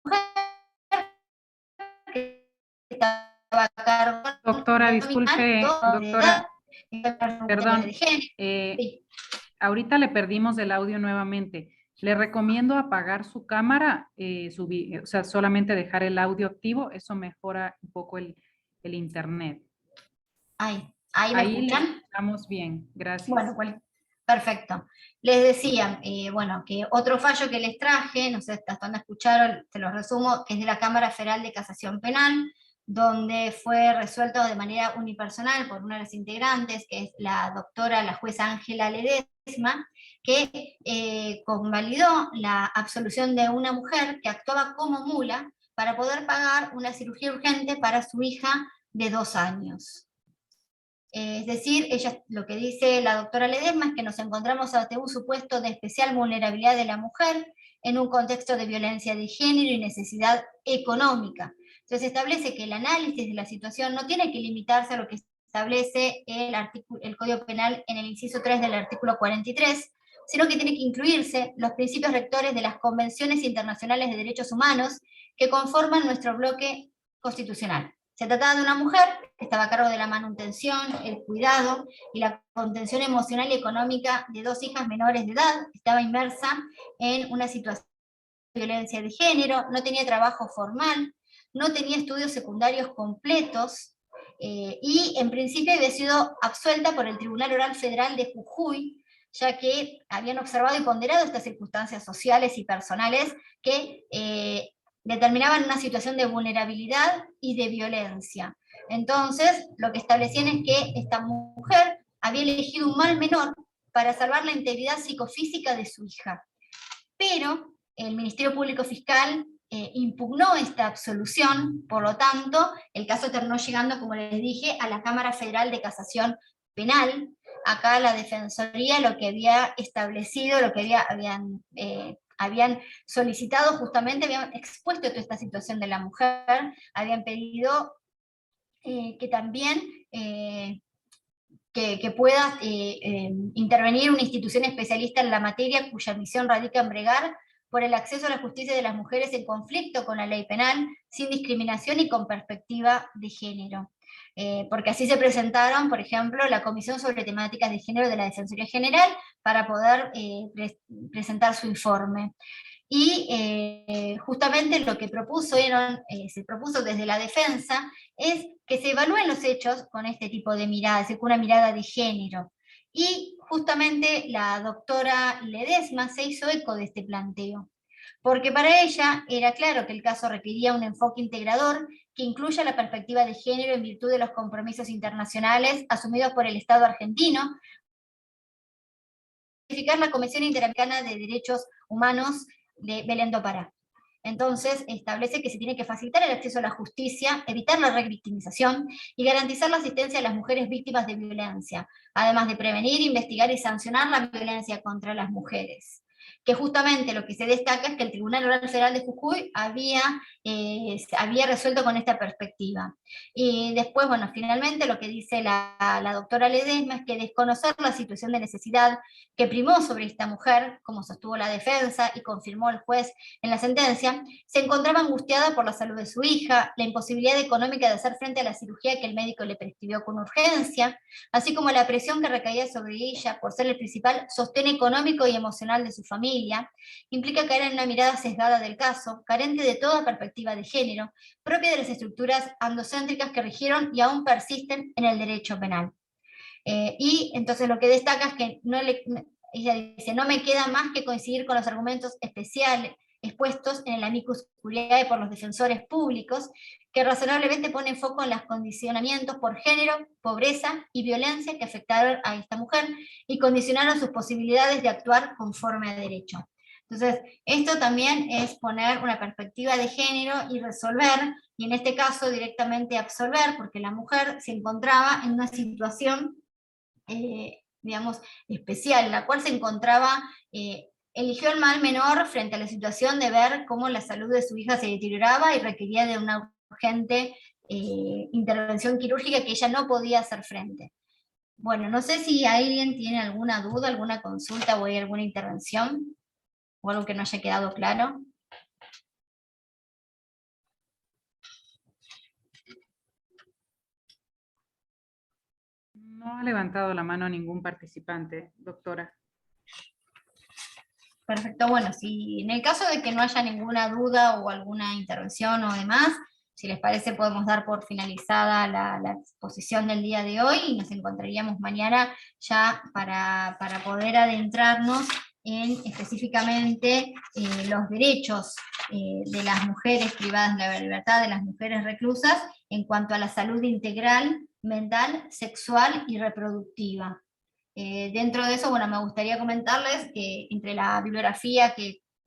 Speaker 2: mujer que estaba a cargo
Speaker 1: Doctora, disculpe, doctora, perdón,
Speaker 2: sí.
Speaker 1: ahorita le perdimos el audio nuevamente. Le recomiendo apagar su cámara, o sea, solamente dejar el audio activo, eso mejora un poco el internet.
Speaker 2: Ahí me
Speaker 1: Ahí le
Speaker 2: escuchan.
Speaker 1: escuchamos bien, gracias.
Speaker 2: Bueno, perfecto. Les decía, bueno, que otro fallo que les traje, no sé hasta dónde escucharon, se los resumo, que es de la Cámara Federal de Casación Penal, donde fue resuelto de manera unipersonal por una de las integrantes, que es la jueza Ángela Ledesma, que convalidó la absolución de una mujer que actuaba como mula para poder pagar una cirugía urgente para su hija de 2 años. Es decir, lo que dice la doctora Ledesma es que nos encontramos ante un supuesto de especial vulnerabilidad de la mujer en un contexto de violencia de género y necesidad económica. Entonces establece que el análisis de la situación no tiene que limitarse a lo que establece el Código Penal en el inciso 3 del artículo 43, sino que tiene que incluirse los principios rectores de las convenciones internacionales de derechos humanos que conforman nuestro bloque constitucional. Se trataba de una mujer que estaba a cargo de la manutención, el cuidado y la contención emocional y económica de 2 hijas menores de edad. Estaba inmersa en una situación de violencia de género, no tenía trabajo formal, no tenía estudios secundarios completos, y en principio había sido absuelta por el Tribunal Oral Federal de Jujuy, ya que habían observado y ponderado estas circunstancias sociales y personales que determinaban una situación de vulnerabilidad y de violencia. Entonces, lo que establecían es que esta mujer había elegido un mal menor para salvar la integridad psicofísica de su hija. Pero el Ministerio Público Fiscal impugnó esta absolución, por lo tanto, el caso terminó llegando, como les dije, a la Cámara Federal de Casación Penal. Acá la Defensoría lo que había establecido, lo que habían solicitado justamente, habían expuesto toda esta situación de la mujer, habían pedido que también que pueda intervenir una institución especialista en la materia cuya misión radica en bregar por el acceso a la justicia de las mujeres en conflicto con la ley penal, sin discriminación y con perspectiva de género. Porque así se presentaron, por ejemplo, la Comisión sobre Temáticas de Género de la Defensoría General para poder presentar su informe. Y justamente lo que se propuso desde la defensa es que se evalúen los hechos con este tipo de mirada, es decir, con una mirada de género. Y justamente la doctora Ledesma se hizo eco de este planteo, porque para ella era claro que el caso requería un enfoque integrador que incluya la perspectiva de género en virtud de los compromisos internacionales asumidos por el Estado argentino, la Comisión Interamericana de Derechos Humanos de Belén do Pará. Entonces, establece que se tiene que facilitar el acceso a la justicia, evitar la revictimización y garantizar la asistencia a las mujeres víctimas de violencia, además de prevenir, investigar y sancionar la violencia contra las mujeres. Que justamente lo que se destaca es que el Tribunal Oral Federal de Jujuy había resuelto con esta perspectiva. Y después, bueno, finalmente lo que dice la doctora Ledesma es que desconocer la situación de necesidad que primó sobre esta mujer, como sostuvo la defensa y confirmó el juez en la sentencia, se encontraba angustiada por la salud de su hija, la imposibilidad económica de hacer frente a la cirugía que el médico le prescribió con urgencia, así como la presión que recaía sobre ella por ser el principal sostén económico y emocional de su familia, implica caer en una mirada sesgada del caso, carente de toda perspectiva de género, propia de las estructuras androcéntricas que rigieron y aún persisten en el derecho penal. Y entonces lo que destaca es que ella dice, no me queda más que coincidir con los argumentos especiales expuestos en el amicus curiae por los defensores públicos, que razonablemente ponen foco en los condicionamientos por género, pobreza y violencia que afectaron a esta mujer y condicionaron sus posibilidades de actuar conforme a derecho. Entonces, esto también es poner una perspectiva de género y resolver, y en este caso directamente absolver, porque la mujer se encontraba en una situación digamos, especial, en la cual se encontraba, eligió el mal menor frente a la situación de ver cómo la salud de su hija se deterioraba y requería de una urgente intervención quirúrgica que ella no podía hacer frente. Bueno, no sé si alguien tiene alguna duda, alguna consulta o hay alguna intervención, o algo que no haya quedado claro.
Speaker 1: No ha levantado la mano ningún participante, doctora.
Speaker 2: Perfecto, bueno, si en el caso de que no haya ninguna duda o alguna intervención o demás, si les parece podemos dar por finalizada la exposición del día de hoy y nos encontraríamos mañana ya para poder adentrarnos en específicamente los derechos de las mujeres privadas de la libertad, de las mujeres reclusas, en cuanto a la salud integral, mental, sexual y reproductiva. Dentro de eso, bueno, me gustaría comentarles que entre la bibliografía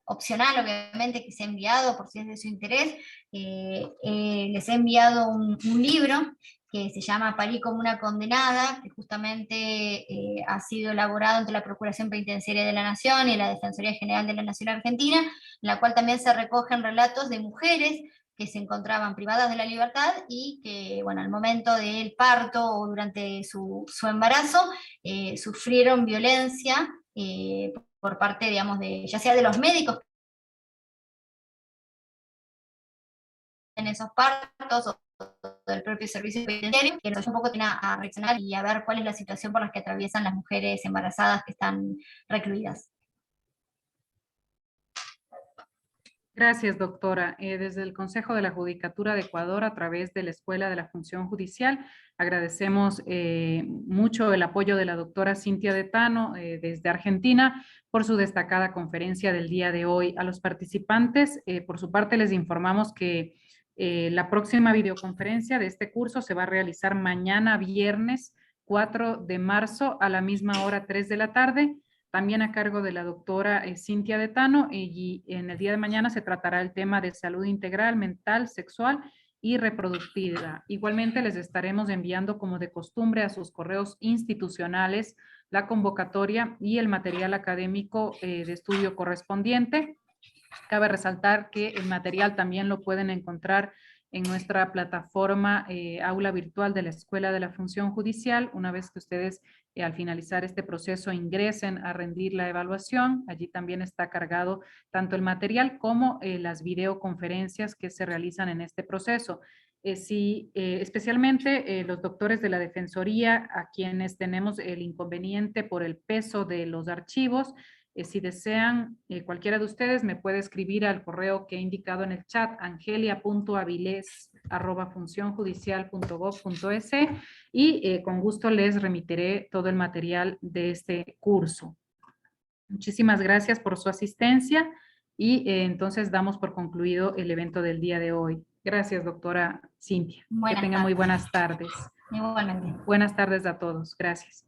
Speaker 2: opcional, obviamente, que se ha enviado, por si es de su interés, les he enviado un libro que se llama Parí como una condenada, que justamente ha sido elaborado entre la Procuración Penitenciaria de la Nación y la Defensoría General de la Nación Argentina, en la cual también se recogen relatos de mujeres que se encontraban privadas de la libertad y que, bueno, al momento del parto o durante su embarazo, sufrieron violencia por parte, digamos, ya sea de los médicos en esos partos o del propio servicio penitenciario, que nos un poco a reaccionar y a ver cuál es la situación por la que atraviesan las mujeres embarazadas que están recluidas.
Speaker 1: Gracias, doctora. Desde el Consejo de la Judicatura de Ecuador, a través de la Escuela de la Función Judicial, agradecemos mucho el apoyo de la doctora Cintia Detano desde Argentina por su destacada conferencia del día de hoy. A los participantes, por su parte, les informamos que la próxima videoconferencia de este curso se va a realizar mañana viernes 4 de marzo a la misma hora 3 de la tarde. También a cargo de la doctora Cintia Detano, y en el día de mañana se tratará el tema de salud integral, mental, sexual y reproductiva. Igualmente les estaremos enviando, como de costumbre, a sus correos institucionales la convocatoria y el material académico de estudio correspondiente. Cabe resaltar que el material también lo pueden encontrar en nuestra plataforma aula virtual de la Escuela de la Función Judicial. Una vez que ustedes al finalizar este proceso ingresen a rendir la evaluación, allí también está cargado tanto el material como las videoconferencias que se realizan en este proceso. Especialmente los doctores de la Defensoría, a quienes tenemos el inconveniente por el peso de los archivos, si desean, cualquiera de ustedes me puede escribir al correo que he indicado en el chat, angelia.aviles@funcionjudicial.gov.es, y con gusto les remitiré todo el material de este curso. Muchísimas gracias por su asistencia y entonces damos por concluido el evento del día de hoy. Gracias, doctora Cintia. Que tenga muy buenas tardes.
Speaker 2: Igualmente.
Speaker 1: Buenas tardes a todos. Gracias.